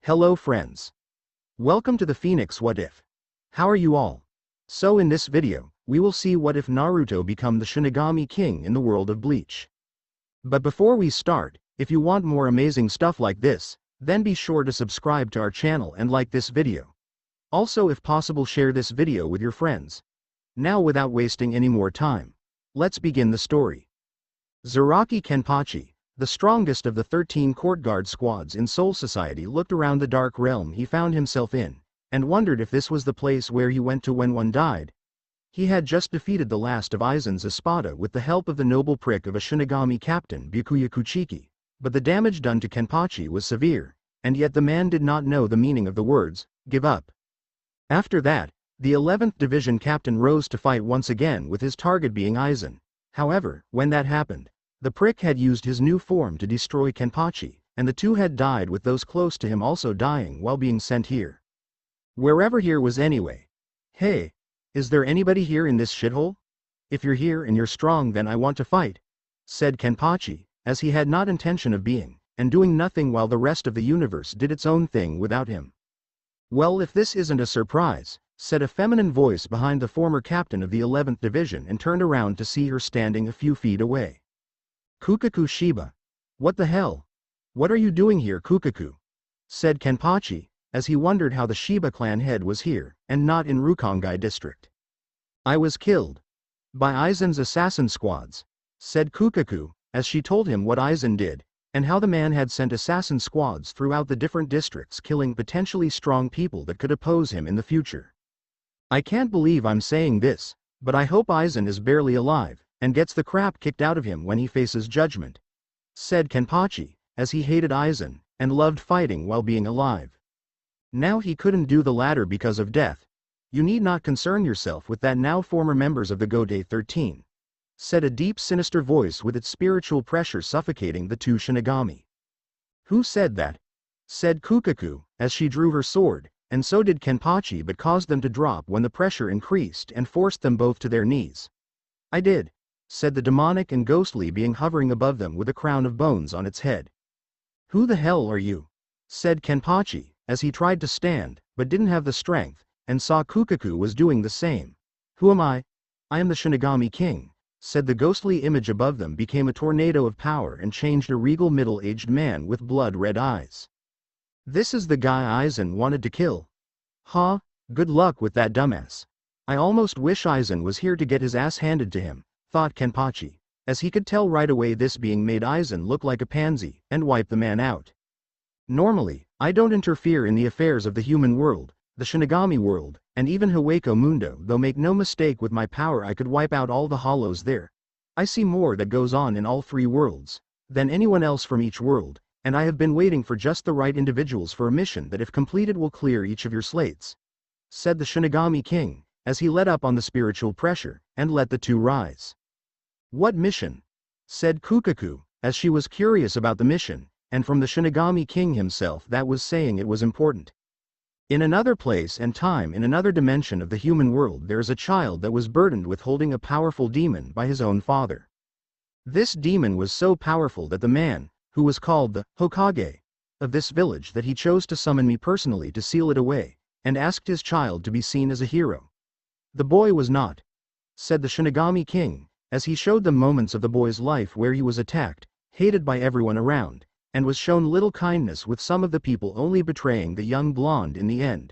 Hello friends. Welcome to the Phoenix What If. How are you all? So in this video, we will see what if Naruto become the Shinigami king in the world of Bleach. But before we start, if you want more amazing stuff like this, then be sure to subscribe to our channel and like this video. Also, if possible, share this video with your friends. Now without wasting any more time, let's begin the story. Zaraki Kenpachi, the strongest of the 13 court guard squads in Soul Society, looked around the dark realm he found himself in, and wondered if this was the place where he went to when one died. He had just defeated the last of Aizen's Espada with the help of the noble prick of a Shinigami captain Byakuya Kuchiki, but the damage done to Kenpachi was severe, and yet the man did not know the meaning of the words, "give up." After that, the 11th Division captain rose to fight once again, with his target being Aizen. However, when that happened, the prick had used his new form to destroy Kenpachi, and the two had died, with those close to him also dying while being sent here. Wherever here was anyway. Hey, is there anybody here in this shithole? If you're here and you're strong, then I want to fight, said Kenpachi, as he had not intention of being, and doing nothing while the rest of the universe did its own thing without him. Well, if this isn't a surprise, said a feminine voice behind the former captain of the 11th Division, and turned around to see her standing a few feet away. Kukaku Shiba. What the hell? What are you doing here, Kukaku? Said Kenpachi, as he wondered how the Shiba clan head was here, and not in Rukongai district. I was killed by Aizen's assassin squads, said Kukaku, as she told him what Aizen did, and how the man had sent assassin squads throughout the different districts, killing potentially strong people that could oppose him in the future. I can't believe I'm saying this, but I hope Aizen is barely alive, and gets the crap kicked out of him when he faces judgment, said Kenpachi, as he hated Aizen, and loved fighting while being alive. Now he couldn't do the latter because of death. You need not concern yourself with that now. Former members of the Gode 13, said a deep sinister voice with its spiritual pressure suffocating the two Shinigami. Who said that? Said Kukaku, as she drew her sword, and so did Kenpachi, but caused them to drop when the pressure increased and forced them both to their knees. I did, said the demonic and ghostly being hovering above them with a crown of bones on its head. Who the hell are you? Said Kenpachi, as he tried to stand, but didn't have the strength, and saw Kukaku was doing the same. Who am I? I am the Shinigami King, said the ghostly image above them, became a tornado of power and changed a regal middle-aged man with blood-red eyes. This is the guy Aizen wanted to kill. Huh, good luck with that dumbass. I almost wish Aizen was here to get his ass handed to him, thought Kenpachi, as he could tell right away this being made Aizen look like a pansy, and wipe the man out. Normally, I don't interfere in the affairs of the human world, the Shinigami world, and even Hogyoku Mundo, though make no mistake, with my power I could wipe out all the hollows there. I see more that goes on in all three worlds than anyone else from each world, and I have been waiting for just the right individuals for a mission that if completed will clear each of your slates, said the Shinigami King, as he let up on the spiritual pressure, and let the two rise. What mission? Said Kukaku, as she was curious about the mission, and from the Shinigami King himself that was saying it was important. In another place and time, in another dimension of the human world, there is a child that was burdened with holding a powerful demon by his own father. This demon was so powerful that the man, who was called the Hokage of this village, that he chose to summon me personally to seal it away, and asked his child to be seen as a hero. The boy was not, said the Shinigami King, as he showed them moments of the boy's life where he was attacked, hated by everyone around, and was shown little kindness with some of the people, only betraying the young blonde in the end.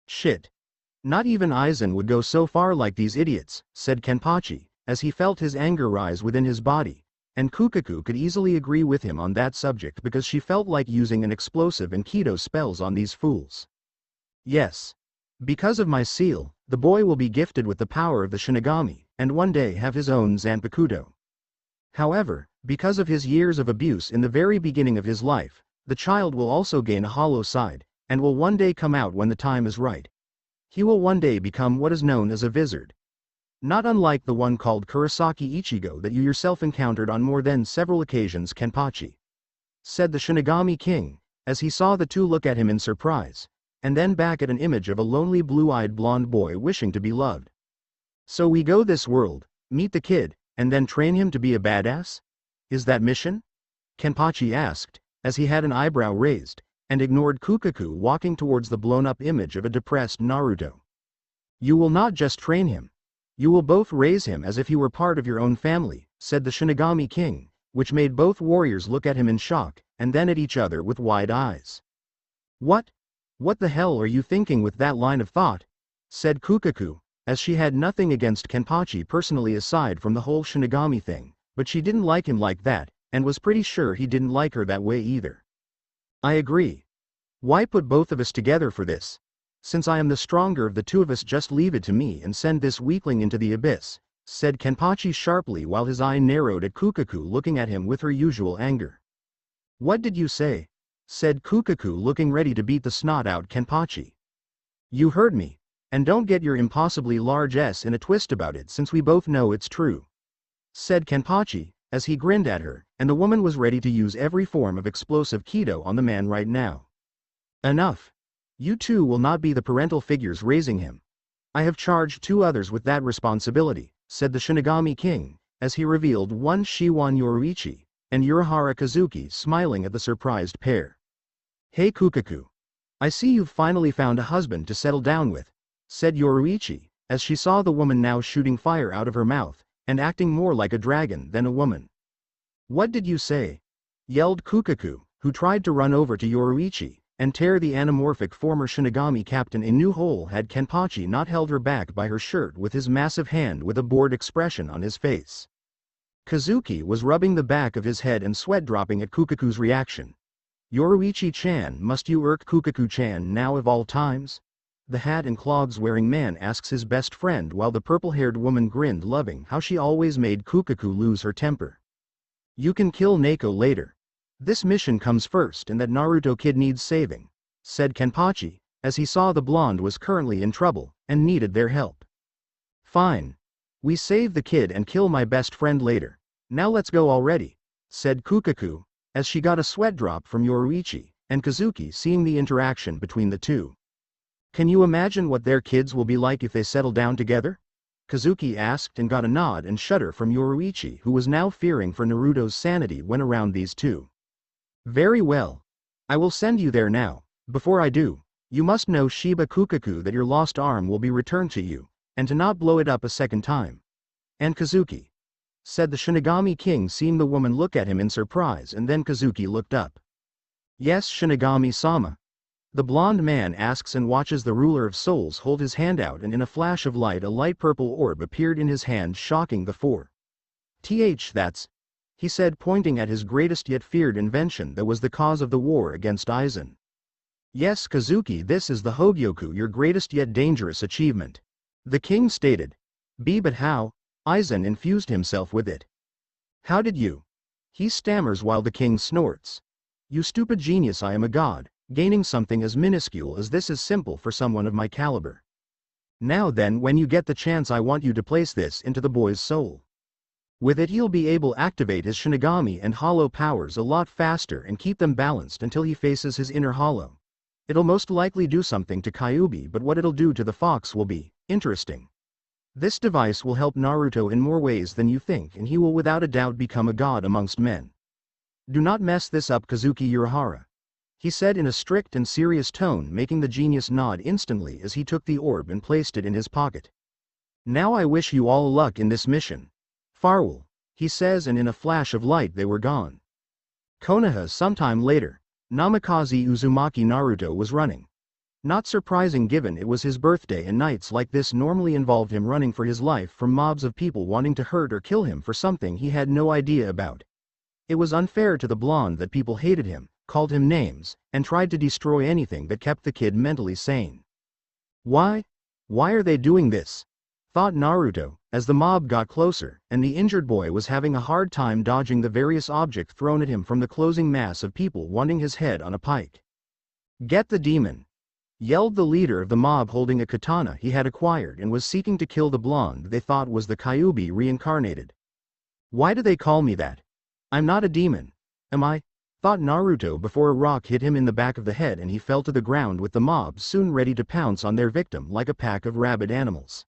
Shit. Not even Aizen would go so far like these idiots, said Kenpachi, as he felt his anger rise within his body, and Kukaku could easily agree with him on that subject because she felt like using an explosive and keto spells on these fools. Yes. Because of my seal, the boy will be gifted with the power of the Shinigami, and one day have his own Zanpakuto. However, because of his years of abuse in the very beginning of his life, the child will also gain a hollow side, and will one day come out when the time is right. He will one day become what is known as a wizard. Not unlike the one called Kurosaki Ichigo that you yourself encountered on more than several occasions, Kenpachi, said the Shinigami King, as he saw the two look at him in surprise, and then back at an image of a lonely blue-eyed blonde boy wishing to be loved. So we go this world, meet the kid, and then train him to be a badass? Is that mission? Kenpachi asked, as he had an eyebrow raised, and ignored Kukaku walking towards the blown-up image of a depressed Naruto. "You will not just train him. You will both raise him as if he were part of your own family," said the Shinigami King, which made both warriors look at him in shock, and then at each other with wide eyes. "What? What the hell are you thinking with that line of thought?" said Kukaku, as she had nothing against Kenpachi personally aside from the whole Shinigami thing, but she didn't like him like that, and was pretty sure he didn't like her that way either. "I agree. Why put both of us together for this? Since I am the stronger of the two of us, just leave it to me and send this weakling into the abyss," said Kenpachi sharply while his eye narrowed at Kukaku looking at him with her usual anger. "What did you say?" said Kukaku looking ready to beat the snot out Kenpachi. "You heard me. And don't get your impossibly large S in a twist about it, since we both know it's true," said Kenpachi, as he grinned at her, and the woman was ready to use every form of explosive keto on the man right now. "Enough. You two will not be the parental figures raising him. I have charged 2 others with that responsibility," said the Shinigami King, as he revealed one Shiwan Yoruichi, and Urahara Kazuki smiling at the surprised pair. "Hey Kukaku. I see you've finally found a husband to settle down with," said Yoruichi, as she saw the woman now shooting fire out of her mouth, and acting more like a dragon than a woman. "What did you say?" yelled Kukaku, who tried to run over to Yoruichi, and tear the anamorphic former Shinigami captain a new hole had Kenpachi not held her back by her shirt with his massive hand with a bored expression on his face. Kazuki was rubbing the back of his head and sweat dropping at Kukaku's reaction. "Yoruichi-chan, must you irk Kukaku-chan now of all times?" the hat and clogs wearing man asks his best friend while the purple-haired woman grinned, loving how she always made Kukaku lose her temper. "You can kill Neko later. This mission comes first and that Naruto kid needs saving," said Kenpachi, as he saw the blonde was currently in trouble, and needed their help. "Fine. We save the kid and kill my best friend later. Now let's go already," said Kukaku, as she got a sweat drop from Yoruichi, and Kazuki seeing the interaction between the two. "Can you imagine what their kids will be like if they settle down together?" Kazuki asked and got a nod and shudder from Yoruichi, who was now fearing for Naruto's sanity when around these two. "Very well. I will send you there now. Before I do, you must know, Shiba Kukaku, that your lost arm will be returned to you, and to not blow it up a second time." "And Kazuki?" said the Shinigami King, seeing the woman look at him in surprise, and then Kazuki looked up. "Yes, Shinigami-sama." The blonde man asks and watches the ruler of souls hold his hand out, and in a flash of light a light purple orb appeared in his hand, shocking the four. That's," he said, pointing at his greatest yet feared invention that was the cause of the war against Aizen. "Yes, Kazuki, this is the Hogyoku, your greatest yet dangerous achievement," the king stated. But how?" Aizen infused himself with it. "How did you?" he stammers while the king snorts. "You stupid genius, I am a god. Gaining something as minuscule as this is simple for someone of my caliber. Now then, when you get the chance, I want you to place this into the boy's soul. With it he'll be able to activate his Shinigami and hollow powers a lot faster and keep them balanced until he faces his inner hollow. It'll most likely do something to Kyuubi, but what it'll do to the fox will be interesting. This device will help Naruto in more ways than you think, and he will without a doubt become a god amongst men. Do not mess this up, Kazuki Urahara," he said in a strict and serious tone, making the genius nod instantly as he took the orb and placed it in his pocket. "Now I wish you all luck in this mission. Farewell," he says, and in a flash of light they were gone. Konoha. Sometime later, Namikaze Uzumaki. Naruto was running. Not surprising given it was his birthday, and nights like this normally involved him running for his life from mobs of people wanting to hurt or kill him for something he had no idea about. It was unfair to the blonde that people hated him, called him names, and tried to destroy anything that kept the kid mentally sane. Why are they doing this?" thought Naruto, as the mob got closer, and the injured boy was having a hard time dodging the various objects thrown at him from the closing mass of people wanting his head on a pike. "Get the demon!" yelled the leader of the mob, holding a katana he had acquired and was seeking to kill the blonde they thought was the Kyuubi reincarnated. "Why do they call me that? I'm not a demon, am I?" thought Naruto before a rock hit him in the back of the head and he fell to the ground, with the mob soon ready to pounce on their victim like a pack of rabid animals.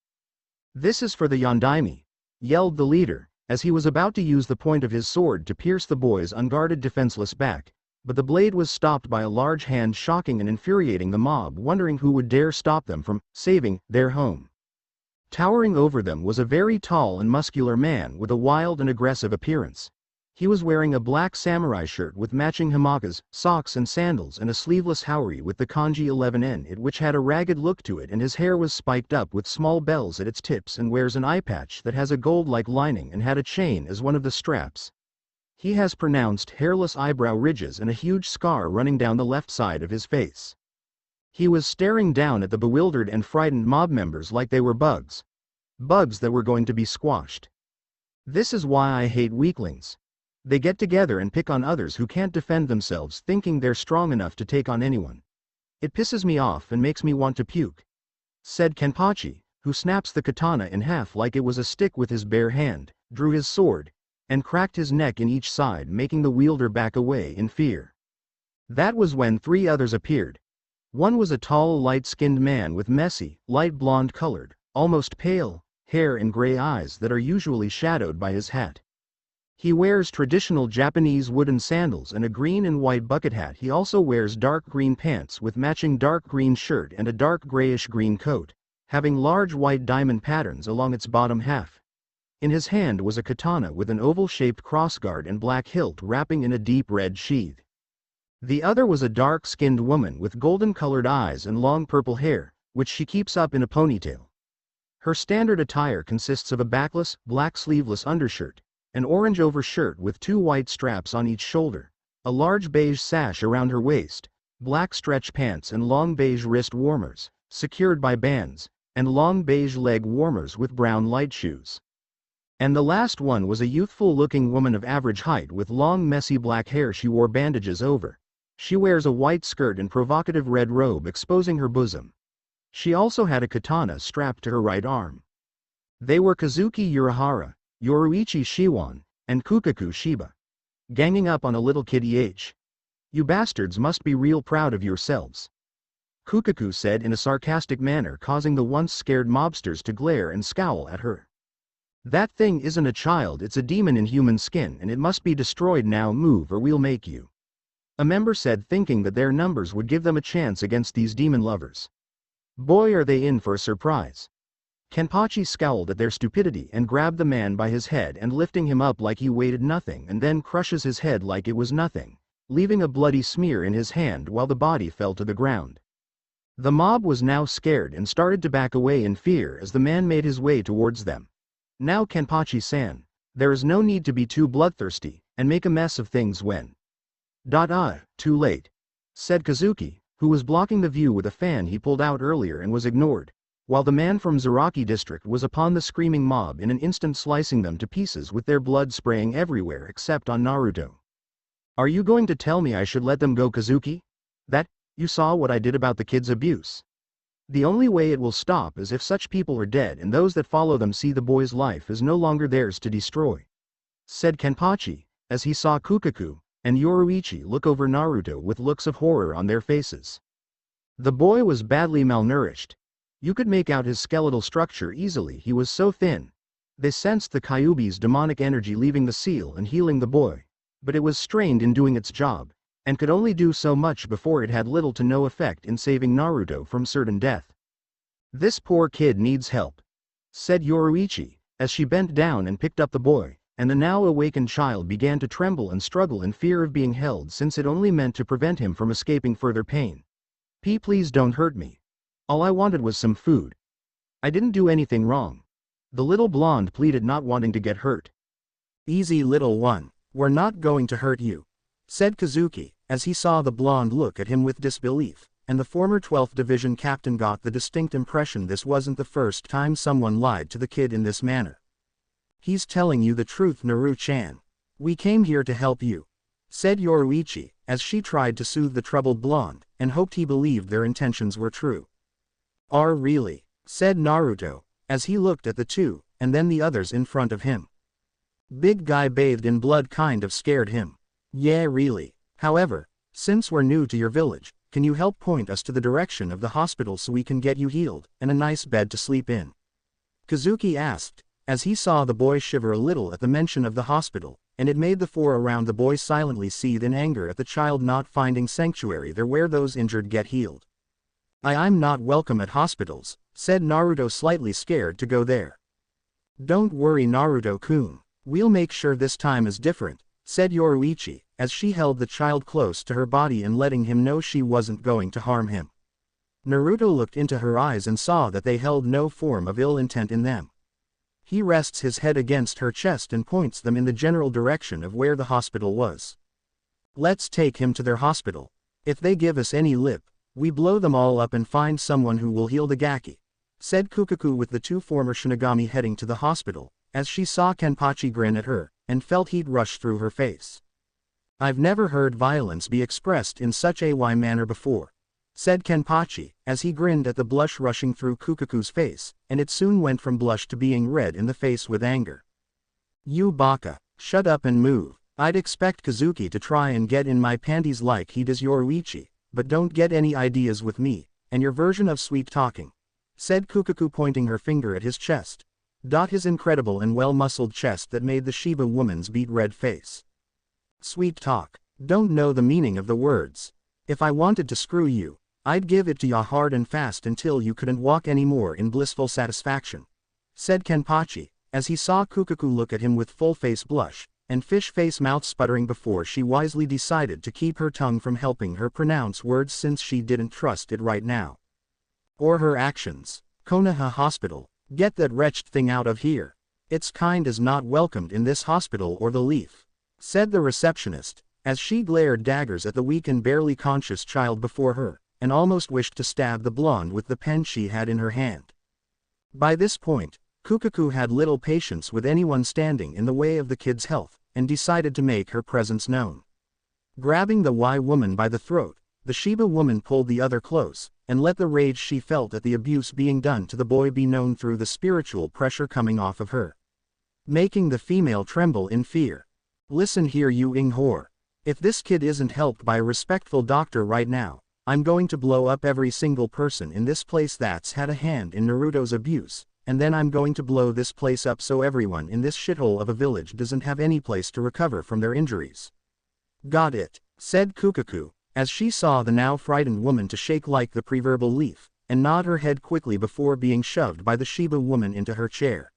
"This is for the Yondaime," yelled the leader, as he was about to use the point of his sword to pierce the boy's unguarded defenseless back, but the blade was stopped by a large hand, shocking and infuriating the mob, wondering who would dare stop them from saving their home. Towering over them was a very tall and muscular man with a wild and aggressive appearance. He was wearing a black samurai shirt with matching hamakas, socks and sandals, and a sleeveless haori with the kanji 11 in it, which had a ragged look to it, and his hair was spiked up with small bells at its tips, and wears an eye patch that has a gold-like lining and had a chain as one of the straps. He has pronounced hairless eyebrow ridges and a huge scar running down the left side of his face. He was staring down at the bewildered and frightened mob members like they were bugs. Bugs that were going to be squashed. This is why I hate weaklings. They get together and pick on others who can't defend themselves, thinking they're strong enough to take on anyone. It pisses me off and makes me want to puke," said Kenpachi, who snaps the katana in half like it was a stick with his bare hand, drew his sword, and cracked his neck in each side, making the wielder back away in fear. That was when 3 others appeared. One was a tall, light-skinned man with messy, light blonde-colored, almost pale, hair and gray eyes that are usually shadowed by his hat. He wears traditional Japanese wooden sandals and a green and white bucket hat. He also wears dark green pants with matching dark green shirt and a dark grayish-green coat, having large white diamond patterns along its bottom half. In his hand was a katana with an oval-shaped crossguard and black hilt wrapping in a deep red sheath. The other was a dark-skinned woman with golden-colored eyes and long purple hair, which she keeps up in a ponytail. Her standard attire consists of a backless, black sleeveless undershirt, an orange overshirt with 2 white straps on each shoulder, a large beige sash around her waist, black stretch pants and long beige wrist warmers, secured by bands, and long beige leg warmers with brown light shoes. And the last one was a youthful-looking woman of average height with long messy black hair she wore bandages over. She wears a white skirt and provocative red robe exposing her bosom. She also had a katana strapped to her right arm. They were Kazuki Urahara, Yoruichi Shiwan, and Kukaku Shiba. Ganging up on a little kid H. "You bastards must be real proud of yourselves," Kukaku said in a sarcastic manner, causing the once scared mobsters to glare and scowl at her. "That thing isn't a child, it's a demon in human skin, and it must be destroyed now. Move or we'll make you," a member said, thinking that their numbers would give them a chance against these demon lovers. Boy, are they in for a surprise. Kenpachi scowled at their stupidity and grabbed the man by his head and lifting him up like he weighed nothing, and then crushes his head like it was nothing, leaving a bloody smear in his hand while the body fell to the ground. The mob was now scared and started to back away in fear as the man made his way towards them. "Now Kenpachi-san, there is no need to be too bloodthirsty and make a mess of things when—" Too late," said Kazuki, who was blocking the view with a fan he pulled out earlier and was ignored, while the man from Zaraki district was upon the screaming mob in an instant, slicing them to pieces with their blood spraying everywhere except on Naruto. "Are you going to tell me I should let them go, Kazuki? That, you saw what I did about the kid's abuse? The only way it will stop is if such people are dead and those that follow them see the boy's life is no longer theirs to destroy," said Kenpachi, as he saw Kukaku and Yoruichi look over Naruto with looks of horror on their faces. The boy was badly malnourished. You could make out his skeletal structure easily, he was so thin. They sensed the Kyuubi's demonic energy leaving the seal and healing the boy, but it was strained in doing its job, and could only do so much before it had little to no effect in saving Naruto from certain death. "This poor kid needs help," said Yoruichi, as she bent down and picked up the boy, and the now awakened child began to tremble and struggle in fear of being held, since it only meant to prevent him from escaping further pain. Please don't hurt me. All I wanted was some food. I didn't do anything wrong," the little blonde pleaded, not wanting to get hurt. "Easy, little one, we're not going to hurt you," said Kazuki, as he saw the blonde look at him with disbelief, and the former 12th Division captain got the distinct impression this wasn't the first time someone lied to the kid in this manner. "He's telling you the truth, Naru-chan. We came here to help you," said Yoruichi, as she tried to soothe the troubled blonde, and hoped he believed their intentions were true. Really?" said Naruto, as he looked at the two, and then the others in front of him. Big guy bathed in blood kind of scared him. "Yeah, really. However, since we're new to your village, can you help point us to the direction of the hospital so we can get you healed, and a nice bed to sleep in?" Kazuki asked, as he saw the boy shiver a little at the mention of the hospital, and it made the four around the boy silently seethe in anger at the child not finding sanctuary there where those injured get healed. I'm not welcome at hospitals, said Naruto, slightly scared to go there. Don't worry Naruto-kun, we'll make sure this time is different, said Yoruichi, as she held the child close to her body and letting him know she wasn't going to harm him. Naruto looked into her eyes and saw that they held no form of ill intent in them. He rests his head against her chest and points them in the general direction of where the hospital was. Let's take him to their hospital. If they give us any lip, we blow them all up and find someone who will heal the Gaki, said Kukaku, with the two former Shinigami heading to the hospital, as she saw Kenpachi grin at her, and felt heat rush through her face. I've never heard violence be expressed in such a manner before, said Kenpachi, as he grinned at the blush rushing through Kukaku's face, and it soon went from blush to being red in the face with anger. You baka, shut up and move. I'd expect Kazuki to try and get in my panties like he does Yoruichi, but don't get any ideas with me, and your version of sweet talking, said Kukaku, pointing her finger at his chest. His incredible and well-muscled chest that made the Shiba woman's beet red face. Sweet talk. Don't know the meaning of the words. If I wanted to screw you, I'd give it to ya hard and fast until you couldn't walk anymore in blissful satisfaction, said Kenpachi, as he saw Kukaku look at him with full face blush, and fish face mouth sputtering before she wisely decided to keep her tongue from helping her pronounce words since she didn't trust it right now. Or her actions. Konoha Hospital. Get that wretched thing out of here. Its kind is not welcomed in this hospital or the leaf, said the receptionist, as she glared daggers at the weak and barely conscious child before her, and almost wished to stab the blonde with the pen she had in her hand. By this point, Kukaku had little patience with anyone standing in the way of the kid's health, and decided to make her presence known. Grabbing the woman by the throat, the Shiba woman pulled the other close, and let the rage she felt at the abuse being done to the boy be known through the spiritual pressure coming off of her, making the female tremble in fear. Listen here, you whore. If this kid isn't helped by a respectful doctor right now, I'm going to blow up every single person in this place that's had a hand in Naruto's abuse, and then I'm going to blow this place up so everyone in this shithole of a village doesn't have any place to recover from their injuries. Got it, said Kukaku, as she saw the now frightened woman to shake like the proverbial leaf, and nod her head quickly before being shoved by the Shiba woman into her chair.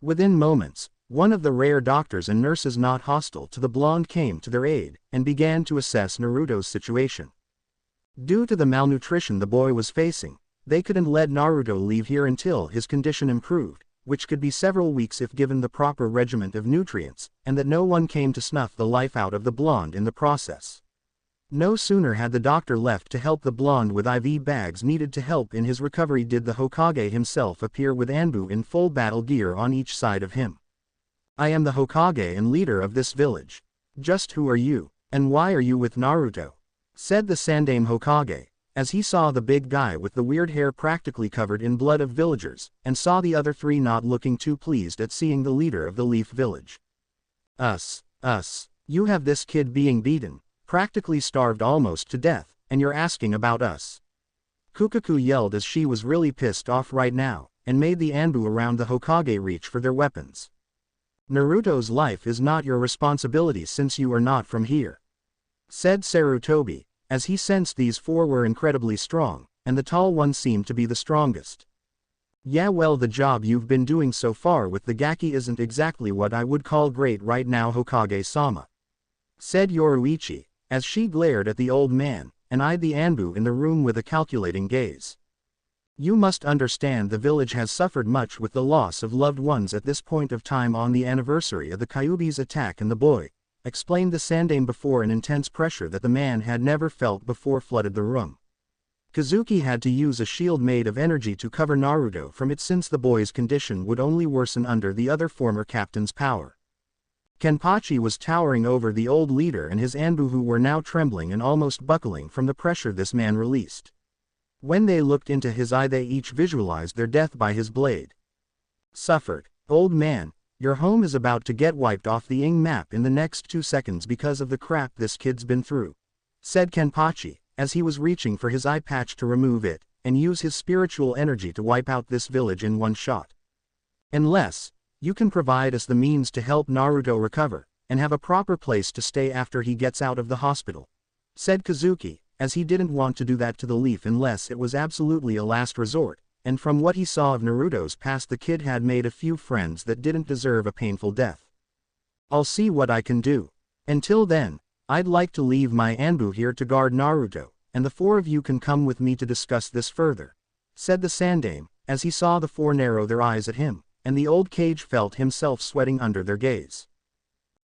Within moments, one of the rare doctors and nurses not hostile to the blonde came to their aid, and began to assess Naruto's situation. Due to the malnutrition the boy was facing, they couldn't let Naruto leave here until his condition improved, which could be several weeks if given the proper regimen of nutrients, and that no one came to snuff the life out of the blonde in the process. No sooner had the doctor left to help the blonde with IV bags needed to help in his recovery did the Hokage himself appear with Anbu in full battle gear on each side of him. I am the Hokage and leader of this village. Just who are you, and why are you with Naruto? Said the Sandaime Hokage, as he saw the big guy with the weird hair practically covered in blood of villagers, and saw the other three not looking too pleased at seeing the leader of the Leaf Village. Us, you have this kid being beaten, practically starved almost to death, and you're asking about us. Kukaku yelled as she was really pissed off right now, and made the Anbu around the Hokage reach for their weapons. Naruto's life is not your responsibility since you are not from here, said Sarutobi, as he sensed these four were incredibly strong, and the tall one seemed to be the strongest. Yeah, well, the job you've been doing so far with the Gaki isn't exactly what I would call great right now, Hokage-sama, said Yoruichi, as she glared at the old man, and eyed the Anbu in the room with a calculating gaze. You must understand the village has suffered much with the loss of loved ones at this point of time on the anniversary of the Kyuubi's attack, and the boy, explained the Sandaime before an intense pressure that the man had never felt before flooded the room. Kazuki had to use a shield made of energy to cover Naruto from it since the boy's condition would only worsen under the other former captain's power. Kenpachi was towering over the old leader and his Anbu, who were now trembling and almost buckling from the pressure this man released. When they looked into his eye they each visualized their death by his blade. Suffered. Old man, your home is about to get wiped off the map in the next 2 seconds because of the crap this kid's been through, said Kenpachi, as he was reaching for his eye patch to remove it, and use his spiritual energy to wipe out this village in one shot. Unless you can provide us the means to help Naruto recover, and have a proper place to stay after he gets out of the hospital," said Kazuki, as he didn't want to do that to the Leaf unless it was absolutely a last resort, and from what he saw of Naruto's past the kid had made a few friends that didn't deserve a painful death. "I'll see what I can do. Until then, I'd like to leave my Anbu here to guard Naruto, and the four of you can come with me to discuss this further," said the Sandaime, as he saw the four narrow their eyes at him, and the old Kage felt himself sweating under their gaze.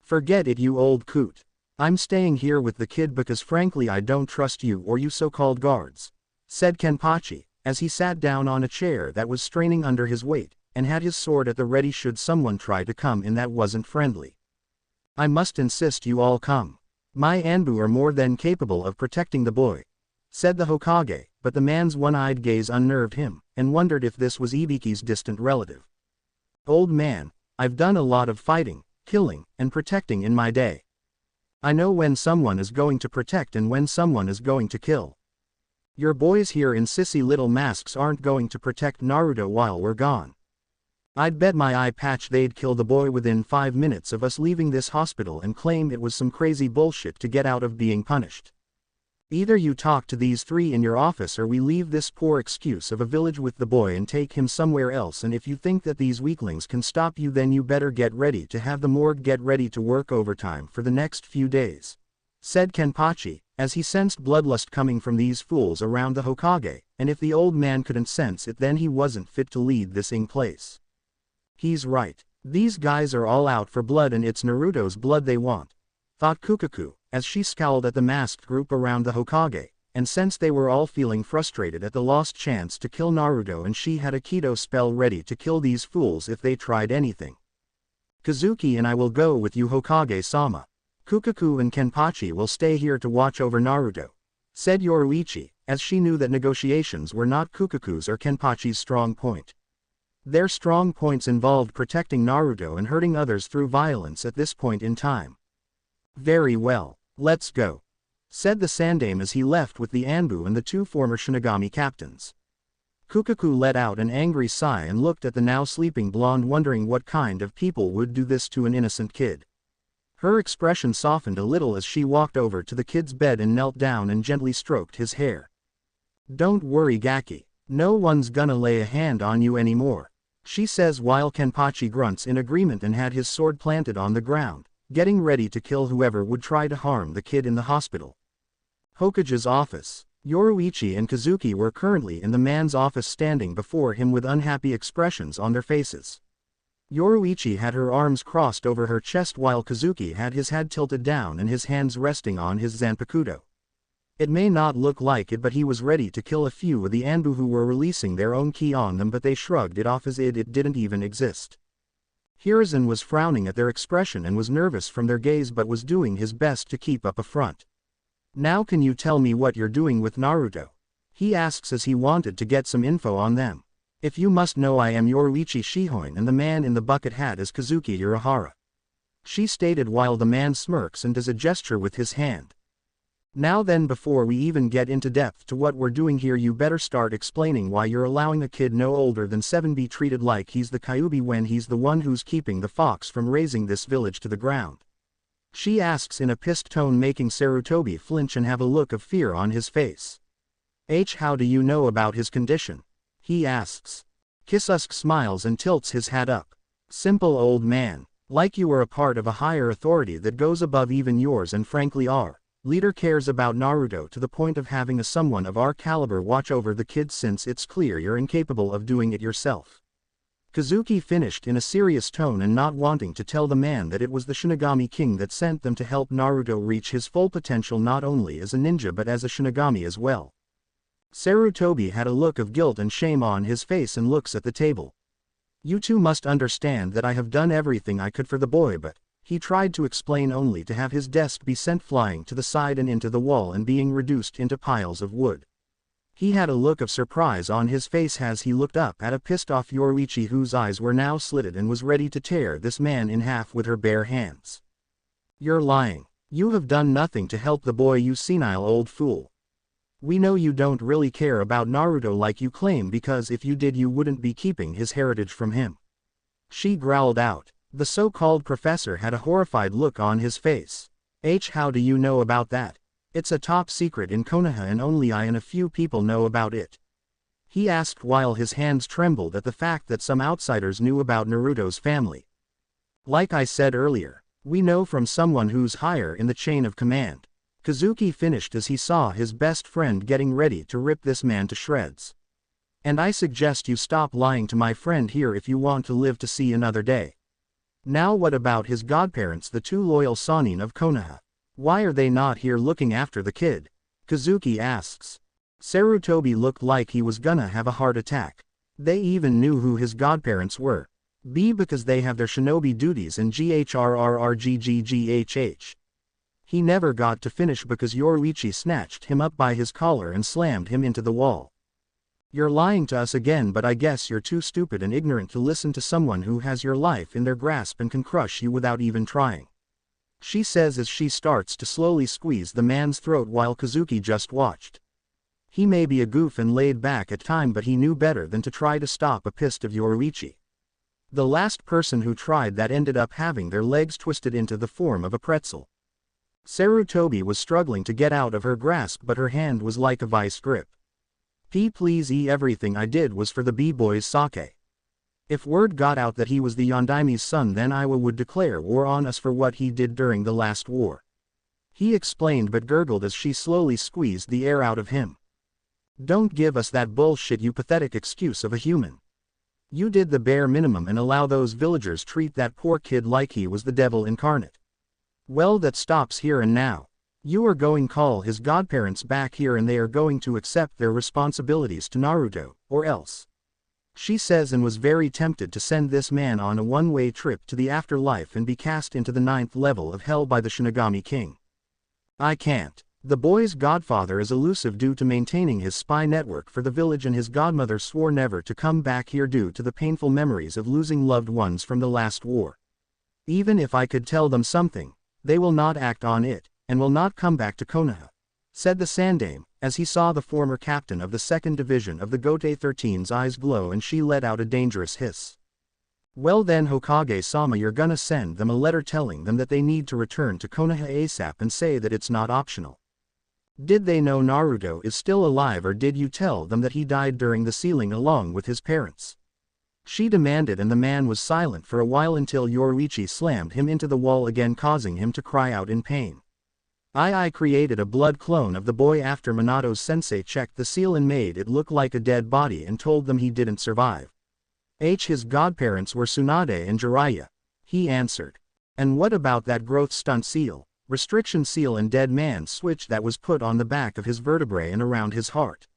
"Forget it, you old coot. I'm staying here with the kid because frankly I don't trust you or you so-called guards," said Kenpachi, as he sat down on a chair that was straining under his weight, and had his sword at the ready should someone try to come in that wasn't friendly. "I must insist you all come. My Anbu are more than capable of protecting the boy," said the Hokage, but the man's one-eyed gaze unnerved him, and wondered if this was Ibiki's distant relative. "Old man, I've done a lot of fighting, killing, and protecting in my day. I know when someone is going to protect and when someone is going to kill. Your boys here in sissy little masks aren't going to protect Naruto while we're gone. I'd bet my eye patch they'd kill the boy within 5 minutes of us leaving this hospital and claim it was some crazy bullshit to get out of being punished. Either you talk to these three in your office or we leave this poor excuse of a village with the boy and take him somewhere else, and if you think that these weaklings can stop you then you better get ready to have the morgue get ready to work overtime for the next few days," said Kenpachi, as he sensed bloodlust coming from these fools around the Hokage, and if the old man couldn't sense it then he wasn't fit to lead this place. "He's right. These guys are all out for blood and it's Naruto's blood they want," thought Kukaku, as she scowled at the masked group around the Hokage, and sensed they were all feeling frustrated at the lost chance to kill Naruto and she had a Kido spell ready to kill these fools if they tried anything. "Kazuki and I will go with you Hokage-sama. Kukaku and Kenpachi will stay here to watch over Naruto," said Yoruichi, as she knew that negotiations were not Kukaku's or Kenpachi's strong point. Their strong points involved protecting Naruto and hurting others through violence at this point in time. "Very well, let's go," said the Sandaime as he left with the Anbu and the two former Shinigami captains. Kukaku let out an angry sigh and looked at the now sleeping blonde, wondering what kind of people would do this to an innocent kid. Her expression softened a little as she walked over to the kid's bed and knelt down and gently stroked his hair. "Don't worry Gaki, no one's gonna lay a hand on you anymore," she says while Kenpachi grunts in agreement and had his sword planted on the ground, getting ready to kill whoever would try to harm the kid in the hospital. Hokage's office. Yoruichi and Kazuki were currently in the man's office standing before him with unhappy expressions on their faces. Yoruichi had her arms crossed over her chest while Kazuki had his head tilted down and his hands resting on his Zanpakuto. It may not look like it but he was ready to kill a few of the Anbu who were releasing their own ki on them, but they shrugged it off as it didn't even exist. Hiruzen was frowning at their expression and was nervous from their gaze but was doing his best to keep up a front. "Now can you tell me what you're doing with Naruto?" he asks as he wanted to get some info on them. "If you must know, I am Yoruichi Shihoin and the man in the bucket hat is Kazuki Urahara," she stated while the man smirks and does a gesture with his hand. "Now then, before we even get into depth to what we're doing here you better start explaining why you're allowing a kid no older than 7 be treated like he's the Kyuubi when he's the one who's keeping the fox from razing this village to the ground," she asks in a pissed tone, making Sarutobi flinch and have a look of fear on his face. How do you know about his condition?" he asks. Kisuke smiles and tilts his hat up. "Simple, old man. Like you are a part of a higher authority that goes above even yours, and frankly our leader cares about Naruto to the point of having someone of our caliber watch over the kid since it's clear you're incapable of doing it yourself." Kazuki finished in a serious tone and not wanting to tell the man that it was the Shinigami King that sent them to help Naruto reach his full potential not only as a ninja but as a Shinigami as well. Sarutobi had a look of guilt and shame on his face and looks at the table. "You two must understand that I have done everything I could for the boy," but he tried to explain only to have his desk be sent flying to the side and into the wall and being reduced into piles of wood. He had a look of surprise on his face as he looked up at a pissed-off Yoruichi whose eyes were now slitted and was ready to tear this man in half with her bare hands. "You're lying. You have done nothing to help the boy, you senile old fool. We know you don't really care about Naruto like you claim, because if you did you wouldn't be keeping his heritage from him," she growled out. The so-called professor had a horrified look on his face. How do you know about that? It's a top secret in Konoha and only I and a few people know about it. He asked while his hands trembled at the fact that some outsiders knew about Naruto's family. Like I said earlier, we know from someone who's higher in the chain of command. Kazuki finished as he saw his best friend getting ready to rip this man to shreds. And I suggest you stop lying to my friend here if you want to live to see another day. Now what about his godparents, the two loyal Sannin of Konoha? Why are they not here looking after the kid? Kazuki asks. Sarutobi looked like he was gonna have a heart attack. They even knew who his godparents were. Because they have their shinobi duties and GHRRRGGGHH. He never got to finish because Yoruichi snatched him up by his collar and slammed him into the wall. You're lying to us again, but I guess you're too stupid and ignorant to listen to someone who has your life in their grasp and can crush you without even trying. She says as she starts to slowly squeeze the man's throat while Kazuki just watched. He may be a goof and laid back at time, but he knew better than to try to stop a pist of Yoruichi. The last person who tried that ended up having their legs twisted into the form of a pretzel. Sarutobi was struggling to get out of her grasp, but her hand was like a vice grip. Please, everything I did was for the B-boy's sake. If word got out that he was the Yondaimi's son, then Iwa would declare war on us for what he did during the last war. He explained but gurgled as she slowly squeezed the air out of him. Don't give us that bullshit, you pathetic excuse of a human. You did the bare minimum and allow those villagers treat that poor kid like he was the devil incarnate. Well, that stops here and now. You are going to call his godparents back here and they are going to accept their responsibilities to Naruto, or else. She says, and was very tempted to send this man on a one-way trip to the afterlife and be cast into the 9th level of hell by the Shinigami king. I can't. The boy's godfather is elusive due to maintaining his spy network for the village, and his godmother swore never to come back here due to the painful memories of losing loved ones from the last war. Even if I could tell them something, they will not act on it, and will not come back to Konoha, said the Sandaime, as he saw the former captain of the 2nd Division of the Gote 13's eyes glow and she let out a dangerous hiss. Well then, Hokage-sama, you're gonna send them a letter telling them that they need to return to Konoha ASAP and say that it's not optional. Did they know Naruto is still alive, or did you tell them that he died during the sealing along with his parents? She demanded, and the man was silent for a while until Yoruichi slammed him into the wall again, causing him to cry out in pain. I created a blood clone of the boy after Minato's sensei checked the seal and made it look like a dead body and told them he didn't survive. His godparents were Tsunade and Jiraiya. He answered. And what about that growth stunt seal, restriction seal and dead man switch that was put on the back of his vertebrae and around his heart?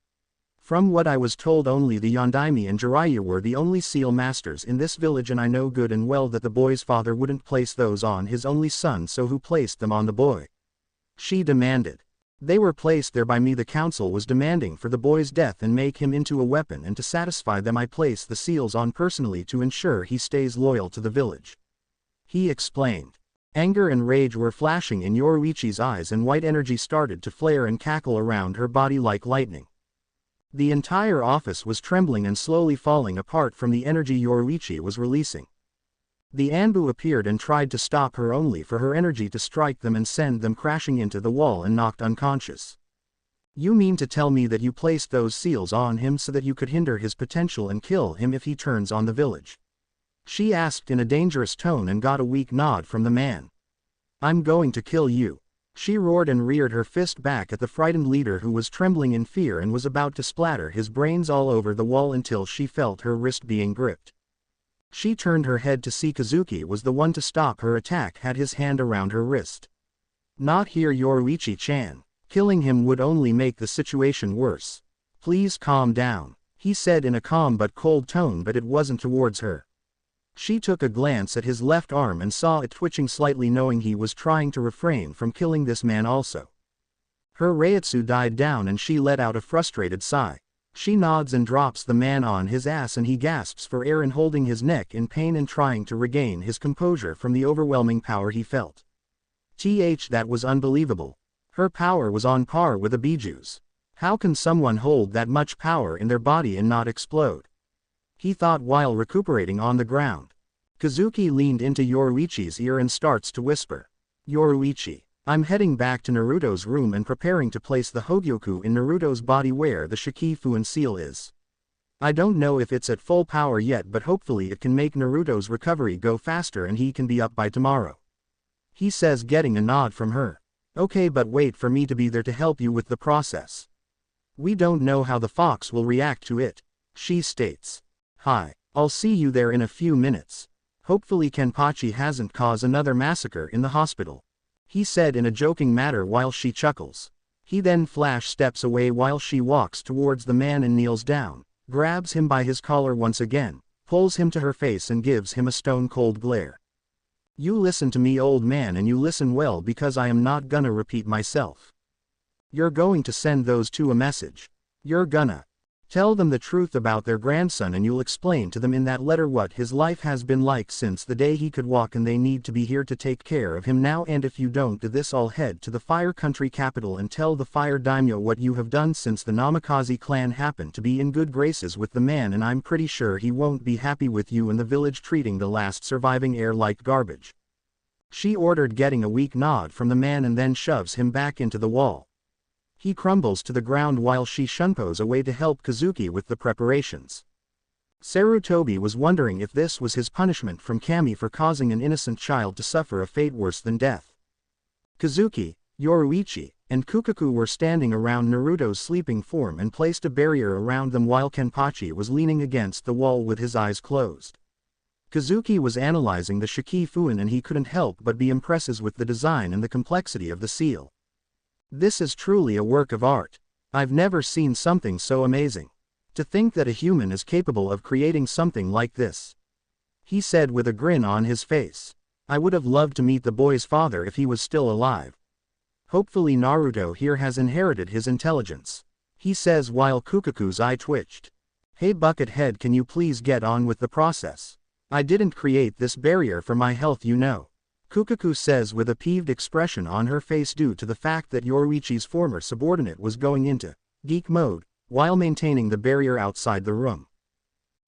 From what I was told, only the Yondaime and Jiraiya were the only seal masters in this village, and I know good and well that the boy's father wouldn't place those on his only son, so who placed them on the boy? She demanded. They were placed there by me. The council was demanding for the boy's death and make him into a weapon, and to satisfy them I place the seals on personally to ensure he stays loyal to the village. He explained. Anger and rage were flashing in Yoruichi's eyes, and white energy started to flare and cackle around her body like lightning. The entire office was trembling and slowly falling apart from the energy Yoruichi was releasing. The Anbu appeared and tried to stop her, only for her energy to strike them and send them crashing into the wall and knocked unconscious. You mean to tell me that you placed those seals on him so that you could hinder his potential and kill him if he turns on the village? She asked in a dangerous tone and got a weak nod from the man. I'm going to kill you. She roared and reared her fist back at the frightened leader, who was trembling in fear and was about to splatter his brains all over the wall until she felt her wrist being gripped. She turned her head to see Kazuki was the one to stop her attack, had his hand around her wrist. Not here, Yoruichi-chan. Killing him would only make the situation worse. Please calm down, he said in a calm but cold tone, but it wasn't towards her. She took a glance at his left arm and saw it twitching slightly, knowing he was trying to refrain from killing this man also. Her reiatsu died down and she let out a frustrated sigh. She nods and drops the man on his ass, and he gasps for air and holding his neck in pain and trying to regain his composure from the overwhelming power he felt. That was unbelievable. Her power was on par with a Bijuu's. How can someone hold that much power in their body and not explode? He thought while recuperating on the ground. Kazuki leaned into Yoruichi's ear and starts to whisper. Yoruichi, I'm heading back to Naruto's room and preparing to place the Hogyoku in Naruto's body where the Shikifuin seal is. I don't know if it's at full power yet, but hopefully it can make Naruto's recovery go faster and he can be up by tomorrow. He says, getting a nod from her. Okay, but wait for me to be there to help you with the process. We don't know how the fox will react to it, she states. Hi, I'll see you there in a few minutes. Hopefully Kenpachi hasn't caused another massacre in the hospital, he said in a joking manner while she chuckles. He then flash steps away while she walks towards the man and kneels down, grabs him by his collar once again, pulls him to her face and gives him a stone-cold glare. You listen to me, old man, and you listen well, because I am not gonna repeat myself. You're going to send those two a message. You're gonna tell them the truth about their grandson, and you'll explain to them in that letter what his life has been like since the day he could walk, and they need to be here to take care of him now, and if you don't do this, I'll head to the Fire Country capital and tell the Fire Daimyo what you have done since the Namikaze clan happened to be in good graces with the man, and I'm pretty sure he won't be happy with you in the village treating the last surviving heir like garbage. She ordered, getting a weak nod from the man, and then shoves him back into the wall. He crumbles to the ground while she shunpos away to help Kazuki with the preparations. Sarutobi was wondering if this was his punishment from Kami for causing an innocent child to suffer a fate worse than death. Kazuki, Yoruichi, and Kukaku were standing around Naruto's sleeping form and placed a barrier around them while Kenpachi was leaning against the wall with his eyes closed. Kazuki was analyzing the Shikifuin, and he couldn't help but be impressed with the design and the complexity of the seal. This is truly a work of art. I've never seen something so amazing. To think that a human is capable of creating something like this, he said with a grin on his face. I would have loved to meet the boy's father if he was still alive. Hopefully Naruto here has inherited his intelligence, he says while Kukaku's eye twitched. Hey Buckethead, can you please get on with the process? I didn't create this barrier for my health, you know, Kukaku says with a peeved expression on her face due to the fact that Yoruichi's former subordinate was going into geek mode while maintaining the barrier outside the room.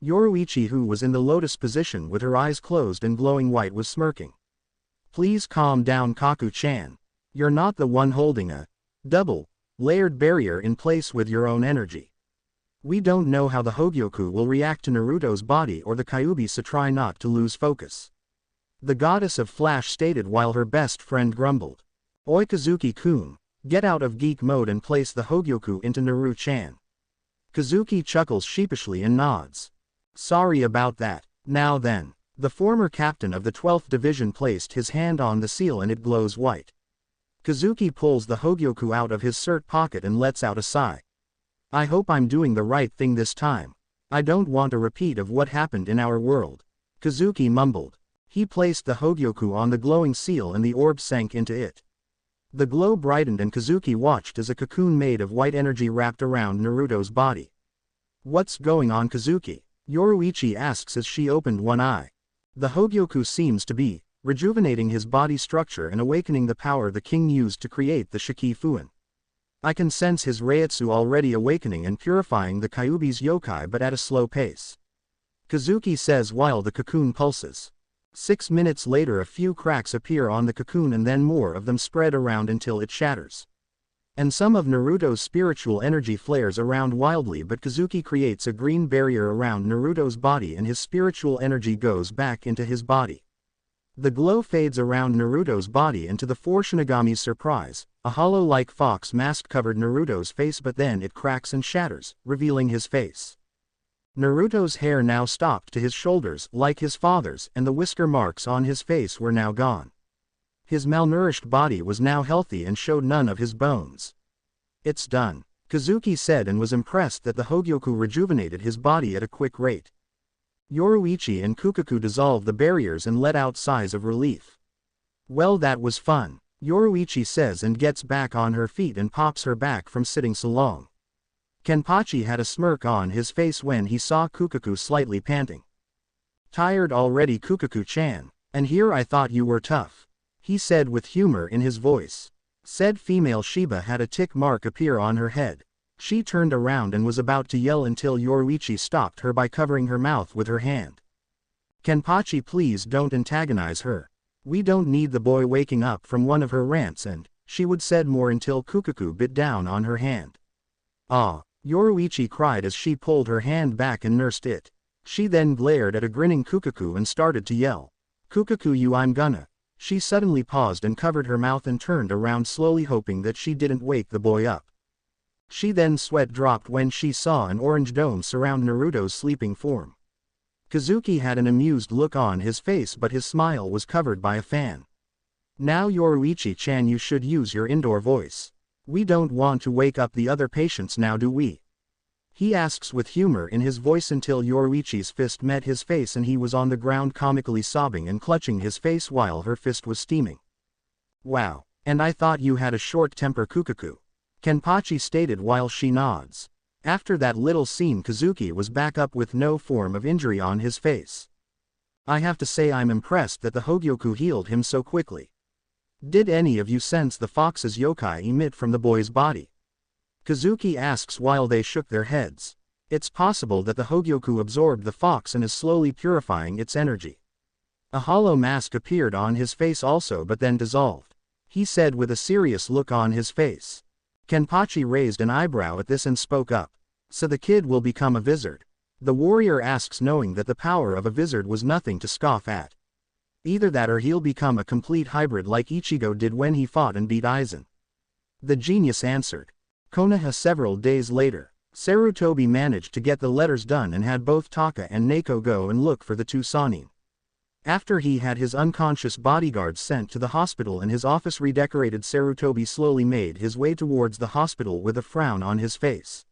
Yoruichi, who was in the lotus position with her eyes closed and glowing white, was smirking. Please calm down, Kaku-chan. You're not the one holding a double-layered barrier in place with your own energy. We don't know how the Hogyoku will react to Naruto's body or the Kyuubi, so try not to lose focus, the goddess of Flash stated while her best friend grumbled. Oi Kazuki-kun, get out of geek mode and place the Hogyoku into Naru-chan. Kazuki chuckles sheepishly and nods. Sorry about that. Now then. The former captain of the 12th Division placed his hand on the seal and it glows white. Kazuki pulls the Hogyoku out of his shirt pocket and lets out a sigh. I hope I'm doing the right thing this time. I don't want a repeat of what happened in our world, Kazuki mumbled. He placed the Hogyoku on the glowing seal and the orb sank into it. The glow brightened and Kazuki watched as a cocoon made of white energy wrapped around Naruto's body. What's going on, Kazuki? Yoruichi asks as she opened one eye. The Hogyoku seems to be rejuvenating his body structure and awakening the power the king used to create the Shikifuin. I can sense his Reiatsu already awakening and purifying the Kyuubi's yokai, but at a slow pace, Kazuki says while the cocoon pulses. 6 minutes later, a few cracks appear on the cocoon and then more of them spread around until it shatters. And some of Naruto's spiritual energy flares around wildly, but Kazuki creates a green barrier around Naruto's body and his spiritual energy goes back into his body. The glow fades around Naruto's body, and to the four Shinigami's surprise, a hollow-like fox mask covered Naruto's face, but then it cracks and shatters, revealing his face. Naruto's hair now stopped to his shoulders like his father's, and the whisker marks on his face were now gone. His malnourished body was now healthy and showed none of his bones. It's done, Kazuki said, and was impressed that the Hogyoku rejuvenated his body at a quick rate. Yoruichi and Kukaku dissolved the barriers and let out sighs of relief. Well, that was fun, Yoruichi says and gets back on her feet and pops her back from sitting so long. Kenpachi had a smirk on his face when he saw Kukaku slightly panting. Tired already, Kukaku-chan? And here I thought you were tough, he said with humor in his voice. Said female Shiba had a tick mark appear on her head. She turned around and was about to yell until Yoruichi stopped her by covering her mouth with her hand. Kenpachi, please don't antagonize her. We don't need the boy waking up from one of her rants, and she would said more until Kukaku bit down on her hand. Ah, Yoruichi cried as she pulled her hand back and nursed it. She then glared at a grinning Kukaku and started to yell. Kukaku, you, I'm gonna. She suddenly paused and covered her mouth and turned around slowly, hoping that she didn't wake the boy up. She then sweat dropped when she saw an orange dome surround Naruto's sleeping form. Kazuki had an amused look on his face, but his smile was covered by a fan. Now Yoruichi-chan, you should use your indoor voice. We don't want to wake up the other patients now, do we? He asks with humor in his voice until Yoruichi's fist met his face and he was on the ground comically sobbing and clutching his face while her fist was steaming. Wow, and I thought you had a short temper, Kukaku. Kenpachi stated while she nods. After that little scene, Kazuki was back up with no form of injury on his face. I have to say I'm impressed that the Hogyoku healed him so quickly. Did any of you sense the fox's yokai emit from the boy's body? Kazuki asks while they shook their heads. It's possible that the Hogyoku absorbed the fox and is slowly purifying its energy. A hollow mask appeared on his face also, but then dissolved. He said with a serious look on his face. Kenpachi raised an eyebrow at this and spoke up. So the kid will become a wizard? The warrior asks, knowing that the power of a wizard was nothing to scoff at. Either that or he'll become a complete hybrid like Ichigo did when he fought and beat Aizen. The genius answered. Konoha. Several days later, Sarutobi managed to get the letters done and had both Taka and Neko go and look for the two Sannin. After he had his unconscious bodyguards sent to the hospital and his office redecorated, Sarutobi slowly made his way towards the hospital with a frown on his face.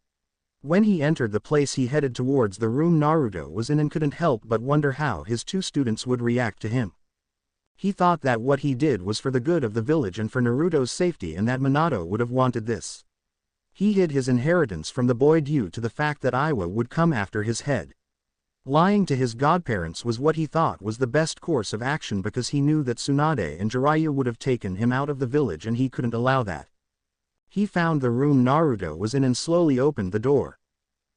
When he entered the place, he headed towards the room Naruto was in and couldn't help but wonder how his two students would react to him. He thought that what he did was for the good of the village and for Naruto's safety, and that Minato would have wanted this. He hid his inheritance from the boy due to the fact that Iwa would come after his head. Lying to his godparents was what he thought was the best course of action, because he knew that Tsunade and Jiraiya would have taken him out of the village and he couldn't allow that. He found the room Naruto was in and slowly opened the door.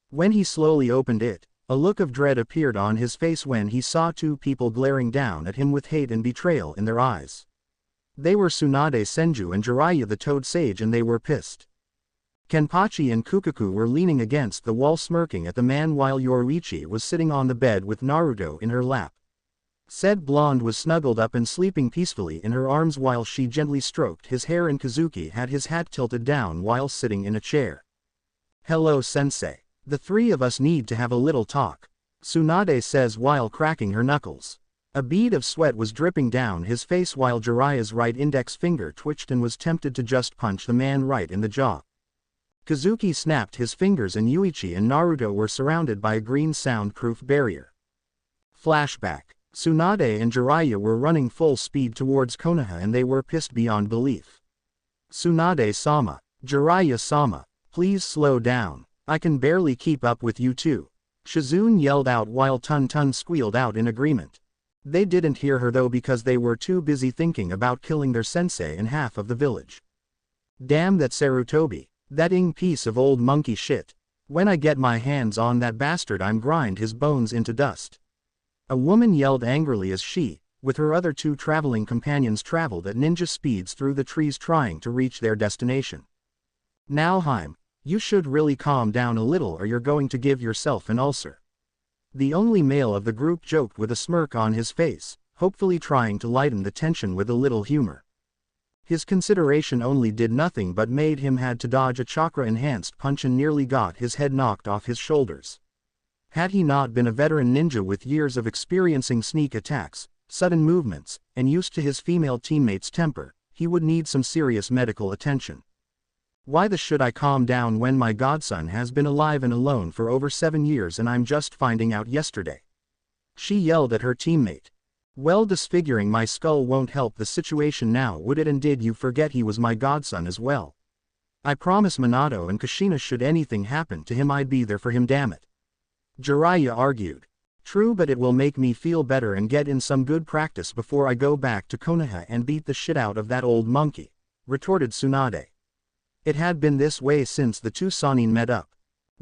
When he slowly opened it, a look of dread appeared on his face when he saw two people glaring down at him with hate and betrayal in their eyes. They were Tsunade Senju and Jiraiya the Toad Sage, and they were pissed. Kenpachi and Kukaku were leaning against the wall smirking at the man while Yoruichi was sitting on the bed with Naruto in her lap. Said blonde was snuggled up and sleeping peacefully in her arms while she gently stroked his hair, and Kazuki had his hat tilted down while sitting in a chair. Hello sensei. The three of us need to have a little talk, Tsunade says while cracking her knuckles. A bead of sweat was dripping down his face while Jiraiya's right index finger twitched and was tempted to just punch the man right in the jaw. Kazuki snapped his fingers and Yuichi and Naruto were surrounded by a green soundproof barrier. Flashback. Tsunade and Jiraiya were running full speed towards Konoha and they were pissed beyond belief. Tsunade-sama, Jiraiya-sama, please slow down. I can barely keep up with you two. Shizune yelled out while Tun squealed out in agreement. They didn't hear her though because they were too busy thinking about killing their sensei and half of the village. Damn that Sarutobi. That piece of old monkey shit. When I get my hands on that bastard, I'm grind his bones into dust. A woman yelled angrily as she, with her other two traveling companions, traveled at ninja speeds through the trees trying to reach their destination. Now Haim, you should really calm down a little or you're going to give yourself an ulcer. The only male of the group joked with a smirk on his face, hopefully trying to lighten the tension with a little humor. His consideration only did nothing but made him had to dodge a chakra-enhanced punch and nearly got his head knocked off his shoulders. Had he not been a veteran ninja with years of experiencing sneak attacks, sudden movements, and used to his female teammates' temper, he would need some serious medical attention. Why the should I calm down when my godson has been alive and alone for over 7 years and I'm just finding out yesterday? She yelled at her teammate. Well, disfiguring my skull won't help the situation now, would it? And did you forget he was my godson as well? I promise Minato and Kushina, should anything happen to him I'd be there for him, damn it. Jiraiya argued. True, but it will make me feel better and get in some good practice before I go back to Konoha and beat the shit out of that old monkey, retorted Tsunade. It had been this way since the two Sannin met up.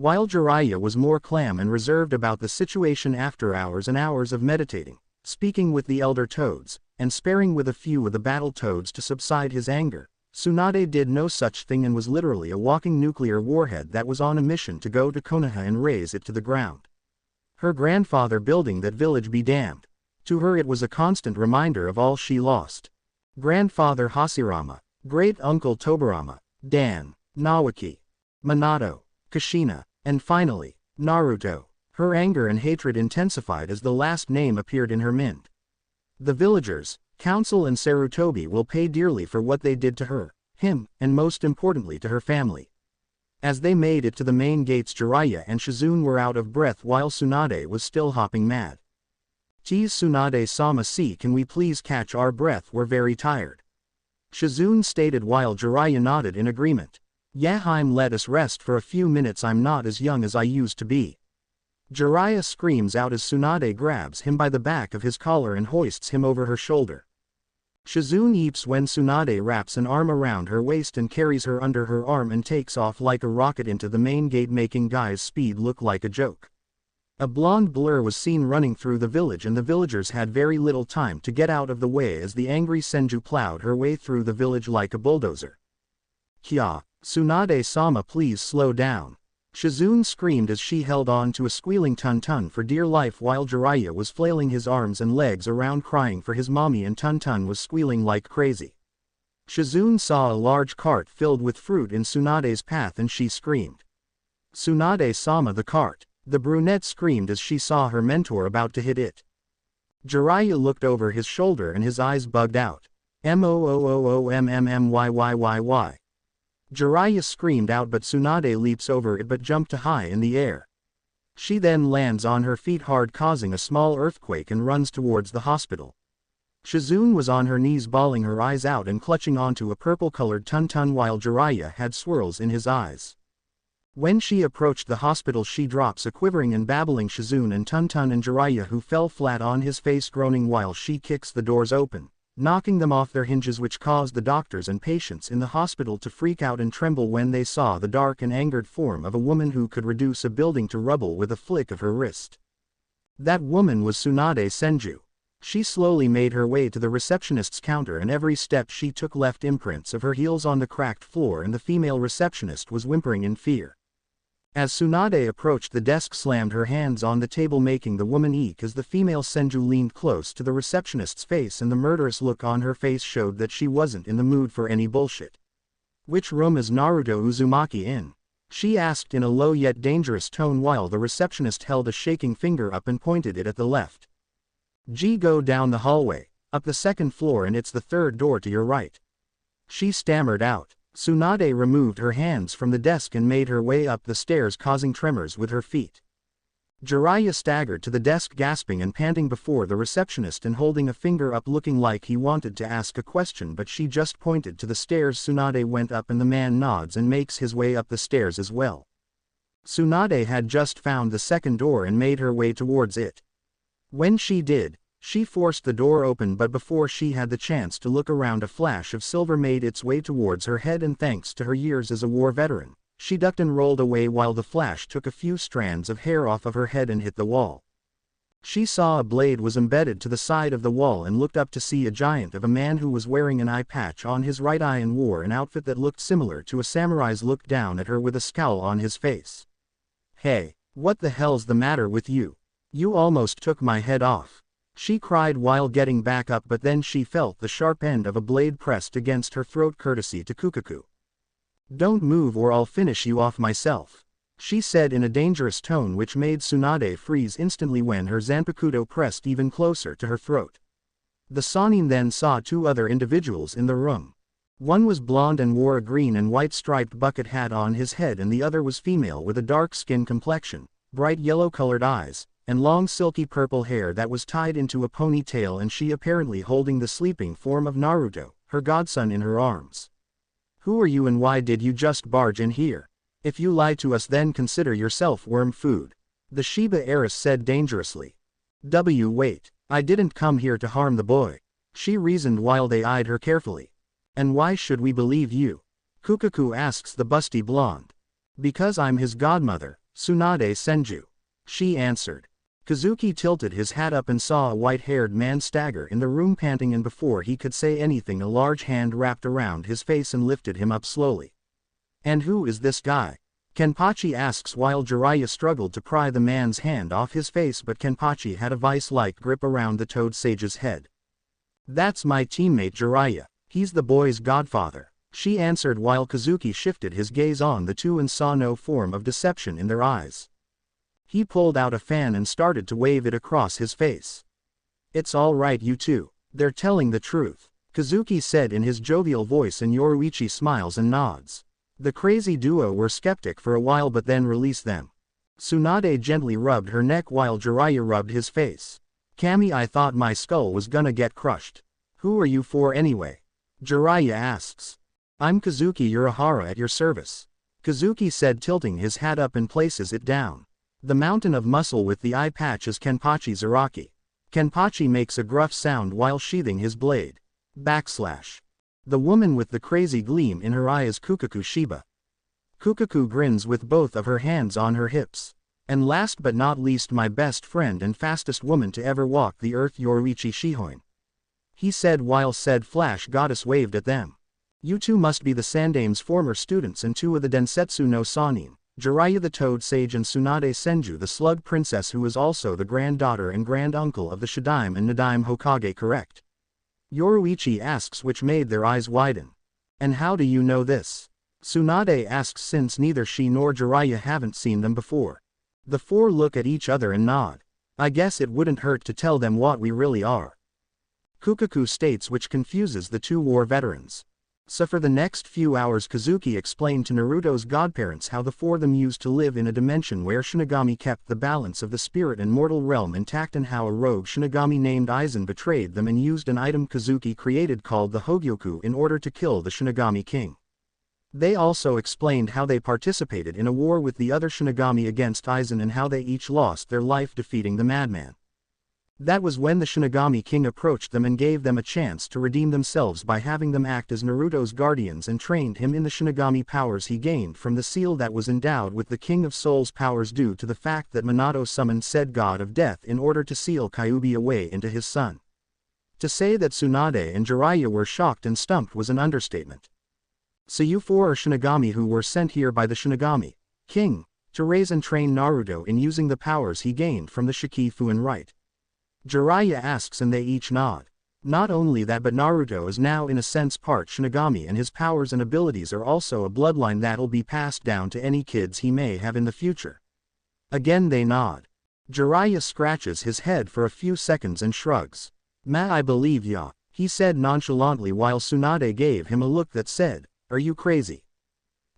while Jiraiya was more calm and reserved about the situation after hours and hours of meditating, speaking with the elder toads, and sparing with a few of the battle toads to subside his anger. Tsunade did no such thing and was literally a walking nuclear warhead that was on a mission to go to Konoha and raze it to the ground. Her grandfather building that village be damned. To her it was a constant reminder of all she lost. Grandfather Hashirama, great-uncle Tobirama, Dan, Nawaki, Minato, Kushina, and finally, Naruto. Her anger and hatred intensified as the last name appeared in her mind. The villagers, Council and Sarutobi will pay dearly for what they did to her, him, and most importantly to her family. As they made it to the main gates, Jiraiya and Shizune were out of breath while Tsunade was still hopping mad. "Tease Tsunade-sama, see, can we please catch our breath, we're very tired," Shizune stated while Jiraiya nodded in agreement. "Yaheim, let us rest for a few minutes, I'm not as young as I used to be," Jiraiya screams out as Tsunade grabs him by the back of his collar and hoists him over her shoulder. Shizune eeps when Tsunade wraps an arm around her waist and carries her under her arm and takes off like a rocket into the main gate, making Guy's speed look like a joke. A blonde blur was seen running through the village and the villagers had very little time to get out of the way as the angry Senju plowed her way through the village like a bulldozer. "Kya, Tsunade-sama, please slow down," Shizune screamed as she held on to a squealing Tun-Tun for dear life while Jiraiya was flailing his arms and legs around crying for his mommy and Tun-Tun was squealing like crazy. Shizune saw a large cart filled with fruit in Tsunade's path and she screamed. "Tsunade-sama, the cart," the brunette screamed as she saw her mentor about to hit it. Jiraiya looked over his shoulder and his eyes bugged out. "MOOOOMMMYYYY." Jiraiya screamed out but Tsunade leaps over it but jumped high in the air. She then lands on her feet hard, causing a small earthquake, and runs towards the hospital. Shizune was on her knees bawling her eyes out and clutching onto a purple-colored Tun-Tun while Jiraiya had swirls in his eyes. When she approached the hospital she drops a quivering and babbling Shizune and Tun-Tun and Jiraiya, who fell flat on his face groaning while she kicks the doors open, knocking them off their hinges, which caused the doctors and patients in the hospital to freak out and tremble when they saw the dark and angered form of a woman who could reduce a building to rubble with a flick of her wrist. That woman was Tsunade Senju. She slowly made her way to the receptionist's counter and every step she took left imprints of her heels on the cracked floor, and the female receptionist was whimpering in fear. As Tsunade approached the desk, slammed her hands on the table, making the woman eek as the female Senju leaned close to the receptionist's face and the murderous look on her face showed that she wasn't in the mood for any bullshit. "Which room is Naruto Uzumaki in?" she asked in a low yet dangerous tone while the receptionist held a shaking finger up and pointed it at the left. "Go down the hallway, up the second floor, and it's the third door to your right," she stammered out. Tsunade removed her hands from the desk and made her way up the stairs, causing tremors with her feet. Jiraiya staggered to the desk, gasping and panting before the receptionist and holding a finger up, looking like he wanted to ask a question, but she just pointed to the stairs. Tsunade went up and the man nods and makes his way up the stairs as well. Tsunade had just found the second door and made her way towards it. When she did, she forced the door open, but before she had the chance to look around, a flash of silver made its way towards her head, and thanks to her years as a war veteran, she ducked and rolled away while the flash took a few strands of hair off of her head and hit the wall. She saw a blade was embedded to the side of the wall and looked up to see a giant of a man who was wearing an eye patch on his right eye and wore an outfit that looked similar to a samurai's, looked down at her with a scowl on his face. "Hey, what the hell's the matter with you? You almost took my head off," she cried while getting back up, but then she felt the sharp end of a blade pressed against her throat, courtesy to Kukaku. "Don't move or I'll finish you off myself," she said in a dangerous tone, which made Tsunade freeze instantly when her Zanpakuto pressed even closer to her throat. The Sannin then saw two other individuals in the room. One was blonde and wore a green and white striped bucket hat on his head, and the other was female with a dark skin complexion, bright yellow-colored eyes, and long silky purple hair that was tied into a ponytail, and she apparently holding the sleeping form of Naruto, her godson, in her arms. "Who are you and why did you just barge in here? If you lie to us then consider yourself worm food," the Shiba heiress said dangerously. Wait, I didn't come here to harm the boy," she reasoned while they eyed her carefully. "And why should we believe you?" Kukaku asks the busty blonde. "Because I'm his godmother," Tsunade Senju. She answered. Kazuki tilted his hat up and saw a white-haired man stagger in the room panting, and before he could say anything a large hand wrapped around his face and lifted him up slowly. And who is this guy? Kenpachi asks while Jiraiya struggled to pry the man's hand off his face, but Kenpachi had a vice-like grip around the Toad Sage's head. That's my teammate Jiraiya, he's the boy's godfather, she answered while Kazuki shifted his gaze on the two and saw no form of deception in their eyes. He pulled out a fan and started to wave it across his face. It's all right, you two, they're telling the truth, Kazuki said in his jovial voice, and Yoruichi smiles and nods. The crazy duo were skeptic for a while but then released them. Tsunade gently rubbed her neck while Jiraiya rubbed his face. Kami, I thought my skull was gonna get crushed. Who are you for anyway? Jiraiya asks. I'm Kazuki Urahara at your service, Kazuki said, tilting his hat up and places it down. The mountain of muscle with the eye patch is Kenpachi Zaraki. Kenpachi makes a gruff sound while sheathing his blade. Backslash. The woman with the crazy gleam in her eye is Kukaku Shiba. Kukaku grins with both of her hands on her hips. And last but not least, my best friend and fastest woman to ever walk the earth, Yoruichi Shihoin, he said while said flash goddess waved at them. You two must be the Sandame's former students and two of the Densetsu no Sannin, Jiraiya the Toad Sage and Tsunade Senju the Slug Princess, who is also the granddaughter and granduncle of the Shadaime and Nadaime Hokage, correct? Yoruichi asks, which made their eyes widen. And how do you know this? Tsunade asks, since neither she nor Jiraiya haven't seen them before. The four look at each other and nod. I guess it wouldn't hurt to tell them what we really are, Kukaku states, which confuses the two war veterans. So for the next few hours Kazuki explained to Naruto's godparents how the four of them used to live in a dimension where Shinigami kept the balance of the spirit and mortal realm intact, and how a rogue Shinigami named Aizen betrayed them and used an item Kazuki created called the Hogyoku in order to kill the Shinigami king. They also explained how they participated in a war with the other Shinigami against Aizen and how they each lost their life defeating the madman. That was when the Shinigami king approached them and gave them a chance to redeem themselves by having them act as Naruto's guardians, and trained him in the Shinigami powers he gained from the seal that was endowed with the King of Souls powers, due to the fact that Minato summoned said god of death in order to seal Kyuubi away into his son. To say that Tsunade and Jiraiya were shocked and stumped was an understatement. So you four are Shinigami who were sent here by the Shinigami king to raise and train Naruto in using the powers he gained from the Shikifuin, right? Jiraiya asks, and they each nod. Not only that, but Naruto is now in a sense part Shinigami, and his powers and abilities are also a bloodline that'll be passed down to any kids he may have in the future. Again they nod. Jiraiya scratches his head for a few seconds and shrugs. I believe ya, he said nonchalantly while Tsunade gave him a look that said, are you crazy?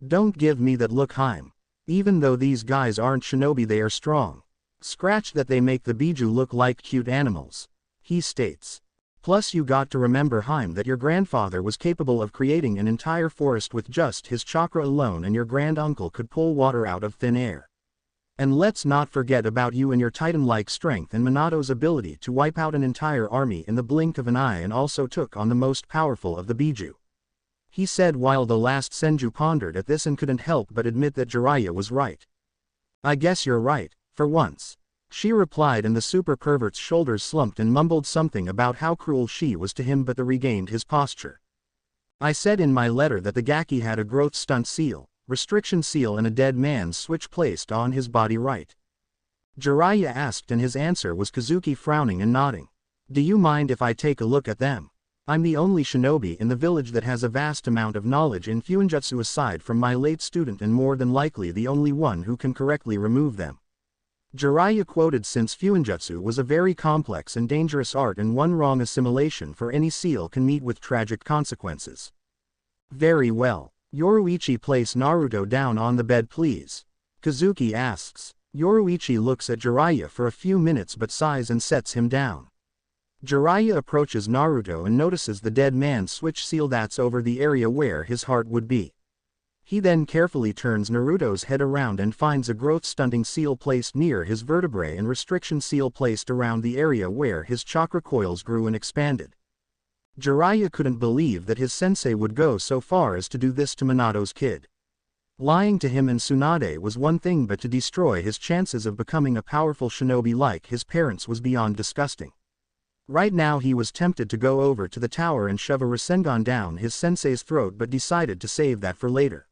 Don't give me that look, Haim. Even though these guys aren't shinobi, they are strong. Scratch that, they make the Biju look like cute animals, he states. Plus you got to remember, Haim, that your grandfather was capable of creating an entire forest with just his chakra alone, and your granduncle could pull water out of thin air. And let's not forget about you and your titan-like strength and Minato's ability to wipe out an entire army in the blink of an eye, and also took on the most powerful of the Biju, he said while the last Senju pondered at this and couldn't help but admit that Jiraiya was right. I guess you're right, for once, she replied, and the super pervert's shoulders slumped and mumbled something about how cruel she was to him, but regained his posture. I said in my letter that the Gaki had a growth stunt seal, restriction seal, and a dead man's switch placed on his body, right? Jiraiya asked, and his answer was Kazuki frowning and nodding. Do you mind if I take a look at them? I'm the only shinobi in the village that has a vast amount of knowledge in Fuinjutsu aside from my late student, and more than likely the only one who can correctly remove them. Jiraiya quoted, since Fuinjutsu was a very complex and dangerous art, and one wrong assimilation for any seal can meet with tragic consequences. Very well. Yoruichi, place Naruto down on the bed please, Kazuki asks. Yoruichi looks at Jiraiya for a few minutes but sighs and sets him down. Jiraiya approaches Naruto and notices the dead man's switch seal that's over the area where his heart would be. He then carefully turns Naruto's head around and finds a growth-stunting seal placed near his vertebrae and restriction seal placed around the area where his chakra coils grew and expanded. Jiraiya couldn't believe that his sensei would go so far as to do this to Minato's kid. Lying to him and Tsunade was one thing, but to destroy his chances of becoming a powerful shinobi like his parents was beyond disgusting. Right now he was tempted to go over to the tower and shove a Rasengan down his sensei's throat, but decided to save that for later.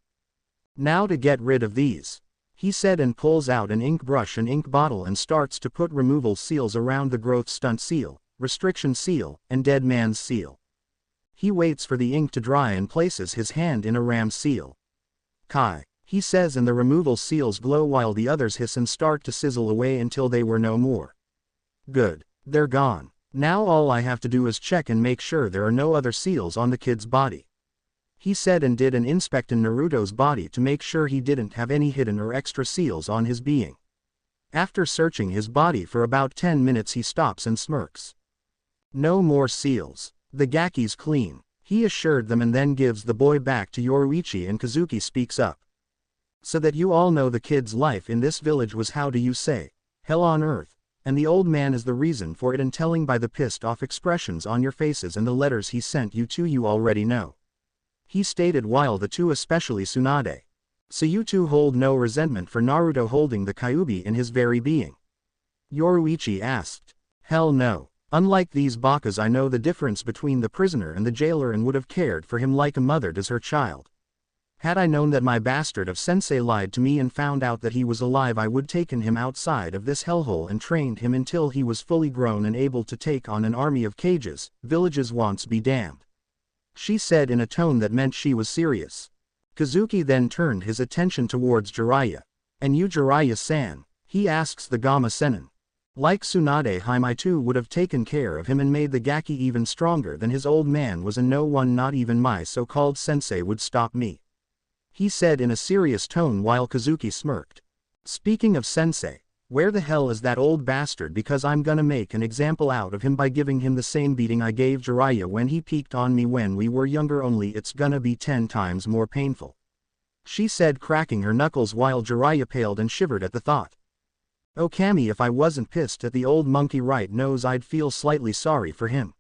Now to get rid of these, he said, and pulls out an ink brush and ink bottle and starts to put removal seals around the growth stunt seal, restriction seal, and dead man's seal. He waits for the ink to dry and places his hand in a ram seal. Kai, he says, and the removal seals glow while the others hiss and start to sizzle away until they were no more. Good, they're gone. Now all I have to do is check and make sure there are no other seals on the kid's body. He said, and did an inspect in Naruto's body to make sure he didn't have any hidden or extra seals on his being. After searching his body for about 10 minutes he stops and smirks. No more seals. The Gaki's clean, he assured them, and then gives the boy back to Yoruichi, and Kazuki speaks up. So that you all know, the kid's life in this village was, how do you say, hell on earth, and the old man is the reason for it, and telling by the pissed off expressions on your faces and the letters he sent you two, you already know. He stated, while the two, especially Tsunade. So you two hold no resentment for Naruto holding the Kyuubi in his very being? Yoruichi asked. Hell no. Unlike these bakas, I know the difference between the prisoner and the jailer and would have cared for him like a mother does her child. Had I known that my bastard of sensei lied to me and found out that he was alive, I would taken him outside of this hellhole and trained him until he was fully grown and able to take on an army of cages, villages once be damned. She said in a tone that meant she was serious. Kazuki then turned his attention towards Jiraiya. And you, Jiraiya-san? He asks the Gamma Sennin. Like Tsunade, I too would have taken care of him and made the Gaki even stronger than his old man was, and no one, not even my so-called sensei, would stop me. He said in a serious tone while Kazuki smirked. Speaking of sensei, where the hell is that old bastard, because I'm gonna make an example out of him by giving him the same beating I gave Jiraiya when he peeked on me when we were younger, only it's gonna be 10 times more painful. She said, cracking her knuckles while Jiraiya paled and shivered at the thought. Oh Kami, if I wasn't pissed at the old monkey right knows, I'd feel slightly sorry for him.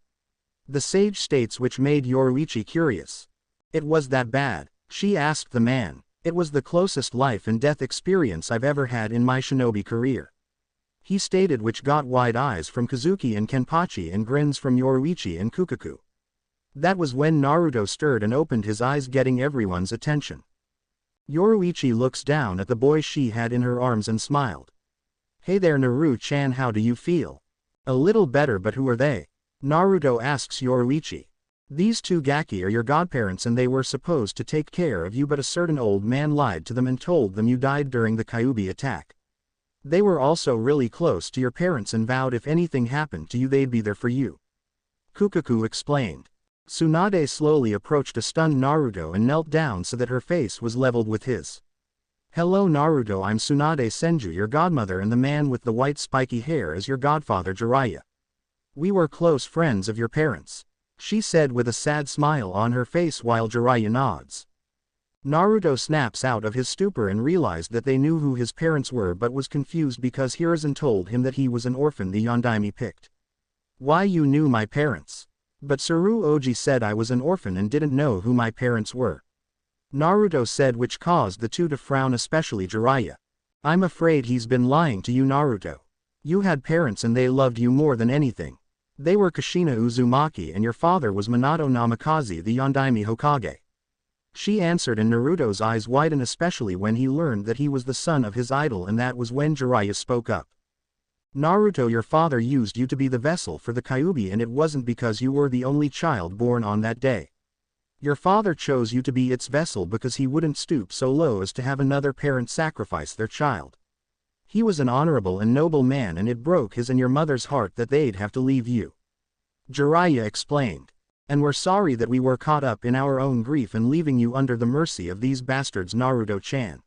The sage states, which made Yoruichi curious. It was that bad? She asked the man. It was the closest life and death experience I've ever had in my shinobi career. He stated, which got wide eyes from Kazuki and Kenpachi and grins from Yoruichi and Kukaku. That was when Naruto stirred and opened his eyes, getting everyone's attention. Yoruichi looks down at the boy she had in her arms and smiled. Hey there Naru-chan, how do you feel? A little better, but who are they? Naruto asks Yoruichi. These two Gaki are your godparents and they were supposed to take care of you, but a certain old man lied to them and told them you died during the Kyuubi attack. They were also really close to your parents and vowed if anything happened to you they'd be there for you. Kukaku explained. Tsunade slowly approached a stunned Naruto and knelt down so that her face was leveled with his. Hello Naruto, I'm Tsunade Senju, your godmother, and the man with the white spiky hair is your godfather Jiraiya. We were close friends of your parents, she said with a sad smile on her face while Jiraiya nods. Naruto snaps out of his stupor and realized that they knew who his parents were, but was confused because Hiruzen told him that he was an orphan the Yondaime picked. Why, you knew my parents? But Suru Oji said I was an orphan and didn't know who my parents were. Naruto said, which caused the two to frown, especially Jiraiya. I'm afraid he's been lying to you Naruto. You had parents and they loved you more than anything. They were Kushina Uzumaki and your father was Minato Namikaze the Yondaime Hokage. She answered, and Naruto's eyes widened, especially when he learned that he was the son of his idol, and that was when Jiraiya spoke up. Naruto, your father used you to be the vessel for the Kyuubi, and it wasn't because you were the only child born on that day. Your father chose you to be its vessel because he wouldn't stoop so low as to have another parent sacrifice their child. He was an honorable and noble man, and it broke his and your mother's heart that they'd have to leave you. Jiraiya explained. And we're sorry that we were caught up in our own grief and leaving you under the mercy of these bastards Naruto-chan.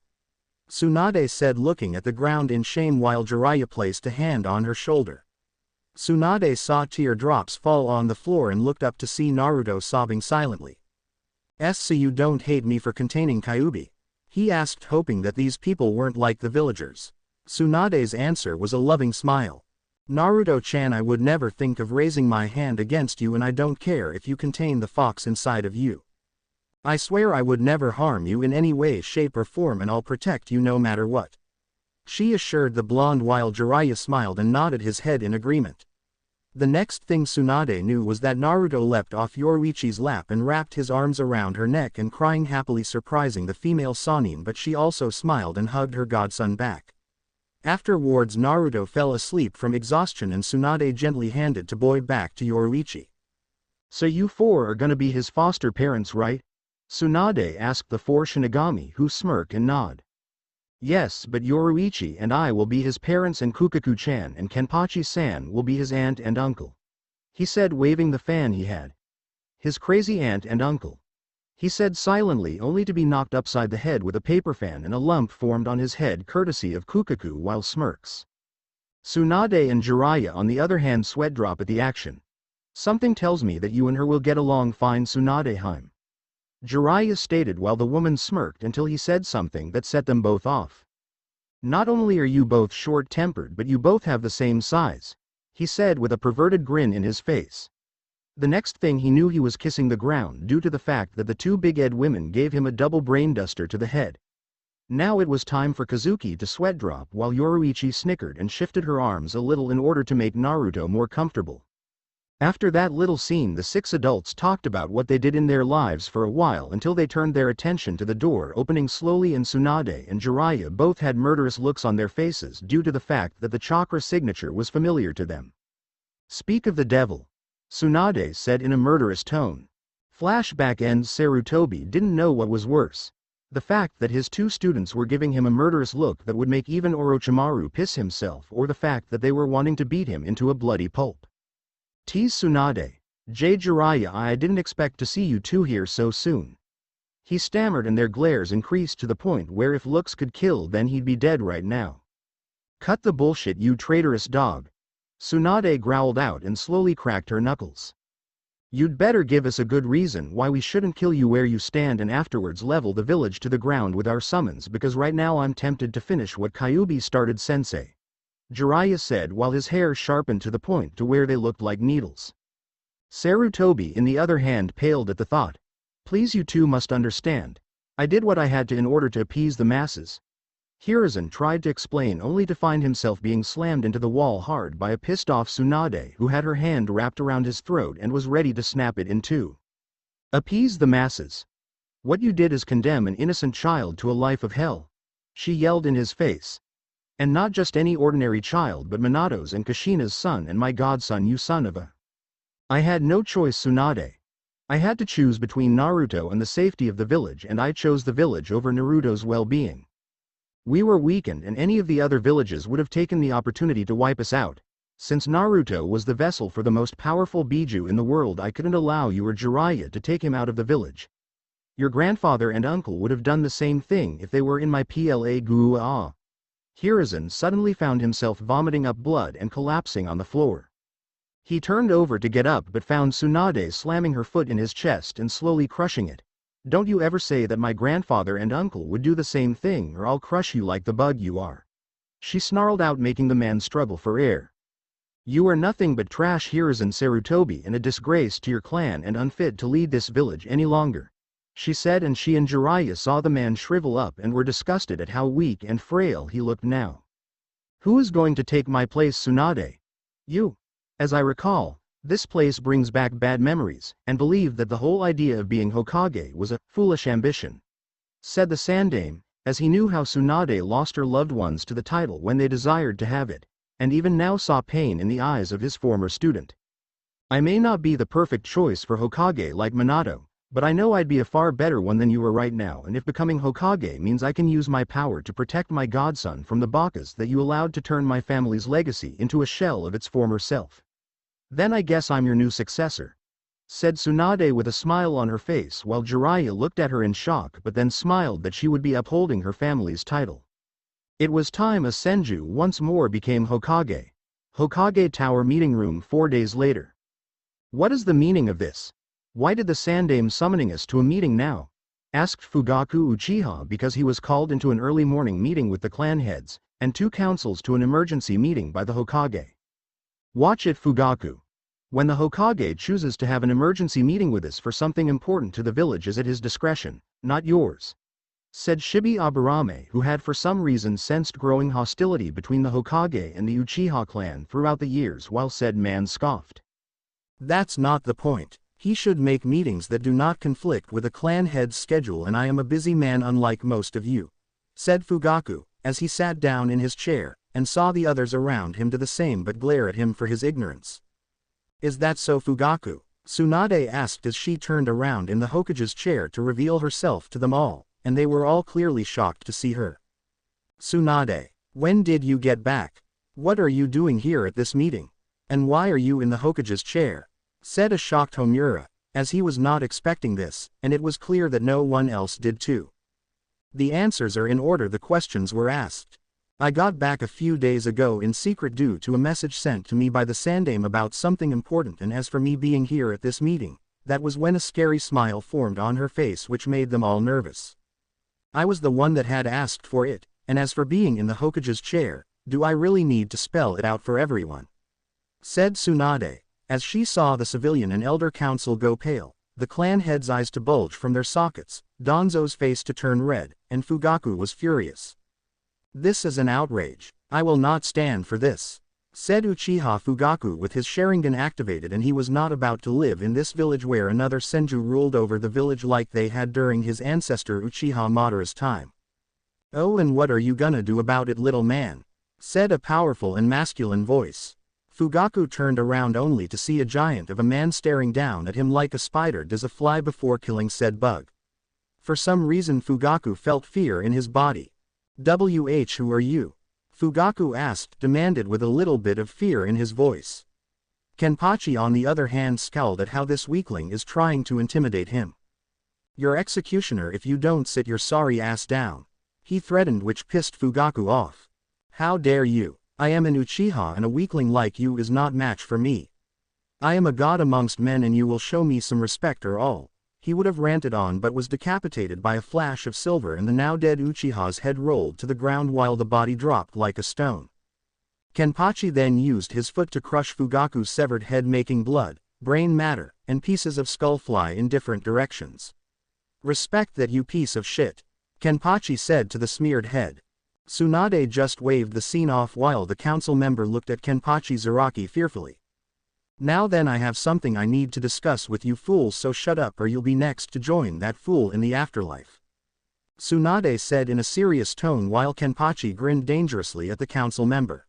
Tsunade said, looking at the ground in shame while Jiraiya placed a hand on her shoulder. Tsunade saw teardrops fall on the floor and looked up to see Naruto sobbing silently. So you don't hate me for containing Kyuubi? He asked, hoping that these people weren't like the villagers. Tsunade's answer was a loving smile. Naruto-chan, I would never think of raising my hand against you, and I don't care if you contain the fox inside of you. I swear I would never harm you in any way, shape or form, and I'll protect you no matter what," she assured the blonde while Jiraiya smiled and nodded his head in agreement. The next thing Tsunade knew was that Naruto leapt off Yoruichi's lap and wrapped his arms around her neck and crying happily, surprising the female Sannin, but she also smiled and hugged her godson back. Afterwards Naruto fell asleep from exhaustion and Tsunade gently handed the boy back to Yoruichi. "So you four are gonna be his foster parents, right?" Tsunade asked the four Shinigami, who smirk and nod. "Yes, but Yoruichi and I will be his parents and Kukaku-chan and Kenpachi-san will be his aunt and uncle," he said, waving the fan he had. "His crazy aunt and uncle," he said silently, only to be knocked upside the head with a paper fan and a lump formed on his head courtesy of Kukaku while smirks. Tsunade and Jiraiya on the other hand sweat drop at the action. "Something tells me that you and her will get along fine, Tsunade-heim," Jiraiya stated while the woman smirked until he said something that set them both off. "Not only are you both short-tempered but you both have the same size," he said with a perverted grin in his face. The next thing he knew he was kissing the ground due to the fact that the two big-head women gave him a double brain duster to the head. Now it was time for Kazuki to sweat drop while Yoruichi snickered and shifted her arms a little in order to make Naruto more comfortable. After that little scene, the six adults talked about what they did in their lives for a while until they turned their attention to the door opening slowly, and Tsunade and Jiraiya both had murderous looks on their faces due to the fact that the chakra signature was familiar to them. "Speak of the devil," Tsunade said in a murderous tone. Flashback ends. Sarutobi didn't know what was worse. The fact that his two students were giving him a murderous look that would make even Orochimaru piss himself, or the fact that they were wanting to beat him into a bloody pulp. "Tease Tsunade. Jiraiya, I didn't expect to see you two here so soon," he stammered, and their glares increased to the point where if looks could kill then he'd be dead right now. "Cut the bullshit, you traitorous dog," Tsunade growled out and slowly cracked her knuckles. "You'd better give us a good reason why we shouldn't kill you where you stand and afterwards level the village to the ground with our summons, because right now I'm tempted to finish what Kyuubi started, sensei," Jiraiya said while his hair sharpened to the point to where they looked like needles. Sarutobi in the other hand paled at the thought. "Please, you two must understand. I did what I had to in order to appease the masses." Hiruzen tried to explain only to find himself being slammed into the wall hard by a pissed off Tsunade who had her hand wrapped around his throat and was ready to snap it in two. "Appease the masses? What you did is condemn an innocent child to a life of hell," she yelled in his face. "And not just any ordinary child but Minato's and Kushina's son and my godson, you son of a—" "I had no choice, Tsunade. I had to choose between Naruto and the safety of the village, and I chose the village over Naruto's well-being. We were weakened and any of the other villages would have taken the opportunity to wipe us out. Since Naruto was the vessel for the most powerful Biju in the world, I couldn't allow you or Jiraiya to take him out of the village. Your grandfather and uncle would have done the same thing if they were in my PLA Gua." Hiruzen suddenly found himself vomiting up blood and collapsing on the floor. He turned over to get up but found Tsunade slamming her foot in his chest and slowly crushing it. "Don't you ever say that my grandfather and uncle would do the same thing, or I'll crush you like the bug you are," she snarled out, making the man struggle for air. "You are nothing but trash, Hiruzen Sarutobi, and a disgrace to your clan and unfit to lead this village any longer," she said, and she and Jiraiya saw the man shrivel up and were disgusted at how weak and frail he looked now. "Who is going to take my place, Tsunade?" "You. As I recall, this place brings back bad memories, and believed that the whole idea of being Hokage was a foolish ambition," said the Sandaime, as he knew how Tsunade lost her loved ones to the title when they desired to have it, and even now saw pain in the eyes of his former student. "I may not be the perfect choice for Hokage like Minato, but I know I'd be a far better one than you are right now, and if becoming Hokage means I can use my power to protect my godson from the bakas that you allowed to turn my family's legacy into a shell of its former self, then I guess I'm your new successor," said Tsunade with a smile on her face while Jiraiya looked at her in shock but then smiled that she would be upholding her family's title. It was time a Senju once more became Hokage. Hokage Tower meeting room 4 days later. "What is the meaning of this? Why did the Sandaime summoning us to a meeting now?" asked Fugaku Uchiha, because he was called into an early morning meeting with the clan heads, and 2 councils to an emergency meeting by the Hokage. "Watch it, Fugaku. When the Hokage chooses to have an emergency meeting with us for something important to the village is at his discretion, not yours," said Shibi Aburame, who had for some reason sensed growing hostility between the Hokage and the Uchiha clan throughout the years while said man scoffed. "That's not the point. He should make meetings that do not conflict with a clan head's schedule, and I am a busy man unlike most of you," said Fugaku, as he sat down in his chair, and saw the others around him do the same but glare at him for his ignorance. "Is that so, Fugaku?" Tsunade asked as she turned around in the Hokage's chair to reveal herself to them all, and they were all clearly shocked to see her. "Tsunade, when did you get back? What are you doing here at this meeting? And why are you in the Hokage's chair?" said a shocked Homura, as he was not expecting this, and it was clear that no one else did too. "The answers are in order the questions were asked. I got back a few days ago in secret due to a message sent to me by the Sandaime about something important, and as for me being here at this meeting, that was when a scary smile formed on her face which made them all nervous. I was the one that had asked for it, and as for being in the Hokage's chair, do I really need to spell it out for everyone?" said Tsunade, as she saw the civilian and elder council go pale, the clan heads' eyes to bulge from their sockets, Danzo's face to turn red, and Fugaku was furious. "This is an outrage. I will not stand for this," said Uchiha Fugaku with his Sharingan activated, and he was not about to live in this village where another Senju ruled over the village like they had during his ancestor Uchiha Madara's time. "Oh, and what are you gonna do about it, little man?" said a powerful and masculine voice. Fugaku turned around only to see a giant of a man staring down at him like a spider does a fly before killing said bug. For some reason Fugaku felt fear in his body. "Who are you?" Fugaku asked, demanded with a little bit of fear in his voice. Kenpachi on the other hand scowled at how this weakling is trying to intimidate him. "Your executioner if you don't sit your sorry ass down," he threatened, which pissed Fugaku off. "How dare you? I am an Uchiha and a weakling like you is not match for me. I am a god amongst men and you will show me some respect or all." He would have ranted on but was decapitated by a flash of silver, and the now dead Uchiha's head rolled to the ground while the body dropped like a stone. Kenpachi then used his foot to crush Fugaku's severed head, making blood, brain matter, and pieces of skull fly in different directions. "Respect that, you piece of shit," Kenpachi said to the smeared head. Tsunade just waved the scene off while the council member looked at Kenpachi Zaraki fearfully. "Now then, I have something I need to discuss with you fools, so shut up or you'll be next to join that fool in the afterlife," Tsunade said in a serious tone while Kenpachi grinned dangerously at the council member.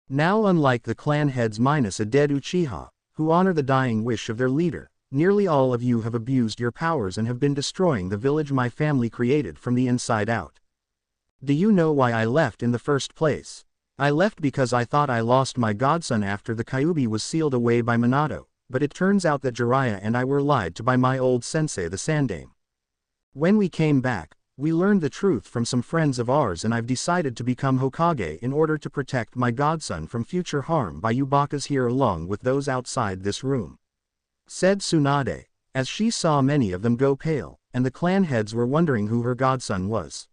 Now, unlike the clan heads minus a dead Uchiha, who honor the dying wish of their leader, nearly all of you have abused your powers and have been destroying the village my family created from the inside out. Do you know why I left in the first place? I left because I thought I lost my godson after the Kyuubi was sealed away by Minato, but it turns out that Jiraiya and I were lied to by my old sensei the Sandaime. When we came back, we learned the truth from some friends of ours, and I've decided to become Hokage in order to protect my godson from future harm by you Bakas here along with those outside this room," said Tsunade, as she saw many of them go pale, and the clan heads were wondering who her godson was.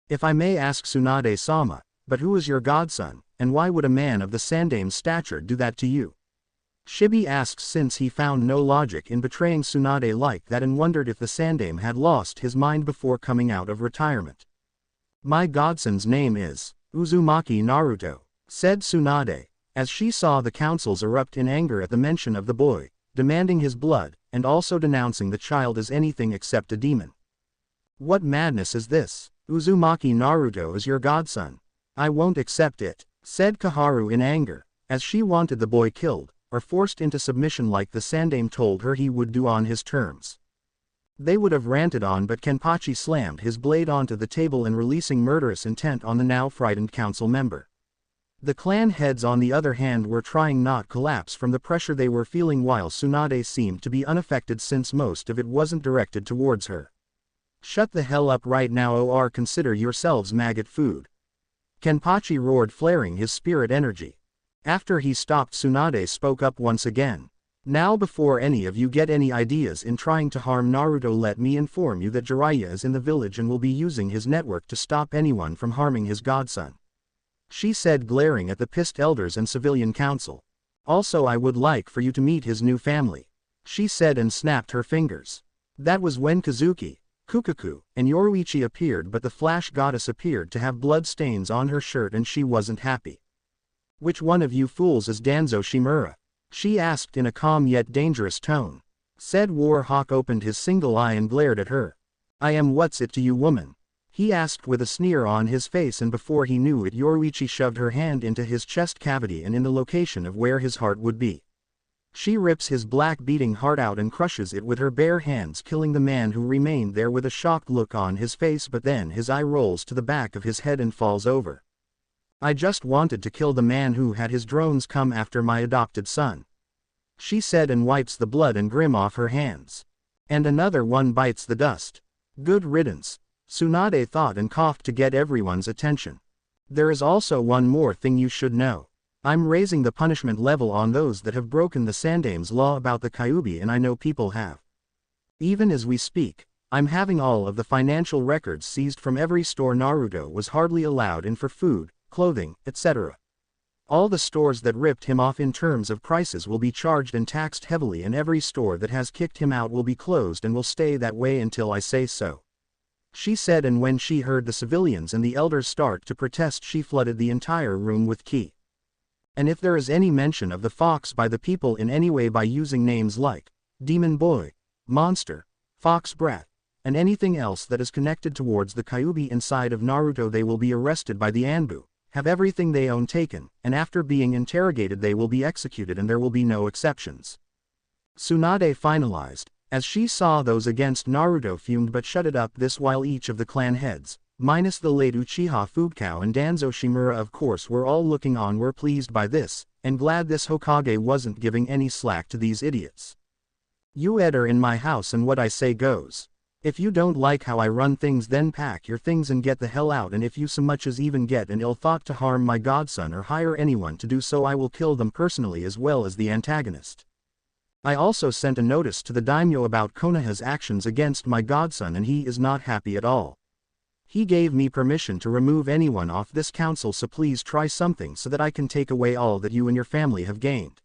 "If I may ask, Tsunade-sama, but who is your godson, and why would a man of the Sandaime's stature do that to you?" Shibi asked, since he found no logic in betraying Tsunade like that and wondered if the Sandaime had lost his mind before coming out of retirement. "My godson's name is Uzumaki Naruto," said Tsunade, as she saw the councils erupt in anger at the mention of the boy, demanding his blood, and also denouncing the child as anything except a demon. "What madness is this? Uzumaki Naruto is your godson. I won't accept it," said Kaharu in anger, as she wanted the boy killed, or forced into submission like the Sandaime told her he would do on his terms. They would have ranted on, but Kenpachi slammed his blade onto the table and releasing murderous intent on the now frightened council member. The clan heads on the other hand were trying not collapse from the pressure they were feeling, while Tsunade seemed to be unaffected since most of it wasn't directed towards her. "Shut the hell up right now or consider yourselves maggot food," Kenpachi roared, flaring his spirit energy. After he stopped, Tsunade spoke up once again. "Now before any of you get any ideas in trying to harm Naruto, let me inform you that Jiraiya is in the village and will be using his network to stop anyone from harming his godson," she said, glaring at the pissed elders and civilian council. Also, I would like for you to meet his new family," she said and snapped her fingers. That was when Kazuki, Kukaku, and Yoruichi appeared, but the Flash Goddess appeared to have blood stains on her shirt and she wasn't happy. "Which one of you fools is Danzo Shimura?" she asked in a calm yet dangerous tone. Said War Hawk opened his single eye and glared at her. "I am what's it to you, woman?" he asked with a sneer on his face, and before he knew it Yoruichi shoved her hand into his chest cavity and in the location of where his heart would be. She rips his black beating heart out and crushes it with her bare hands, killing the man who remained there with a shocked look on his face, but then his eye rolls to the back of his head and falls over. "I just wanted to kill the man who had his drones come after my adopted son," she said and wipes the blood and grim off her hands. "And another one bites the dust. Good riddance," Tsunade thought and coughed to get everyone's attention. "There is also one more thing you should know. I'm raising the punishment level on those that have broken the Sandame's law about the Kyuubi, and I know people have. Even as we speak, I'm having all of the financial records seized from every store Naruto was hardly allowed in for food, clothing, etc. All the stores that ripped him off in terms of prices will be charged and taxed heavily, and every store that has kicked him out will be closed and will stay that way until I say so," she said, and when she heard the civilians and the elders start to protest, she flooded the entire room with ki. "And if there is any mention of the fox by the people in any way by using names like Demon Boy, Monster, Fox Brat, and anything else that is connected towards the Kyuubi inside of Naruto, they will be arrested by the Anbu, have everything they own taken, and after being interrogated they will be executed, and there will be no exceptions," Tsunade finalized. As she saw those against Naruto fumed but shut it up, this while each of the clan heads, minus the late Uchiha Fubukawa and Danzo Shimura of course, were all looking on, were pleased by this, and glad this Hokage wasn't giving any slack to these idiots. "You ed are in my house and what I say goes. If you don't like how I run things, then pack your things and get the hell out, and if you so much as even get an ill thought to harm my godson or hire anyone to do so, I will kill them personally as well as the antagonist. I also sent a notice to the daimyo about Konoha's actions against my godson and he is not happy at all. He gave me permission to remove anyone off this council, so please try something so that I can take away all that you and your family have gained."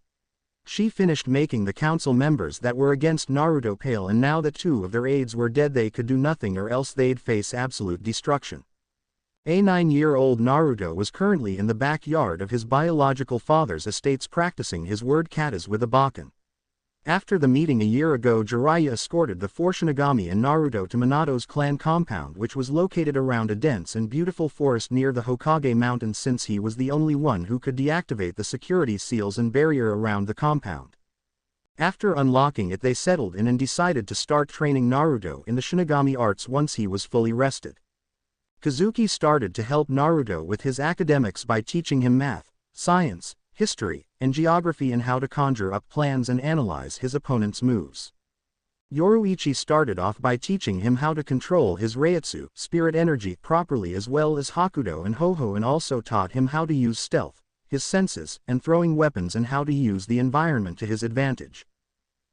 She finished making the council members that were against Naruto pale, and now that 2 of their aides were dead they could do nothing or else they'd face absolute destruction. A 9-year-old Naruto was currently in the backyard of his biological father's estates practicing his word katas with a Bakken. After the meeting a year ago, Jiraiya escorted the 4 Shinigami and Naruto to Minato's clan compound, which was located around a dense and beautiful forest near the Hokage Mountains, since he was the only one who could deactivate the security seals and barrier around the compound. After unlocking it, they settled in and decided to start training Naruto in the Shinigami arts once he was fully rested. Kazuki started to help Naruto with his academics by teaching him math, science, history, and geography, and how to conjure up plans and analyze his opponent's moves. Yoruichi started off by teaching him how to control his Reiatsu, spirit energy, properly, as well as Hakudo and Hoho, and also taught him how to use stealth, his senses, and throwing weapons, and how to use the environment to his advantage.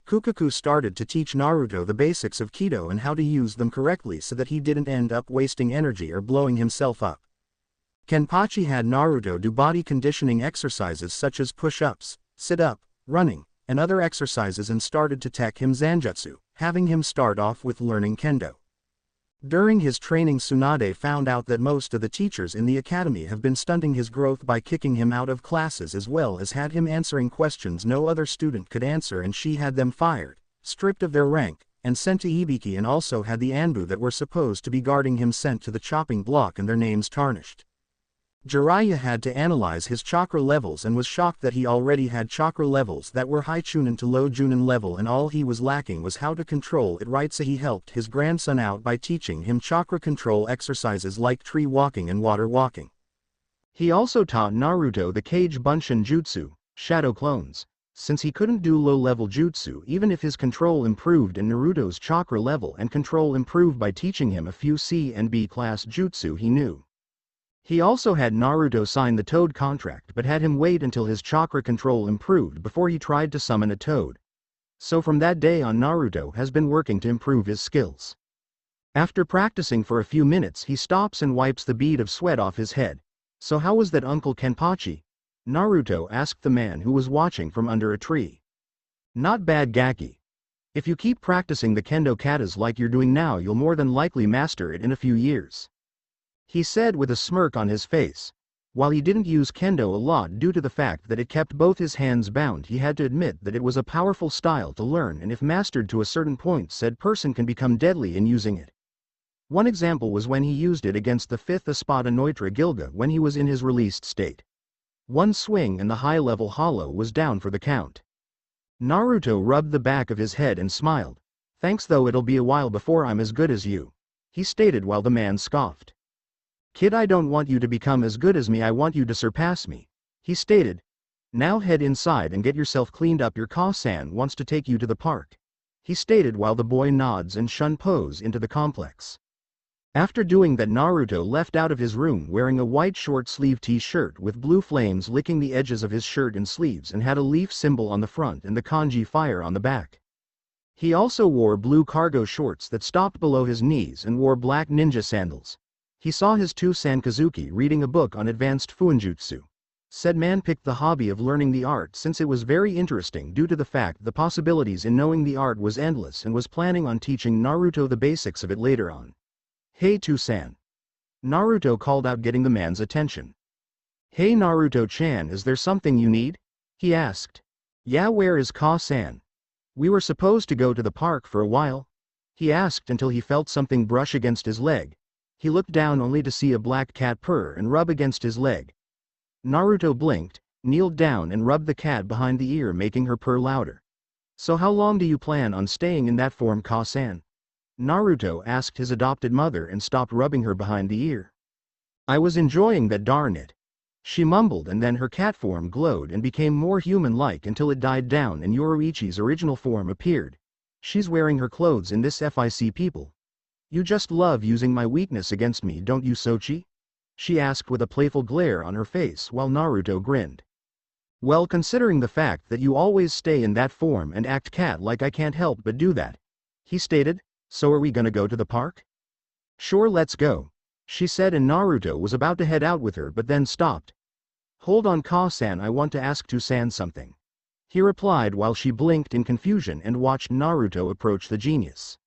Kukaku started to teach Naruto the basics of Kido and how to use them correctly so that he didn't end up wasting energy or blowing himself up. Kenpachi had Naruto do body conditioning exercises such as push-ups, sit-up, running, and other exercises, and started to tech him Zanjutsu, having him start off with learning Kendo. During his training, Tsunade found out that most of the teachers in the academy have been stunting his growth by kicking him out of classes, as well as had him answering questions no other student could answer, and she had them fired, stripped of their rank, and sent to Ibiki, and also had the Anbu that were supposed to be guarding him sent to the chopping block and their names tarnished. Jiraiya had to analyze his chakra levels and was shocked that he already had chakra levels that were high chunin to low junin level, and all he was lacking was how to control it right, so he helped his grandson out by teaching him chakra control exercises like tree walking and water walking. He also taught Naruto the Kage Bunshin Jutsu, shadow clones, since he couldn't do low-level jutsu even if his control improved, and Naruto's chakra level and control improved by teaching him a few C and B class jutsu he knew. He also had Naruto sign the Toad contract, but had him wait until his chakra control improved before he tried to summon a toad. So from that day on, Naruto has been working to improve his skills. After practicing for a few minutes, he stops and wipes the bead of sweat off his head. "So how was that, Uncle Kenpachi?" Naruto asked the man who was watching from under a tree. Not bad, Gaki. If you keep practicing the kendo katas like you're doing now, you'll more than likely master it in a few years. He said with a smirk on his face. While he didn't use kendo a lot due to the fact that it kept both his hands bound, he had to admit that it was a powerful style to learn, and if mastered to a certain point, said person can become deadly in using it. One example was when he used it against the 5th Espada Neutra Gilga when he was in his released state. One swing and the high-level hollow was down for the count. Naruto rubbed the back of his head and smiled. Thanks, though it'll be a while before I'm as good as you, he stated while the man scoffed. Kid, I don't want you to become as good as me, I want you to surpass me, he stated. Now head inside and get yourself cleaned up, your Ka-san wants to take you to the park, he stated while the boy nods and shun pose into the complex. After doing that, Naruto left out of his room wearing a white short-sleeve t-shirt with blue flames licking the edges of his shirt and sleeves, and had a leaf symbol on the front and the kanji fire on the back. He also wore blue cargo shorts that stopped below his knees and wore black ninja sandals. He saw his two-san Kazuki reading a book on advanced fuinjutsu. Said man picked the hobby of learning the art since it was very interesting due to the fact the possibilities in knowing the art was endless, and was planning on teaching Naruto the basics of it later on. Hey two-san. Naruto called out, getting the man's attention. Hey Naruto-chan, is there something you need? He asked. Yeah, where is Ka-san? We were supposed to go to the park for a while, he asked until he felt something brush against his leg. He looked down only to see a black cat purr and rub against his leg. Naruto blinked, kneeled down and rubbed the cat behind the ear, making her purr louder. So how long do you plan on staying in that form, Ka-san? Naruto asked his adopted mother and stopped rubbing her behind the ear. I was enjoying that, darn it, she mumbled, and then her cat form glowed and became more human-like until it died down and Yoruichi's original form appeared. She's wearing her clothes in this FIC, people. You just love using my weakness against me, don't you, Sochi? She asked with a playful glare on her face while Naruto grinned. Well, considering the fact that you always stay in that form and act cat-like, I can't help but do that, he stated. So are we gonna go to the park? Sure, let's go, she said, and Naruto was about to head out with her but then stopped. Hold on, Ka-san, I want to ask Two-san something, he replied while she blinked in confusion and watched Naruto approach the genius.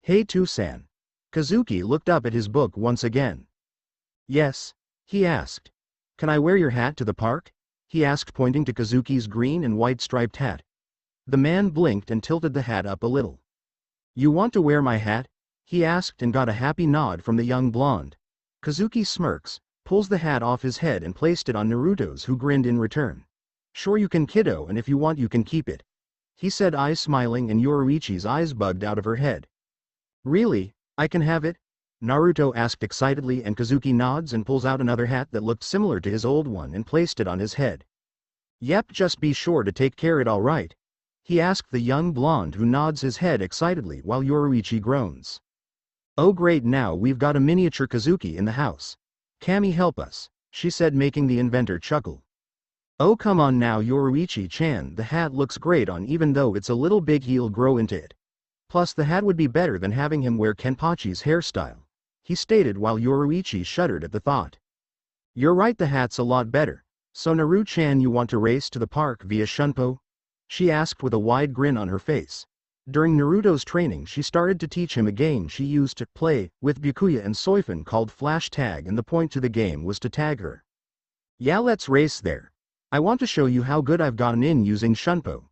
Hey Two-san. Kazuki looked up at his book once again. Yes, he asked. Can I wear your hat to the park? He asked, pointing to Kazuki's green and white striped hat. The man blinked and tilted the hat up a little. You want to wear my hat? He asked and got a happy nod from the young blonde. Kazuki smirks, pulls the hat off his head and placed it on Naruto's, who grinned in return. Sure you can, kiddo, and if you want you can keep it, he said, eyes smiling, and Yoruichi's eyes bugged out of her head. Really? I can have it? Naruto asked excitedly, and Kazuki nods and pulls out another hat that looked similar to his old one and placed it on his head. Yep, just be sure to take care it, all right? He asked the young blonde, who nods his head excitedly while Yoruichi groans. Oh great, now we've got a miniature Kazuki in the house. Kami, help us, she said, making the inventor chuckle. Oh come on now Yoruichi-chan, the hat looks great on, even though it's a little big, he'll grow into it. Plus the hat would be better than having him wear Kenpachi's hairstyle, he stated while Yoruichi shuddered at the thought. You're right, the hat's a lot better. So Naru-chan, you want to race to the park via Shunpo? She asked with a wide grin on her face. During Naruto's training, she started to teach him a game she used to play with Byakuya and Soifun called Flash Tag, and the point to the game was to tag her. Yeah, let's race there. I want to show you how good I've gotten in using Shunpo,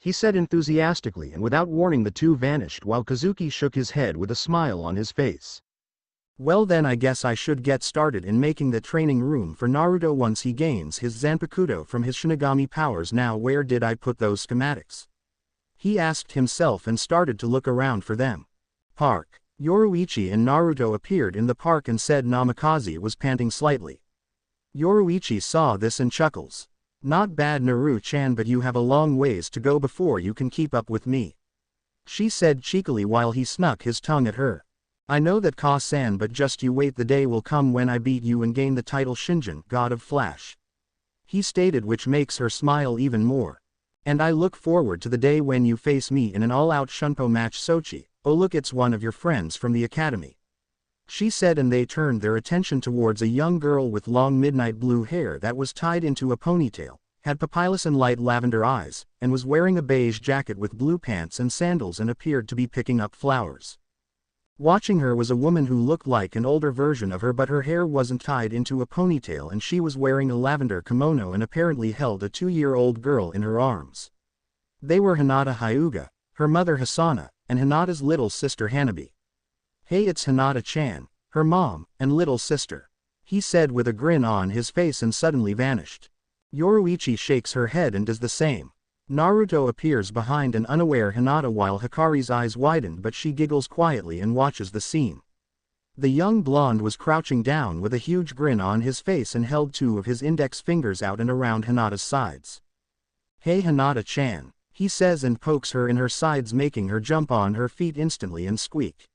he said enthusiastically, and without warning the two vanished while Kazuki shook his head with a smile on his face. Well then, I guess I should get started in making the training room for Naruto once he gains his Zanpakuto from his Shinigami powers. Now where did I put those schematics? He asked himself and started to look around for them. Park. Yoruichi and Naruto appeared in the park and said Namikaze was panting slightly. Yoruichi saw this and chuckles. Not bad Naru-chan, but you have a long ways to go before you can keep up with me, she said cheekily while he snuck his tongue at her. I know that, Ka-san, but just you wait, the day will come when I beat you and gain the title Shinjin, God of Flash, he stated, which makes her smile even more. And I look forward to the day when you face me in an all-out Shunpo match, Sochi. Oh look, it's one of your friends from the academy. she said, and they turned their attention towards a young girl with long midnight blue hair that was tied into a ponytail, had pupilless and light lavender eyes, and was wearing a beige jacket with blue pants and sandals and appeared to be picking up flowers. Watching her was a woman who looked like an older version of her, but her hair wasn't tied into a ponytail and she was wearing a lavender kimono and apparently held a 2-year-old girl in her arms. They were Hinata Hyuga, her mother Hasana, and Hinata's little sister Hanabi. "Hey, it's Hinata-chan, her mom, and little sister," he said with a grin on his face and suddenly vanished. Yoruichi shakes her head and does the same. Naruto appears behind an unaware Hinata while Hikari's eyes widen, but she giggles quietly and watches the scene. The young blonde was crouching down with a huge grin on his face and held 2 of his index fingers out and around Hinata's sides. "Hey Hinata-chan," he says and pokes her in her sides, making her jump on her feet instantly and squeak.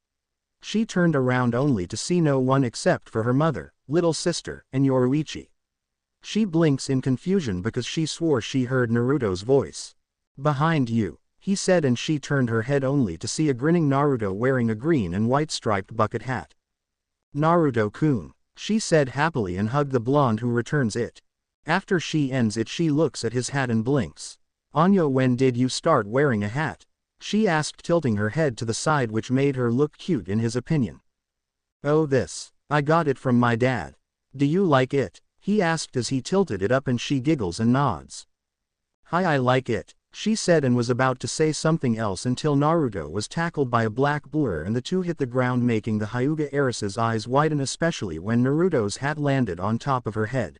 She turned around only to see no one except for her mother, little sister, and Yoruichi. She blinks in confusion because she swore she heard Naruto's voice. "Behind you," he said, and she turned her head only to see a grinning Naruto wearing a green and white striped bucket hat. "Naruto-kun," she said happily and hugged the blonde who returns it. After she ends it, she looks at his hat and blinks. "Anyo, when did you start wearing a hat?" she asked, tilting her head to the side, which made her look cute in his opinion. "Oh, this. I got it from my dad. Do you like it?" he asked as he tilted it up, and she giggles and nods. "Hi, I like it," she said, and was about to say something else until Naruto was tackled by a black blur and the two hit the ground, making the Hyuga heiress's eyes widen, especially when Naruto's hat landed on top of her head.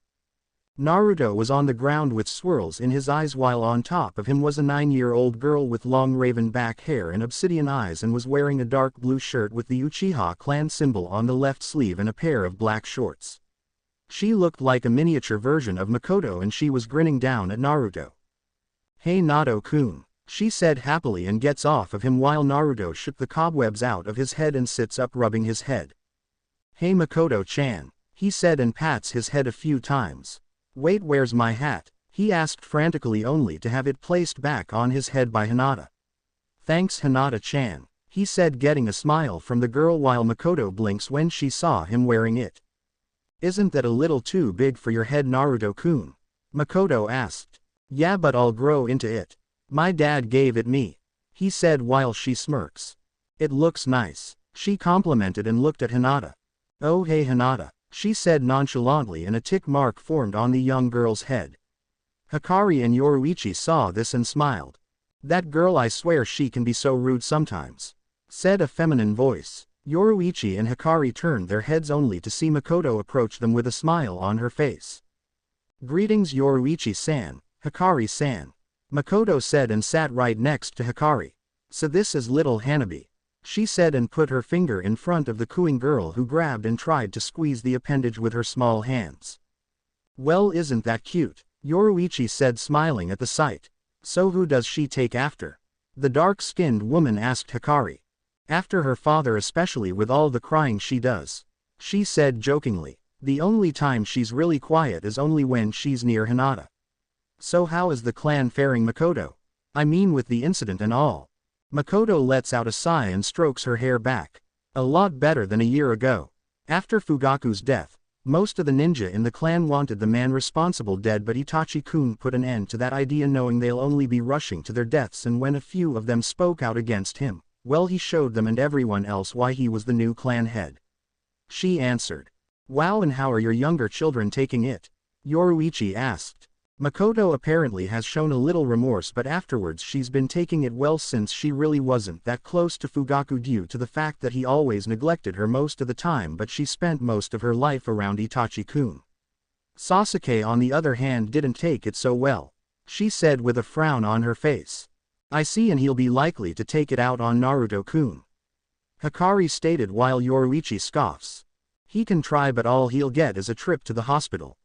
Naruto was on the ground with swirls in his eyes, while on top of him was a 9-year-old girl with long raven back hair and obsidian eyes, and was wearing a dark blue shirt with the Uchiha clan symbol on the left sleeve and a pair of black shorts. She looked like a miniature version of Makoto, and she was grinning down at Naruto. "Hey Naruto-kun," she said happily and gets off of him while Naruto shook the cobwebs out of his head and sits up, rubbing his head. "Hey Makoto-chan," he said and pats his head a few times. "Wait, where's my hat?" he asked frantically, only to have it placed back on his head by Hinata. "Thanks Hinata-chan," he said, getting a smile from the girl while Makoto blinks when she saw him wearing it. "Isn't that a little too big for your head, Naruto-kun?" Makoto asked. "Yeah, but I'll grow into it. My dad gave it me," he said while she smirks. "It looks nice," she complimented and looked at Hinata. "Oh hey Hinata," she said nonchalantly, and a tick mark formed on the young girl's head. Hikari and Yoruichi saw this and smiled. "That girl, I swear she can be so rude sometimes," said a feminine voice. Yoruichi and Hikari turned their heads only to see Makoto approach them with a smile on her face. "Greetings Yoruichi-san, Hikari-san," Makoto said and sat right next to Hikari. "So this is little Hanabi," she said and put her finger in front of the cooing girl, who grabbed and tried to squeeze the appendage with her small hands. "Well, isn't that cute?" Yoruichi said, smiling at the sight. "So who does she take after?" the dark-skinned woman asked Hikari. "After her father, especially with all the crying she does," she said jokingly. "The only time she's really quiet is only when she's near Hinata." "So how is the clan faring, Makoto? I mean with the incident and all?" Makoto lets out a sigh and strokes her hair back. "A lot better than a year ago. After Fugaku's death, most of the ninja in the clan wanted the man responsible dead, but Itachi-kun put an end to that idea, knowing they'll only be rushing to their deaths, and when a few of them spoke out against him, well, he showed them and everyone else why he was the new clan head," she answered. "Wow, and how are your younger children taking it?" Yoruichi asked. Makoto apparently has shown a little remorse, but afterwards she's been taking it well, since she really wasn't that close to Fugaku due to the fact that he always neglected her most of the time, but she spent most of her life around Itachi-kun. Sasuke, on the other hand, didn't take it so well, she said with a frown on her face. "I see, and he'll be likely to take it out on Naruto-kun," Hikari stated while Yoruichi scoffs. "He can try, but all he'll get is a trip to the hospital,"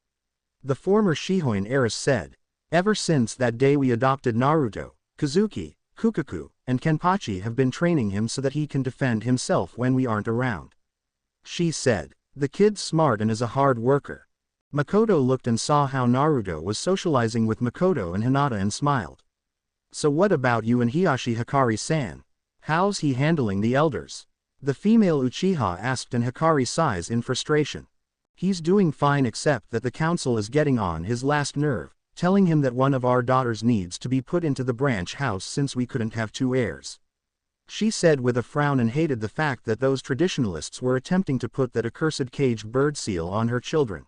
the former Shihoin heiress said. "Ever since that day we adopted Naruto, Kazuki, Kukaku, and Kenpachi have been training him so that he can defend himself when we aren't around," she said. "The kid's smart and is a hard worker." Makoto looked and saw how Naruto was socializing with Makoto and Hinata and smiled. "So what about you and Hiyashi, Hikari-san? How's he handling the elders?" The female Uchiha asked, and Hikari sighs in frustration. He's doing fine except that the council is getting on his last nerve, telling him that one of our daughters needs to be put into the branch house since we couldn't have two heirs. She said with a frown and hated the fact that those traditionalists were attempting to put that accursed caged bird seal on her children.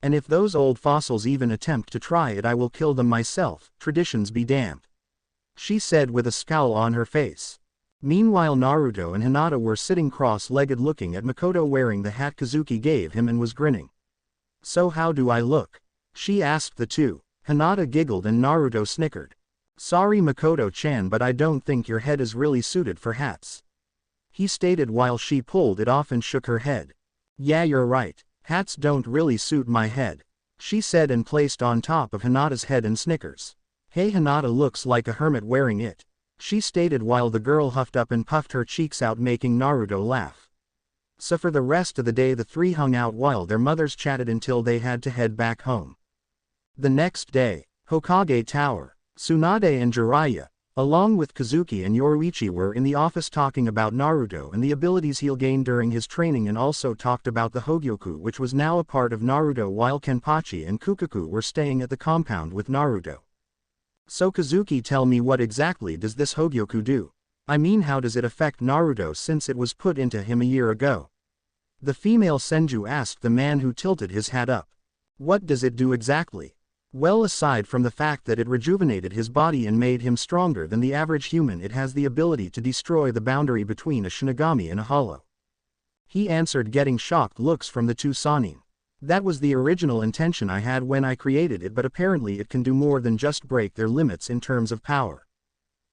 And if those old fossils even attempt to try it, I will kill them myself, traditions be damned. She said with a scowl on her face. Meanwhile Naruto and Hinata were sitting cross-legged looking at Makoto wearing the hat Kazuki gave him and was grinning. So how do I look? She asked the two. Hinata giggled and Naruto snickered. Sorry Makoto-chan, but I don't think your head is really suited for hats. He stated while she pulled it off and shook her head. Yeah, you're right. Hats don't really suit my head. She said and placed on top of Hinata's head and snickers. Hey, Hinata looks like a hermit wearing it. She stated while the girl huffed up and puffed her cheeks out, making Naruto laugh. So for the rest of the day the three hung out while their mothers chatted until they had to head back home. The next day, Hokage Tower, Tsunade and Jiraiya, along with Kazuki and Yoruichi, were in the office talking about Naruto and the abilities he'll gain during his training, and also talked about the Hogyoku, which was now a part of Naruto, while Kenpachi and Kukaku were staying at the compound with Naruto. So Kazuki, tell me, what exactly does this Hogyoku do? I mean, how does it affect Naruto since it was put into him a year ago? The female Senju asked the man who tilted his hat up. What does it do exactly? Well, aside from the fact that it rejuvenated his body and made him stronger than the average human, it has the ability to destroy the boundary between a Shinigami and a Hollow. He answered, getting shocked looks from the two Sannin. That was the original intention I had when I created it, but apparently it can do more than just break their limits in terms of power.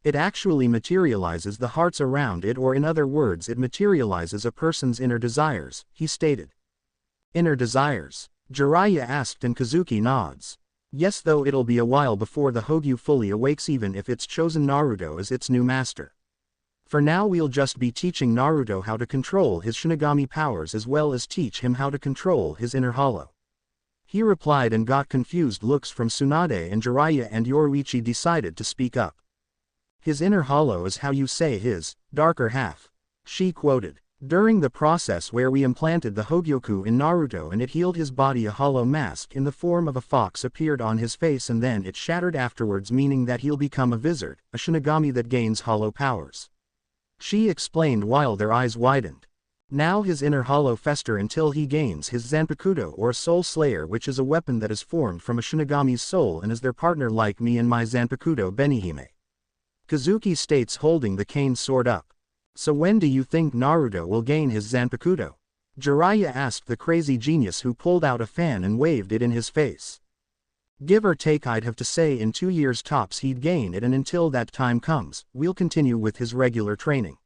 It actually materializes the hearts around it, or in other words, it materializes a person's inner desires, he stated. Inner desires? Jiraiya asked, and Kazuki nods. Yes, though it'll be a while before the Hogyu fully awakes, even if it's chosen Naruto as its new master. For now we'll just be teaching Naruto how to control his Shinigami powers as well as teach him how to control his inner hollow. He replied and got confused looks from Tsunade and Jiraiya, and Yoruichi decided to speak up. His inner hollow is how you say his darker half. She quoted. During the process where we implanted the Hogyoku in Naruto and it healed his body, a hollow mask in the form of a fox appeared on his face and then it shattered afterwards, meaning that he'll become a wizard, a Shinigami that gains hollow powers. She explained while their eyes widened. Now his inner hollow fester until he gains his Zanpakuto, or Soul Slayer, which is a weapon that is formed from a Shinigami's soul and is their partner, like me and my Zanpakuto Benihime. Kazuki states, holding the cane sword up. So when do you think Naruto will gain his Zanpakuto? Jiraiya asked the crazy genius, who pulled out a fan and waved it in his face. Give or take, I'd have to say in 2 years tops he'd gain it, and until that time comes, we'll continue with his regular training.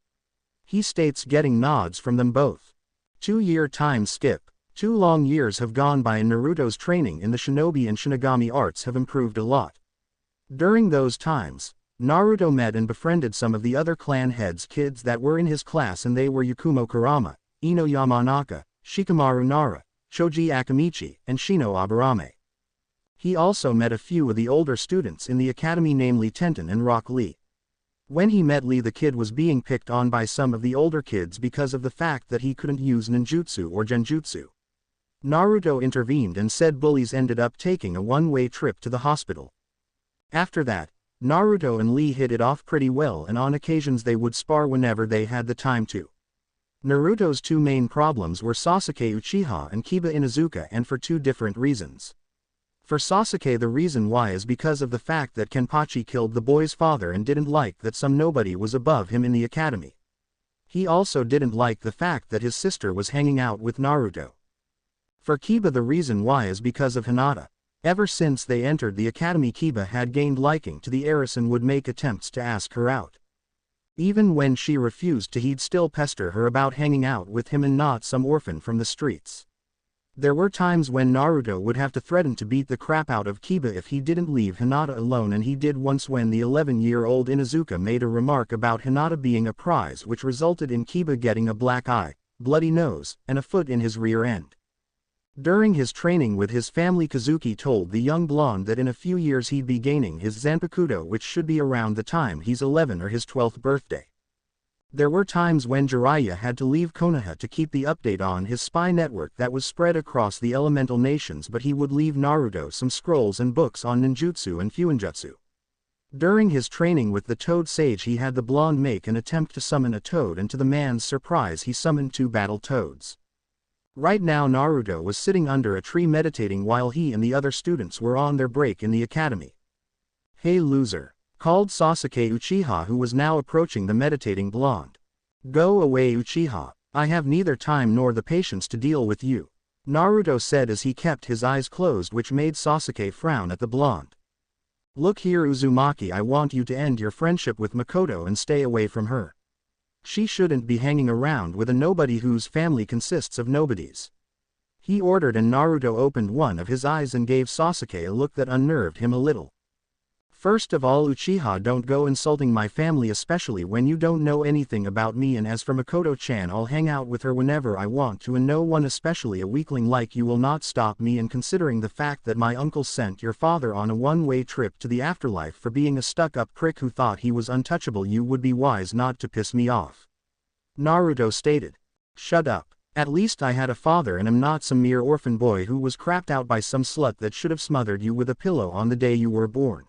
He states, getting nods from them both. 2-year time skip. 2 long years have gone by and Naruto's training in the shinobi and Shinigami arts have improved a lot. During those times, Naruto met and befriended some of the other clan heads' kids that were in his class, and they were Yakumo Kurama, Ino Yamanaka, Shikamaru Nara, Choji Akamichi, and Shino Aburame. He also met a few of the older students in the academy, namely Tenten and Rock Lee. When he met Lee, the kid was being picked on by some of the older kids because of the fact that he couldn't use ninjutsu or genjutsu. Naruto intervened and said bullies ended up taking a one-way trip to the hospital. After that, Naruto and Lee hit it off pretty well, and on occasions they would spar whenever they had the time to. Naruto's 2 main problems were Sasuke Uchiha and Kiba Inuzuka, and for 2 different reasons. For Sasuke, the reason why is because of the fact that Kenpachi killed the boy's father and didn't like that some nobody was above him in the academy. He also didn't like the fact that his sister was hanging out with Naruto. For Kiba, the reason why is because of Hinata. Ever since they entered the academy, Kiba had gained liking to the heiress and would make attempts to ask her out. Even when she refused to, he'd still pester her about hanging out with him and not some orphan from the streets. There were times when Naruto would have to threaten to beat the crap out of Kiba if he didn't leave Hinata alone, and he did once when the 11-year-old Inuzuka made a remark about Hinata being a prize, which resulted in Kiba getting a black eye, bloody nose, and a foot in his rear end. During his training with his family, Kazuki told the young blonde that in a few years he'd be gaining his Zanpakuto, which should be around the time he's 11 or his 12th birthday. There were times when Jiraiya had to leave Konoha to keep the update on his spy network that was spread across the elemental nations, but he would leave Naruto some scrolls and books on ninjutsu and fuinjutsu. During his training with the Toad Sage, he had the blonde make an attempt to summon a toad, and to the man's surprise he summoned 2 battle toads. Right now Naruto was sitting under a tree meditating while he and the other students were on their break in the academy. "Hey loser," called Sasuke Uchiha, who was now approaching the meditating blonde. "Go away Uchiha, I have neither time nor the patience to deal with you," Naruto said as he kept his eyes closed, which made Sasuke frown at the blonde. "Look here Uzumaki, I want you to end your friendship with Makoto and stay away from her. She shouldn't be hanging around with a nobody whose family consists of nobodies," he ordered, and Naruto opened one of his eyes and gave Sasuke a look that unnerved him a little. "First of all Uchiha, don't go insulting my family, especially when you don't know anything about me, and as for Makoto-chan, I'll hang out with her whenever I want to, and no one, especially a weakling like you, will not stop me, and considering the fact that my uncle sent your father on a one-way trip to the afterlife for being a stuck-up prick who thought he was untouchable, you would be wise not to piss me off," Naruto stated. "Shut up. At least I had a father and am not some mere orphan boy who was crapped out by some slut that should have smothered you with a pillow on the day you were born,"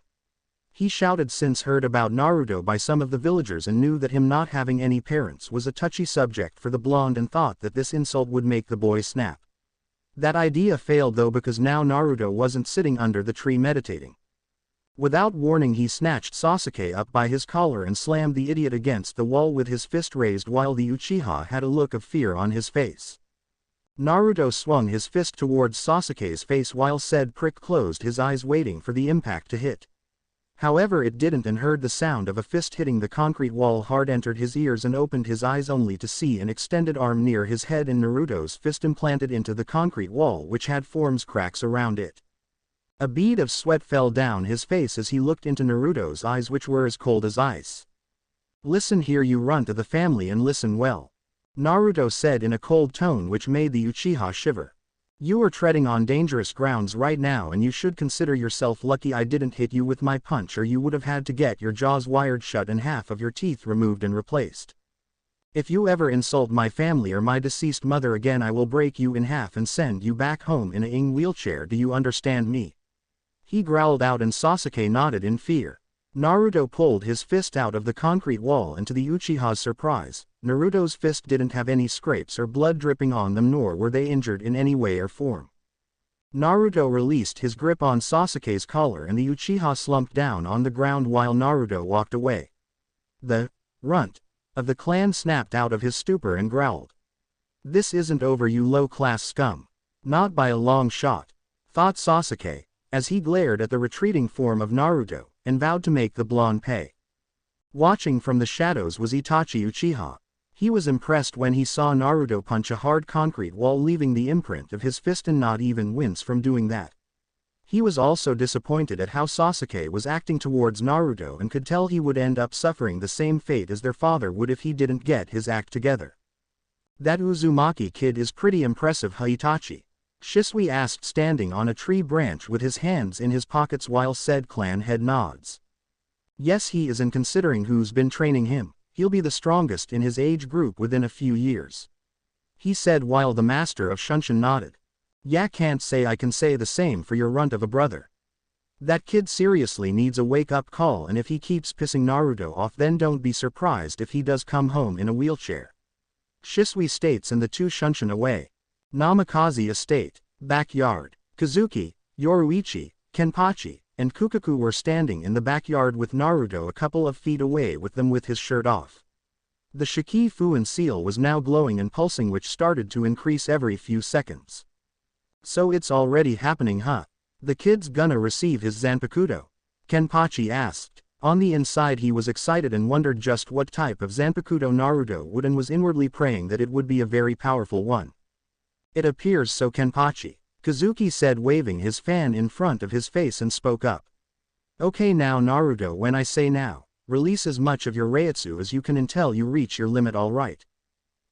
he shouted, since heard about Naruto by some of the villagers and knew that him not having any parents was a touchy subject for the blonde, and thought that this insult would make the boy snap. That idea failed though, because now Naruto wasn't sitting under the tree meditating. Without warning he snatched Sasuke up by his collar and slammed the idiot against the wall with his fist raised, while the Uchiha had a look of fear on his face. Naruto swung his fist towards Sasuke's face while said prick closed his eyes waiting for the impact to hit. However it didn't, and heard the sound of a fist hitting the concrete wall hard entered his ears, and opened his eyes only to see an extended arm near his head and Naruto's fist implanted into the concrete wall, which had forms cracks around it. A bead of sweat fell down his face as he looked into Naruto's eyes, which were as cold as ice. "Listen here you runt of the family, and listen well," Naruto said in a cold tone which made the Uchiha shiver. "You are treading on dangerous grounds right now, and you should consider yourself lucky I didn't hit you with my punch, or you would have had to get your jaws wired shut and half of your teeth removed and replaced. If you ever insult my family or my deceased mother again, I will break you in half and send you back home in a wheelchair. Do you understand me?" he growled out, and Sasuke nodded in fear. Naruto pulled his fist out of the concrete wall, and to the Uchiha's surprise, Naruto's fist didn't have any scrapes or blood dripping on them, nor were they injured in any way or form. Naruto released his grip on Sasuke's collar, and the Uchiha slumped down on the ground while Naruto walked away. The runt of the clan snapped out of his stupor and growled, "This isn't over, you low-class scum." "Not by a long shot," thought Sasuke, as he glared at the retreating form of Naruto, and vowed to make the blonde pay. Watching from the shadows was Itachi Uchiha. He was impressed when he saw Naruto punch a hard concrete wall, leaving the imprint of his fist, and not even wince from doing that. He was also disappointed at how Sasuke was acting towards Naruto, and could tell he would end up suffering the same fate as their father would if he didn't get his act together. "That Uzumaki kid is pretty impressive, huh Itachi?" Shisui asked, standing on a tree branch with his hands in his pockets while said clan head nods. "Yes he is, and considering who's been training him, he'll be the strongest in his age group within a few years," he said while the master of Shunshin nodded. "Yeah, can't say I can say the same for your runt of a brother. That kid seriously needs a wake-up call, and if he keeps pissing Naruto off, then don't be surprised if he does come home in a wheelchair," Shisui states, and the two Shunshin away. Namikaze Estate, backyard. Kazuki, Yoruichi, Kenpachi, and Kukaku were standing in the backyard with Naruto a couple of feet away with them with his shirt off. The Shikifuin seal was now glowing and pulsing, which started to increase every few seconds. "So it's already happening, huh? The kid's gonna receive his Zanpakuto?" Kenpachi asked. On the inside he was excited and wondered just what type of Zanpakuto Naruto would, and was inwardly praying that it would be a very powerful one. "It appears so, Kenpachi," Kazuki said, waving his fan in front of his face, and spoke up. "Okay now Naruto, when I say now, release as much of your Reiatsu as you can until you reach your limit, alright?"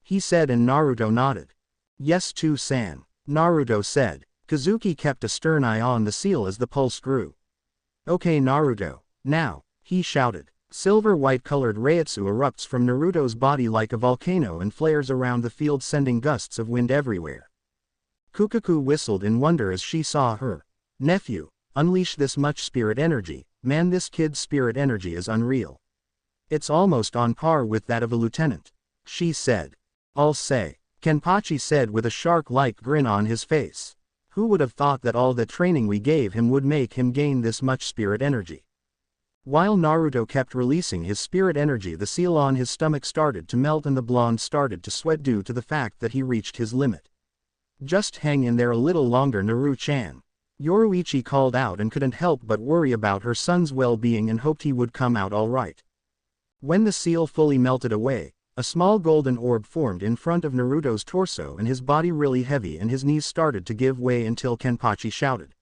he said, and Naruto nodded. "Yes to-san," Naruto said. Kazuki kept a stern eye on the seal as the pulse grew. "Okay Naruto, now," he shouted. Silver-white colored Reiatsu erupts from Naruto's body like a volcano and flares around the field, sending gusts of wind everywhere. Kukaku whistled in wonder as she saw her nephew unleash this much spirit energy. Man, this kid's spirit energy is unreal. It's almost on par with that of a lieutenant, she said. I'll say, Kenpachi said with a shark-like grin on his face. Who would have thought that all the training we gave him would make him gain this much spirit energy? While Naruto kept releasing his spirit energy, the seal on his stomach started to melt and the blonde started to sweat due to the fact that he reached his limit. Just hang in there a little longer, Naru-chan. Yoruichi called out and couldn't help but worry about her son's well-being and hoped he would come out all right. When the seal fully melted away, a small golden orb formed in front of Naruto's torso and his body really heavy and his knees started to give way until Kenpachi shouted.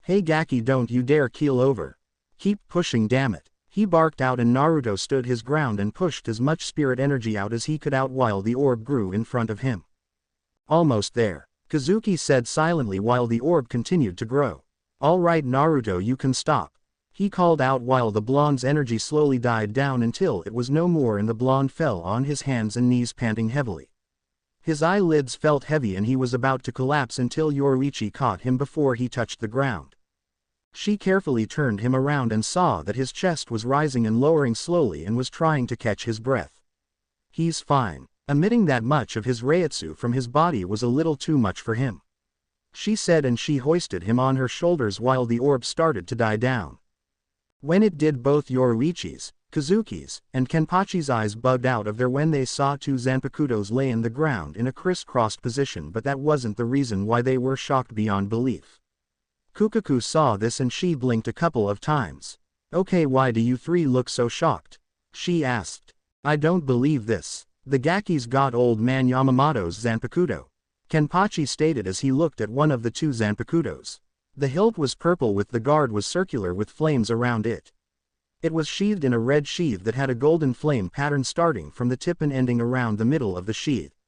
Hey Gaki, don't you dare keel over. Keep pushing, damn it. He barked out and Naruto stood his ground and pushed as much spirit energy out as he could out while the orb grew in front of him. Almost there, Kazuki said silently while the orb continued to grow. All right Naruto, you can stop. He called out while the blonde's energy slowly died down until it was no more and the blonde fell on his hands and knees panting heavily. His eyelids felt heavy and he was about to collapse until Yoruichi caught him before he touched the ground. She carefully turned him around and saw that his chest was rising and lowering slowly and was trying to catch his breath. He's fine. Emitting that much of his Reiatsu from his body was a little too much for him, she said, and she hoisted him on her shoulders while the orb started to die down. When it did, both Yoruichi's, Kazuki's, and Kenpachi's eyes bugged out of there when they saw two Zanpakutos lay in the ground in a crisscrossed position, but that wasn't the reason why they were shocked beyond belief. Kukaku saw this and she blinked a couple of times. Okay, why do you three look so shocked? She asked. I don't believe this. The Gaki's got old man Yamamoto's Zanpakuto, Kenpachi stated as he looked at one of the two Zanpakutos. The hilt was purple with the guard was circular with flames around it. It was sheathed in a red sheath that had a golden flame pattern starting from the tip and ending around the middle of the sheath.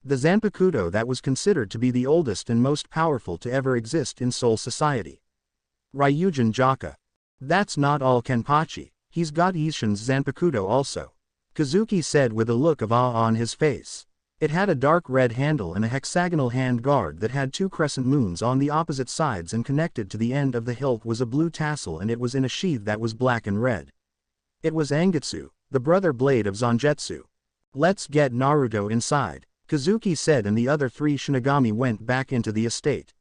The Zanpakuto that was considered to be the oldest and most powerful to ever exist in Soul Society. Ryujin Jaka. That's not all, Kenpachi, he's got Ishin's Zanpakuto also, Kazuki said with a look of awe on his face. It had a dark red handle and a hexagonal hand guard that had two crescent moons on the opposite sides, and connected to the end of the hilt was a blue tassel, and it was in a sheath that was black and red. It was Angetsu, the brother blade of Zangetsu. Let's get Naruto inside, Kazuki said, and the other three Shinigami went back into the estate.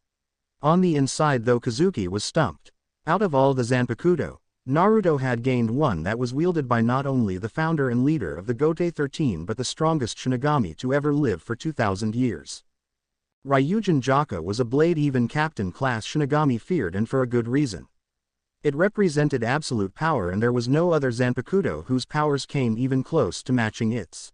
On the inside though, Kazuki was stumped. Out of all the Zanpakuto, Naruto had gained one that was wielded by not only the founder and leader of the Gote 13 but the strongest Shinigami to ever live for 2,000 years. Ryujin Jaka was a blade even captain class Shinigami feared, and for a good reason. It represented absolute power and there was no other Zanpakuto whose powers came even close to matching its.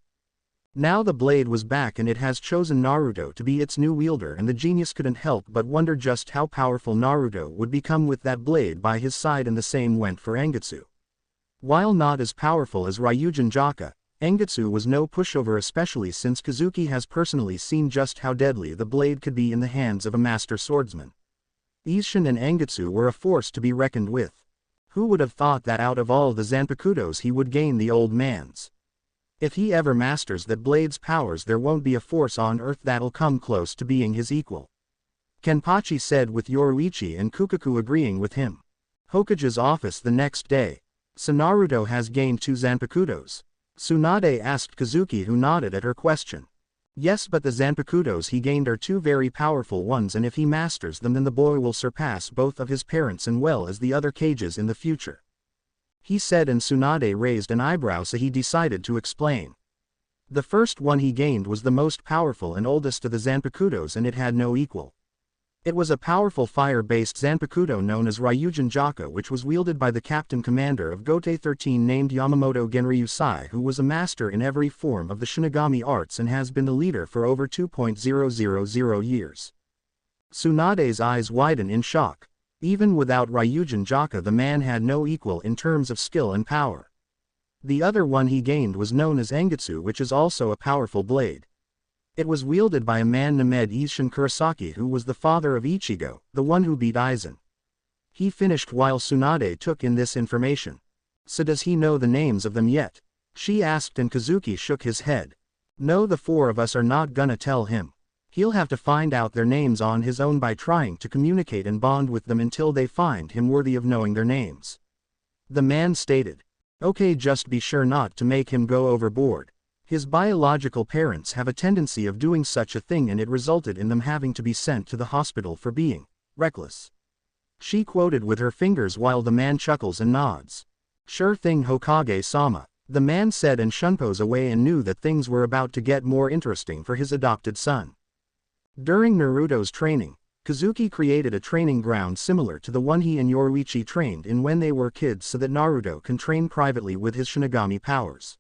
Now the blade was back and it has chosen Naruto to be its new wielder, and the genius couldn't help but wonder just how powerful Naruto would become with that blade by his side, and the same went for Angetsu. While not as powerful as Ryujin Jaka, Angetsu was no pushover, especially since Kazuki has personally seen just how deadly the blade could be in the hands of a master swordsman. Ishin and Angetsu were a force to be reckoned with. Who would have thought that out of all the Zanpakutos he would gain the old man's? If he ever masters that blade's powers, there won't be a force on earth that'll come close to being his equal, Kenpachi said, with Yoruichi and Kukaku agreeing with him. Hokage's office the next day. So Naruto has gained two Zanpakutos? Tsunade asked Kazuki, who nodded at her question. Yes, but the Zanpakutos he gained are two very powerful ones, and if he masters them then the boy will surpass both of his parents and well as the other Kages in the future, he said, and Tsunade raised an eyebrow, so he decided to explain. The first one he gained was the most powerful and oldest of the Zanpakutos, and it had no equal. It was a powerful fire-based Zanpakuto known as Ryujin Jaka, which was wielded by the captain commander of Gote 13 named Yamamoto Genryusai, who was a master in every form of the Shinigami arts and has been the leader for over 2,000 years. Tsunade's eyes widened in shock. Even without Ryujin Jaka, the man had no equal in terms of skill and power. The other one he gained was known as Angetsu, which is also a powerful blade. It was wielded by a man named Isshin Kurosaki, who was the father of Ichigo, the one who beat Aizen. He finished while Tsunade took in this information. So does he know the names of them yet? She asked, and Kazuki shook his head. No, the four of us are not gonna tell him. He'll have to find out their names on his own by trying to communicate and bond with them until they find him worthy of knowing their names. The man stated. Okay, just be sure not to make him go overboard. His biological parents have a tendency of doing such a thing, and it resulted in them having to be sent to the hospital for being reckless. She quoted with her fingers while the man chuckles and nods. Sure thing, Hokage-sama, the man said, and shunpos away and knew that things were about to get more interesting for his adopted son. During Naruto's training, Kazuki created a training ground similar to the one he and Yoruichi trained in when they were kids so that Naruto can train privately with his Shinigami powers.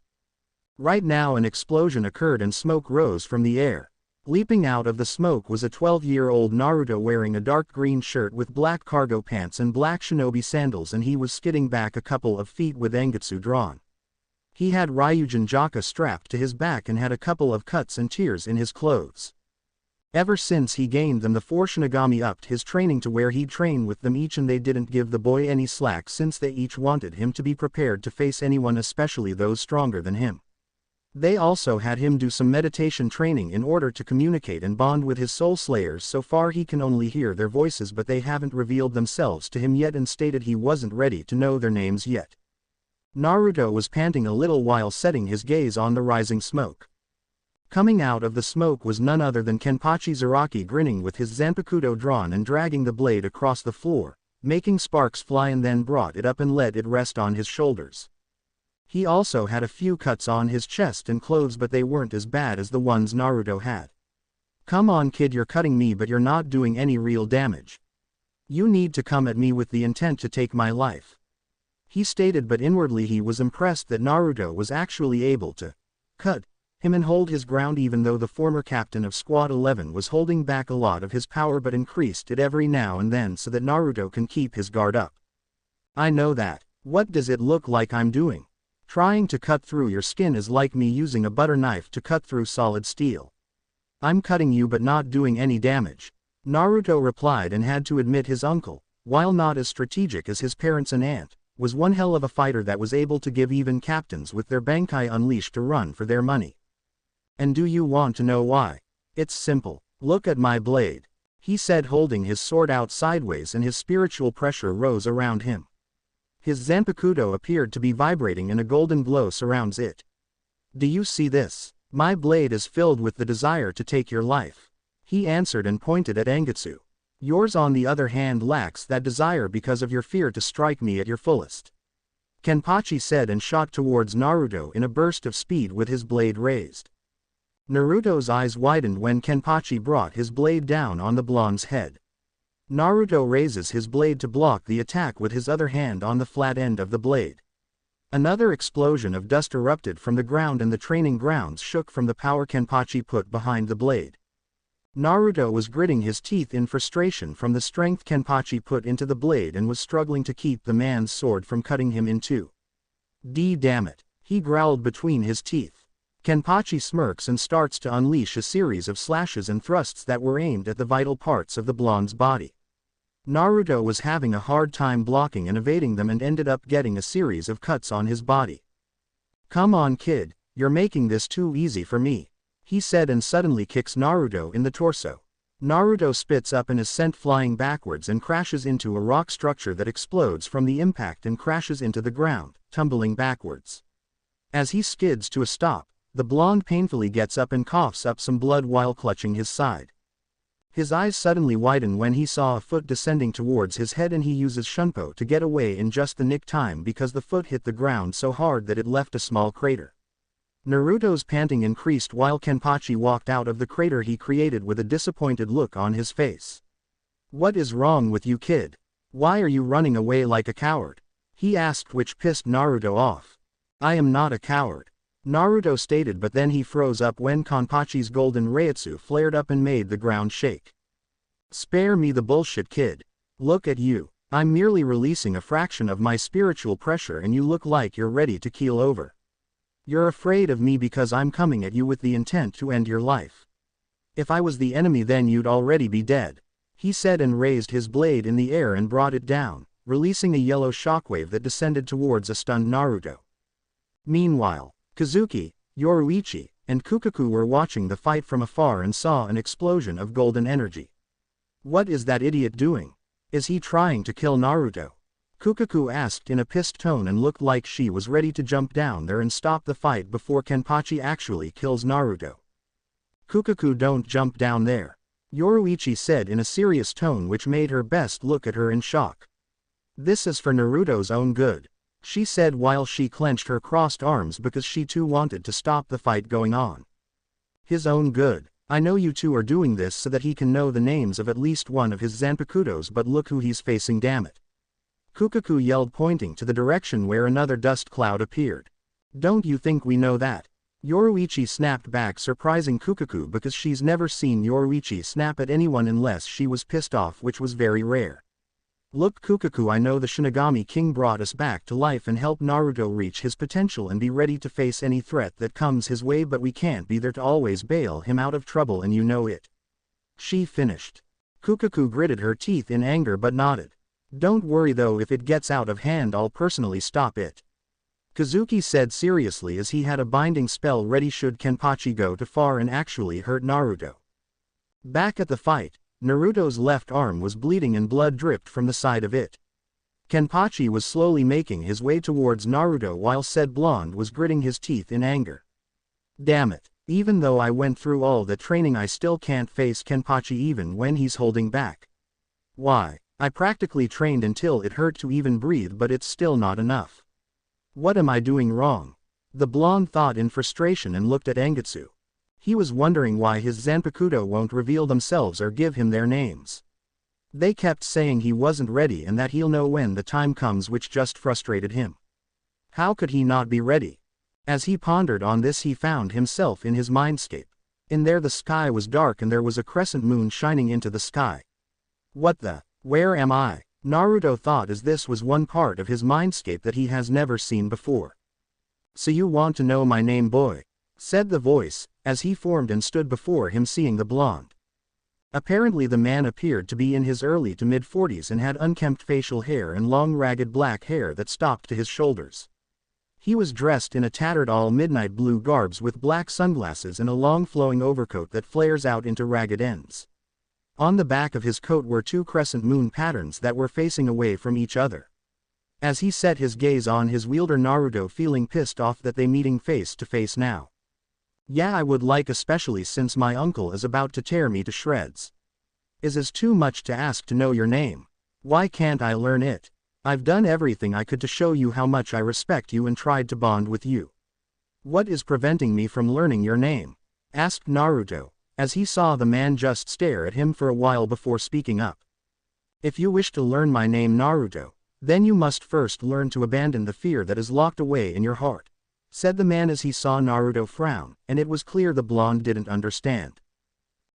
Right now an explosion occurred and smoke rose from the air. Leaping out of the smoke was a 12-year-old Naruto wearing a dark green shirt with black cargo pants and black shinobi sandals, and he was skidding back a couple of feet with Angetsu drawn. He had Ryujin Jaka strapped to his back and had a couple of cuts and tears in his clothes. Ever since he gained them, the four Shinigami upped his training to where he'd train with them each, and they didn't give the boy any slack since they each wanted him to be prepared to face anyone, especially those stronger than him. They also had him do some meditation training in order to communicate and bond with his soul slayers. So far he can only hear their voices, but they haven't revealed themselves to him yet, and stated he wasn't ready to know their names yet. Naruto was panting a little while setting his gaze on the rising smoke. Coming out of the smoke was none other than Kenpachi Zaraki, grinning with his Zanpakuto drawn and dragging the blade across the floor, making sparks fly, and then brought it up and let it rest on his shoulders. He also had a few cuts on his chest and clothes, but they weren't as bad as the ones Naruto had. Come on kid, you're cutting me but you're not doing any real damage. You need to come at me with the intent to take my life. He stated, but inwardly he was impressed that Naruto was actually able to cut him and hold his ground, even though the former captain of Squad 11 was holding back a lot of his power but increased it every now and then so that Naruto can keep his guard up. I know that. What does it look like I'm doing? Trying to cut through your skin is like me using a butter knife to cut through solid steel. I'm cutting you but not doing any damage. Naruto replied, and had to admit his uncle, while not as strategic as his parents and aunt, was one hell of a fighter that was able to give even captains with their Bankai unleashed a run for their money. And do you want to know why? It's simple. Look at my blade, he said, holding his sword out sideways, and his spiritual pressure rose around him. His Zanpakuto appeared to be vibrating and a golden glow surrounds it. Do you see this? My blade is filled with the desire to take your life, he answered and pointed at Angetsu. Yours on the other hand lacks that desire because of your fear to strike me at your fullest. Kenpachi said and shot towards Naruto in a burst of speed with his blade raised. Naruto's eyes widened when Kenpachi brought his blade down on the blonde's head. Naruto raises his blade to block the attack with his other hand on the flat end of the blade. Another explosion of dust erupted from the ground, and the training grounds shook from the power Kenpachi put behind the blade. Naruto was gritting his teeth in frustration from the strength Kenpachi put into the blade and was struggling to keep the man's sword from cutting him in two. Damn it, he growled between his teeth. Kenpachi smirks and starts to unleash a series of slashes and thrusts that were aimed at the vital parts of the blonde's body. Naruto was having a hard time blocking and evading them and ended up getting a series of cuts on his body. Come on kid, you're making this too easy for me, he said, and suddenly kicks Naruto in the torso. Naruto spits up and is sent flying backwards and crashes into a rock structure that explodes from the impact and crashes into the ground, tumbling backwards. As he skids to a stop, the blonde painfully gets up and coughs up some blood while clutching his side. His eyes suddenly widen when he saw a foot descending towards his head, and he uses Shunpo to get away in just the nick time because the foot hit the ground so hard that it left a small crater. Naruto's panting increased while Kenpachi walked out of the crater he created with a disappointed look on his face. What is wrong with you kid? Why are you running away like a coward? He asked, which pissed Naruto off. I am not a coward, Naruto stated, but then he froze up when Kenpachi's golden Reiatsu flared up and made the ground shake. Spare me the bullshit kid. Look at you. I'm merely releasing a fraction of my spiritual pressure and you look like you're ready to keel over. You're afraid of me because I'm coming at you with the intent to end your life. If I was the enemy then you'd already be dead, he said, and raised his blade in the air and brought it down, releasing a yellow shockwave that descended towards a stunned Naruto. Meanwhile, Kazuki, Yoruichi, and Kukaku were watching the fight from afar and saw an explosion of golden energy. What is that idiot doing? Is he trying to kill Naruto? Kukaku asked in a pissed tone and looked like she was ready to jump down there and stop the fight before Kenpachi actually kills Naruto. Kukaku, don't jump down there, Yoruichi said in a serious tone which made her best look at her in shock. This is for Naruto's own good, she said while she clenched her crossed arms because she too wanted to stop the fight going on. His own good. I know you two are doing this so that he can know the names of at least one of his Zanpakutos, but look who he's facing, damn it. Kukaku yelled, pointing to the direction where another dust cloud appeared. Don't you think we know that? Yoruichi snapped back, surprising Kukaku because she's never seen Yoruichi snap at anyone unless she was pissed off, which was very rare. Look Kukaku, I know the Shinigami King brought us back to life and helped Naruto reach his potential and be ready to face any threat that comes his way, but we can't be there to always bail him out of trouble, and you know it. She finished. Kukaku gritted her teeth in anger but nodded. Don't worry though, if it gets out of hand I'll personally stop it, Kazuki said seriously as he had a binding spell ready should Kenpachi go too far and actually hurt Naruto. Back at the fight, Naruto's left arm was bleeding and blood dripped from the side of it. Kenpachi was slowly making his way towards Naruto while said blonde was gritting his teeth in anger. Damn it, even though I went through all the training I still can't face Kenpachi even when he's holding back. Why, I practically trained until it hurt to even breathe, but it's still not enough. What am I doing wrong? The blonde thought in frustration and looked at Angetsu. He was wondering why his Zanpakuto won't reveal themselves or give him their names. They kept saying he wasn't ready and that he'll know when the time comes, which just frustrated him. How could he not be ready? As he pondered on this, he found himself in his mindscape. In there the sky was dark and there was a crescent moon shining into the sky. What the? Where am I? Naruto thought as this was one part of his mindscape that he has never seen before. So you want to know my name, boy? Said the voice, as he formed and stood before him, seeing the blonde. Apparently the man appeared to be in his early to mid-40s and had unkempt facial hair and long ragged black hair that stopped to his shoulders. He was dressed in a tattered all-midnight blue garbs with black sunglasses and a long flowing overcoat that flares out into ragged ends. On the back of his coat were two crescent moon patterns that were facing away from each other. As he set his gaze on his wielder, Naruto feeling pissed off that they meeting face to face now. Yeah, I would like, especially since my uncle is about to tear me to shreds. Is too much to ask to know your name. Why can't I learn it? I've done everything I could to show you how much I respect you and tried to bond with you. What is preventing me from learning your name? Asked Naruto, as he saw the man just stare at him for a while before speaking up. If you wish to learn my name, Naruto, then you must first learn to abandon the fear that is locked away in your heart, said the man as he saw Naruto frown, and it was clear the blonde didn't understand.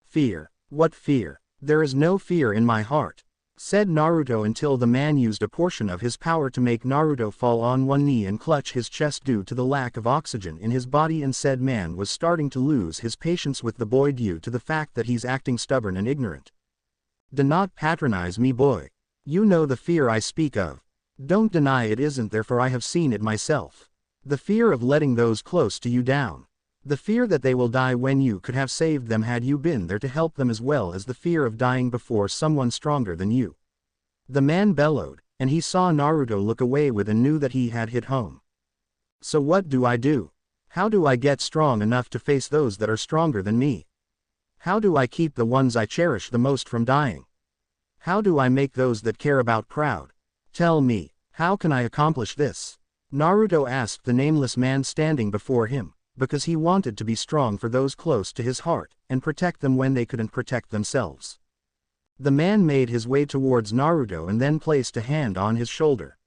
Fear? What fear? There is no fear in my heart, said Naruto until the man used a portion of his power to make Naruto fall on one knee and clutch his chest due to the lack of oxygen in his body, and said man was starting to lose his patience with the boy due to the fact that he's acting stubborn and ignorant. Do not patronize me, boy. You know the fear I speak of. Don't deny it isn't there, for I have seen it myself. The fear of letting those close to you down. The fear that they will die when you could have saved them had you been there to help them, as well as the fear of dying before someone stronger than you. The man bellowed, and he saw Naruto look away with and knew that he had hit home. So what do I do? How do I get strong enough to face those that are stronger than me? How do I keep the ones I cherish the most from dying? How do I make those that care about proud? Tell me, how can I accomplish this? Naruto asked the nameless man standing before him, because he wanted to be strong for those close to his heart, and protect them when they couldn't protect themselves. The man made his way towards Naruto and then placed a hand on his shoulder.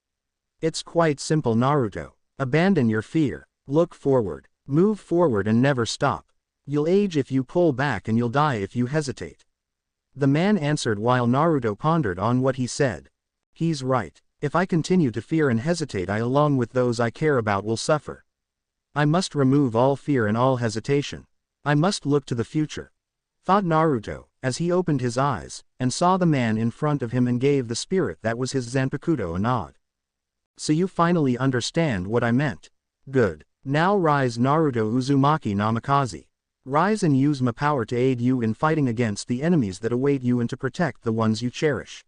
It's quite simple, Naruto. Abandon your fear. Look forward. Move forward and never stop. You'll age if you pull back and you'll die if you hesitate. The man answered while Naruto pondered on what he said. He's right. If I continue to fear and hesitate, I along with those I care about will suffer. I must remove all fear and all hesitation. I must look to the future, thought Naruto, as he opened his eyes, and saw the man in front of him and gave the spirit that was his Zanpakuto a nod. So you finally understand what I meant. Good. Now rise Naruto Uzumaki Namikaze. Rise and use my power to aid you in fighting against the enemies that await you and to protect the ones you cherish.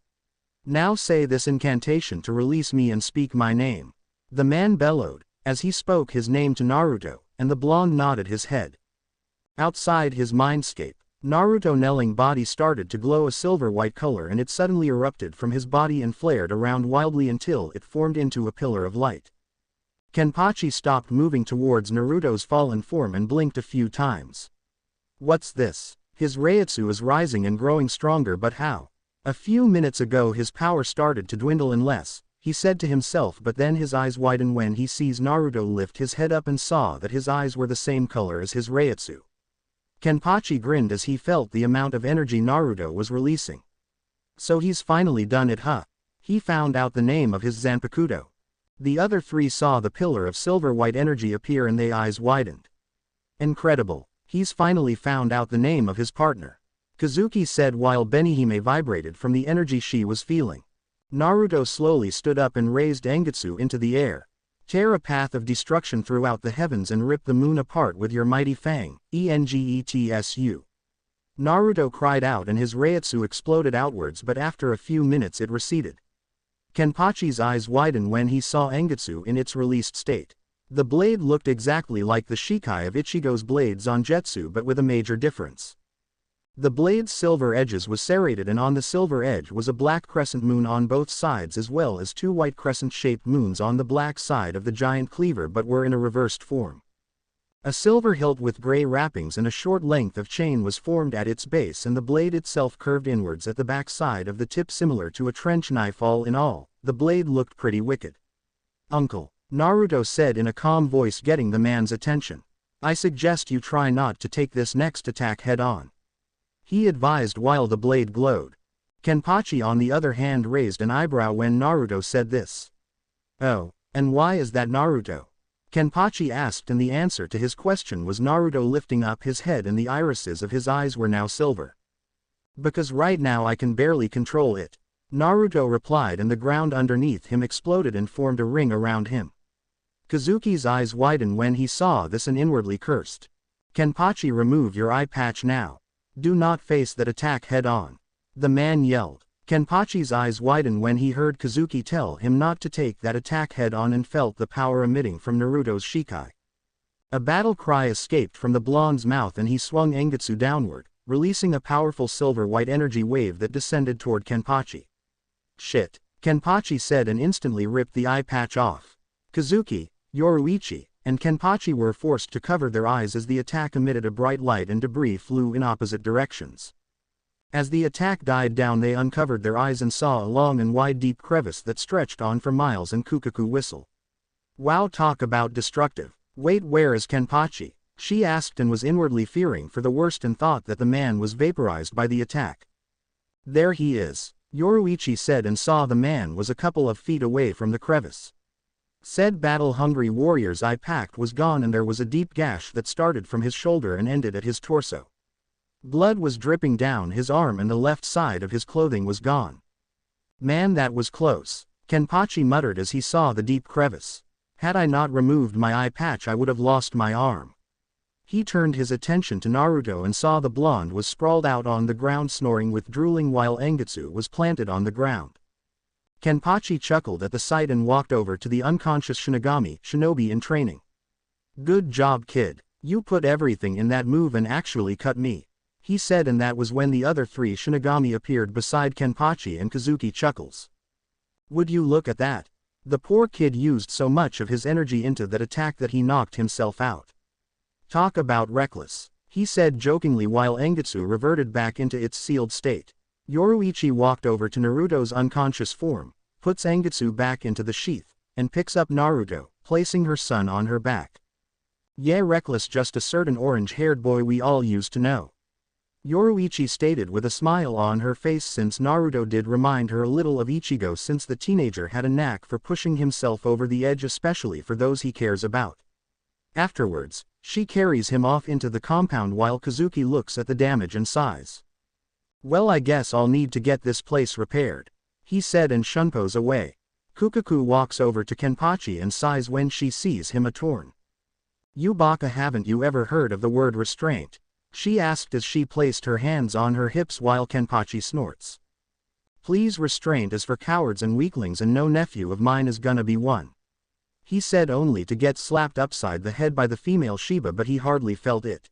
Now say this incantation to release me and speak my name. The man bellowed, as he spoke his name to Naruto, and the blonde nodded his head. Outside his mindscape, Naruto's knelling body started to glow a silver-white color and it suddenly erupted from his body and flared around wildly until it formed into a pillar of light. Kenpachi stopped moving towards Naruto's fallen form and blinked a few times. What's this? His Reiatsu is rising and growing stronger, but how? A few minutes ago his power started to dwindle unless, he said to himself, but then his eyes widen when he sees Naruto lift his head up and saw that his eyes were the same color as his Reiatsu. Kenpachi grinned as he felt the amount of energy Naruto was releasing. So he's finally done it, huh? He found out the name of his Zanpakuto. The other three saw the pillar of silver-white energy appear and their eyes widened. Incredible. He's finally found out the name of his partner. Kazuki said while Benihime vibrated from the energy she was feeling. Naruto slowly stood up and raised Angetsu into the air. Tear a path of destruction throughout the heavens and rip the moon apart with your mighty fang, Engetsu. Naruto cried out and his Reiatsu exploded outwards, but after a few minutes it receded. Kenpachi's eyes widened when he saw Angetsu in its released state. The blade looked exactly like the Shikai of Ichigo's blade Zangetsu, but with a major difference. The blade's silver edges was serrated and on the silver edge was a black crescent moon on both sides as well as two white crescent-shaped moons on the black side of the giant cleaver, but were in a reversed form. A silver hilt with gray wrappings and a short length of chain was formed at its base and the blade itself curved inwards at the back side of the tip similar to a trench knife. All in all, the blade looked pretty wicked. "Uncle," Naruto said in a calm voice, getting the man's attention. "I suggest you try not to take this next attack head-on," he advised while the blade glowed. Kenpachi on the other hand raised an eyebrow when Naruto said this. "Oh, and why is that, Naruto?" Kenpachi asked, and the answer to his question was Naruto lifting up his head and the irises of his eyes were now silver. "Because right now I can barely control it," Naruto replied, and the ground underneath him exploded and formed a ring around him. Kazuki's eyes widened when he saw this and inwardly cursed. "Kenpachi, remove your eye patch now. Do not face that attack head-on," the man yelled. Kenpachi's eyes widened when he heard Kazuki tell him not to take that attack head-on and felt the power emitting from Naruto's Shikai. A battle cry escaped from the blonde's mouth and he swung Angetsu downward, releasing a powerful silver-white energy wave that descended toward Kenpachi. "Shit," Kenpachi said and instantly ripped the eye patch off. Kazuki, Yoruichi, and Kenpachi were forced to cover their eyes as the attack emitted a bright light and debris flew in opposite directions. As the attack died down they uncovered their eyes and saw a long and wide deep crevice that stretched on for miles and Kukaku whistle. "Wow, talk about destructive. Wait, where is Kenpachi?" she asked and was inwardly fearing for the worst and thought that the man was vaporized by the attack. "There he is," Yoruichi said and saw the man was a couple of feet away from the crevice. Said battle-hungry warrior's eye pact was gone and there was a deep gash that started from his shoulder and ended at his torso. Blood was dripping down his arm and the left side of his clothing was gone. "Man, that was close," Kenpachi muttered as he saw the deep crevice. "Had I not removed my eye patch I would have lost my arm." He turned his attention to Naruto and saw the blonde was sprawled out on the ground snoring with drooling while Angetsu was planted on the ground. Kenpachi chuckled at the sight and walked over to the unconscious Shinigami shinobi in training. "Good job, kid. You put everything in that move and actually cut me," he said, and that was when the other three Shinigami appeared beside Kenpachi and Kazuki chuckles. "Would you look at that? The poor kid used so much of his energy into that attack that he knocked himself out. Talk about reckless," he said jokingly while Angetsu reverted back into its sealed state. Yoruichi walked over to Naruto's unconscious form, puts Angetsu back into the sheath, and picks up Naruto, placing her son on her back. "Yeah, reckless, just a certain orange-haired boy we all used to know," Yoruichi stated with a smile on her face, since Naruto did remind her a little of Ichigo, since the teenager had a knack for pushing himself over the edge, especially for those he cares about. Afterwards, she carries him off into the compound while Kazuki looks at the damage and sighs. Well, I guess I'll need to get this place repaired, he said and shunpos away. Kukaku walks over to Kenpachi and sighs when she sees him torn. You Baka, haven't you ever heard of the word restraint? She asked as she placed her hands on her hips while Kenpachi snorts. Please, restraint is for cowards and weaklings and no nephew of mine is gonna be one. He said, only to get slapped upside the head by the female Shiba, but he hardly felt it.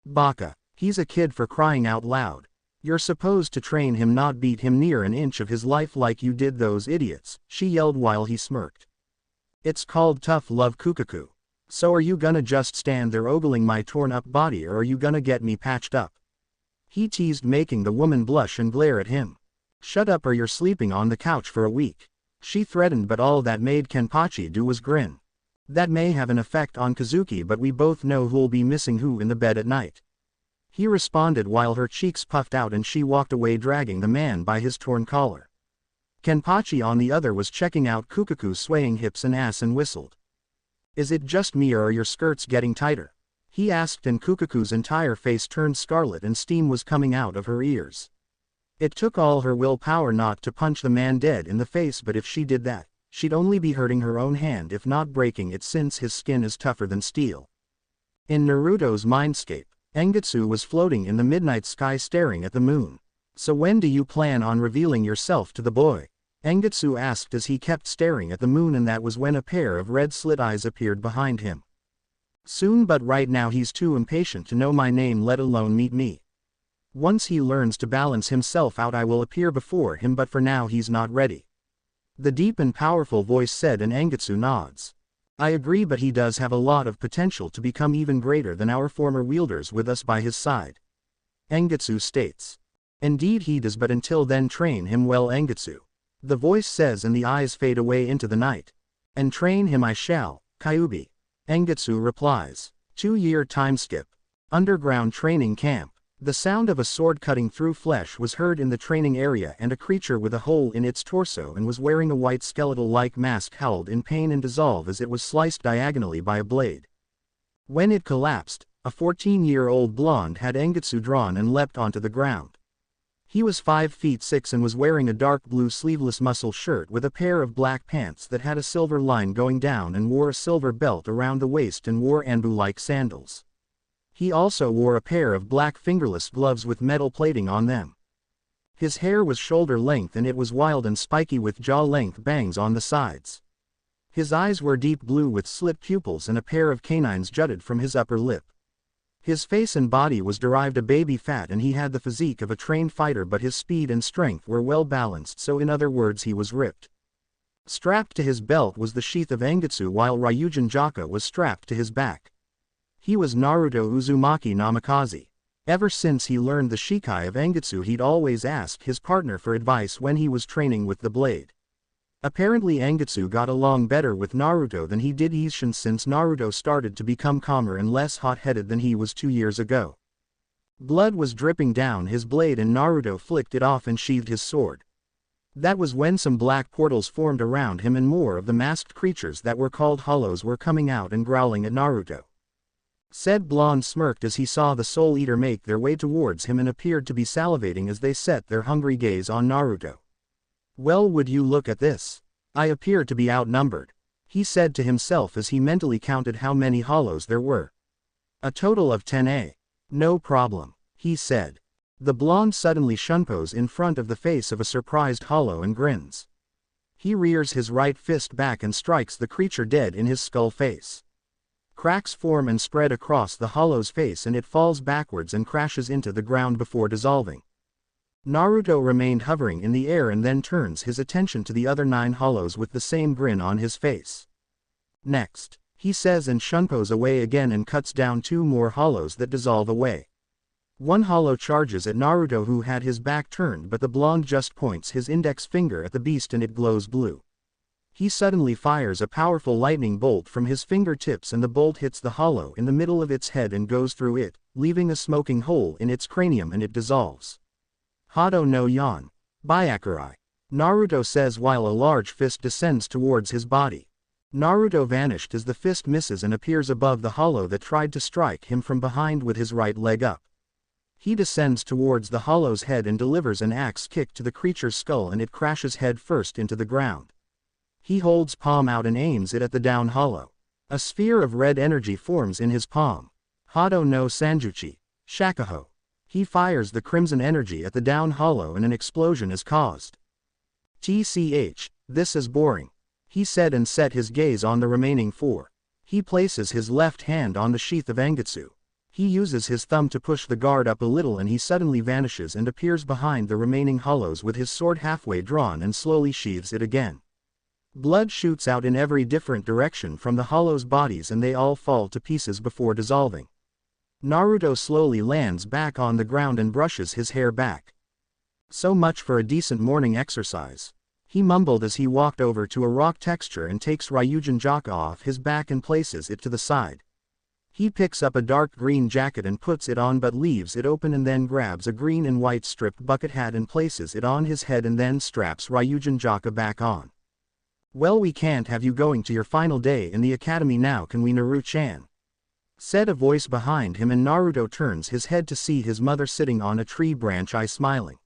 Baka, he's a kid, for crying out loud. You're supposed to train him, not beat him near an inch of his life like you did those idiots, she yelled while he smirked. It's called tough love, Kukaku. So are you gonna just stand there ogling my torn up body, or are you gonna get me patched up? He teased, making the woman blush and glare at him. Shut up or you're sleeping on the couch for a week, she threatened, but all that made Kenpachi do was grin. That may have an effect on Kazuki, but we both know who'll be missing who in the bed at night. He responded while her cheeks puffed out and she walked away, dragging the man by his torn collar. Kenpachi on the other was checking out Kukaku's swaying hips and ass and whistled. Is it just me or are your skirts getting tighter? He asked, and Kukaku's entire face turned scarlet and steam was coming out of her ears. It took all her willpower not to punch the man dead in the face, but if she did that, she'd only be hurting her own hand if not breaking it, since his skin is tougher than steel. In Naruto's mindscape, Engetsu was floating in the midnight sky staring at the moon. So when do you plan on revealing yourself to the boy? Engetsu asked as he kept staring at the moon, and that was when a pair of red slit eyes appeared behind him. Soon, but right now he's too impatient to know my name, let alone meet me. Once he learns to balance himself out, I will appear before him, but for now he's not ready. The deep and powerful voice said, and Engetsu nods. I agree, but he does have a lot of potential to become even greater than our former wielders with us by his side. Engetsu states. Indeed he does, but until then train him well, Engetsu. The voice says, and the eyes fade away into the night. And train him I shall, Kyubi. Engetsu replies. 2-year time skip. Underground training camp. The sound of a sword cutting through flesh was heard in the training area, and a creature with a hole in its torso and was wearing a white skeletal-like mask howled in pain and dissolved as it was sliced diagonally by a blade. When it collapsed, a 14-year-old blonde had Engetsu drawn and leapt onto the ground. He was 5 feet 6 and was wearing a dark blue sleeveless muscle shirt with a pair of black pants that had a silver line going down, and wore a silver belt around the waist and wore anbu-like sandals. He also wore a pair of black fingerless gloves with metal plating on them. His hair was shoulder length and it was wild and spiky with jaw-length bangs on the sides. His eyes were deep blue with slit pupils and a pair of canines jutted from his upper lip. His face and body was derived a baby fat, and he had the physique of a trained fighter, but his speed and strength were well balanced, so in other words he was ripped. Strapped to his belt was the sheath of Engetsu, while Ryujin Jaka was strapped to his back. He was Naruto Uzumaki Namikaze. Ever since he learned the Shikai of Engetsu, he'd always ask his partner for advice when he was training with the blade. Apparently Engetsu got along better with Naruto than he did Isshin, since Naruto started to become calmer and less hot-headed than he was 2 years ago. Blood was dripping down his blade and Naruto flicked it off and sheathed his sword. That was when some black portals formed around him and more of the masked creatures that were called hollows were coming out and growling at Naruto. Said blonde smirked as he saw the Soul Eater make their way towards him and appeared to be salivating as they set their hungry gaze on Naruto. Well, would you look at this? I appear to be outnumbered, he said to himself as he mentally counted how many hollows there were. A total of 10. No problem, he said. The blonde suddenly shunpos in front of the face of a surprised hollow and grins. He rears his right fist back and strikes the creature dead in his skull face. Cracks form and spread across the hollow's face and it falls backwards and crashes into the ground before dissolving. Naruto remained hovering in the air and then turns his attention to the other 9 hollows with the same grin on his face. Next, he says, and shunpos away again and cuts down 2 more hollows that dissolve away. One hollow charges at Naruto, who had his back turned, but the blonde just points his index finger at the beast and it glows blue. He suddenly fires a powerful lightning bolt from his fingertips and the bolt hits the hollow in the middle of its head and goes through it, leaving a smoking hole in its cranium, and it dissolves. Hado no Yan. Byakurai. Naruto says while a large fist descends towards his body. Naruto vanished as the fist misses and appears above the hollow that tried to strike him from behind with his right leg up. He descends towards the hollow's head and delivers an axe kick to the creature's skull and it crashes head first into the ground. He holds palm out and aims it at the down hollow. A sphere of red energy forms in his palm. Hado no Sanjuchi, Shakuho. He fires the crimson energy at the down hollow and an explosion is caused. "Tch, this is boring," he said and set his gaze on the remaining 4. He places his left hand on the sheath of Angetsu. He uses his thumb to push the guard up a little and he suddenly vanishes and appears behind the remaining hollows with his sword halfway drawn and slowly sheathes it again. Blood shoots out in every different direction from the hollows' bodies and they all fall to pieces before dissolving. Naruto slowly lands back on the ground and brushes his hair back. So much for a decent morning exercise, he mumbled as he walked over to a rock texture and takes Ryujin Jaka off his back and places it to the side. He picks up a dark green jacket and puts it on but leaves it open and then grabs a green and white striped bucket hat and places it on his head and then straps Ryujin Jaka back on. "Well, we can't have you going to your final day in the academy now, can we, Naruto-chan?" said a voice behind him and Naruto turns his head to see his mother sitting on a tree branch smiling.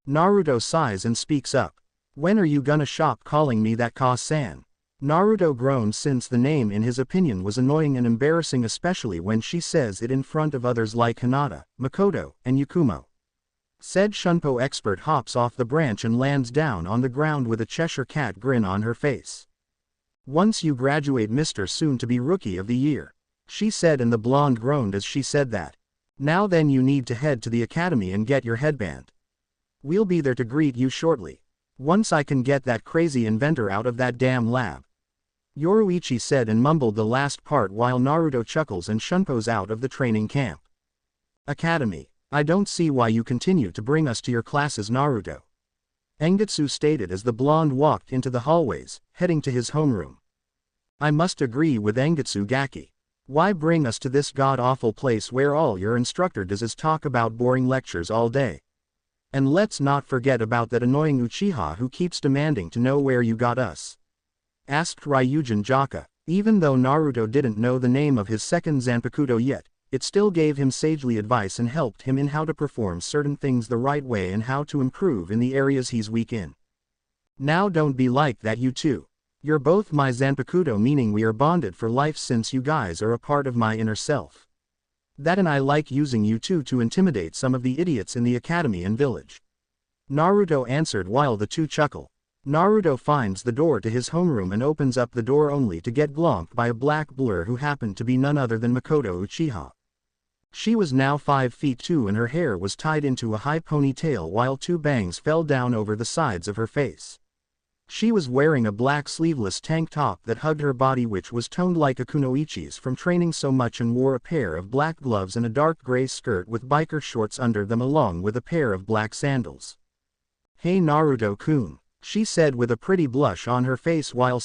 Naruto sighs and speaks up. "When are you gonna stop calling me that, Ka-san?" Naruto groans since the name in his opinion was annoying and embarrassing, especially when she says it in front of others like Hinata, Makoto, and Yakumo. Said Shunpo expert hops off the branch and lands down on the ground with a Cheshire Cat grin on her face. "Once you graduate, Mr. Soon-to-be Rookie of the Year," she said, and the blonde groaned as she said that. "Now then, you need to head to the academy and get your headband. We'll be there to greet you shortly. Once I can get that crazy inventor out of that damn lab." Yoruichi said and mumbled the last part while Naruto chuckles and Shunpo's out of the training camp. "Academy. I don't see why you continue to bring us to your classes, Naruto," Angetsu stated as the blonde walked into the hallways, heading to his homeroom. "I must agree with Angetsu Gaki. Why bring us to this god-awful place where all your instructor does is talk about boring lectures all day? And let's not forget about that annoying Uchiha who keeps demanding to know where you got us," asked Ryujin Jaka. Even though Naruto didn't know the name of his second Zanpakuto yet, it still gave him sagely advice and helped him in how to perform certain things the right way and how to improve in the areas he's weak in. "Now don't be like that, you two. You're both my Zanpakuto, meaning we are bonded for life since you guys are a part of my inner self. That and I like using you two to intimidate some of the idiots in the academy and village," Naruto answered while the two chuckle. Naruto finds the door to his homeroom and opens up the door only to get glomped by a black blur who happened to be none other than Makoto Uchiha. She was now 5 feet 2 and her hair was tied into a high ponytail while 2 bangs fell down over the sides of her face. She was wearing a black sleeveless tank top that hugged her body, which was toned like a kunoichi's from training so much, and wore a pair of black gloves and a dark gray skirt with biker shorts under them along with a pair of black sandals. "Hey Naruto-kun," she said with a pretty blush on her face while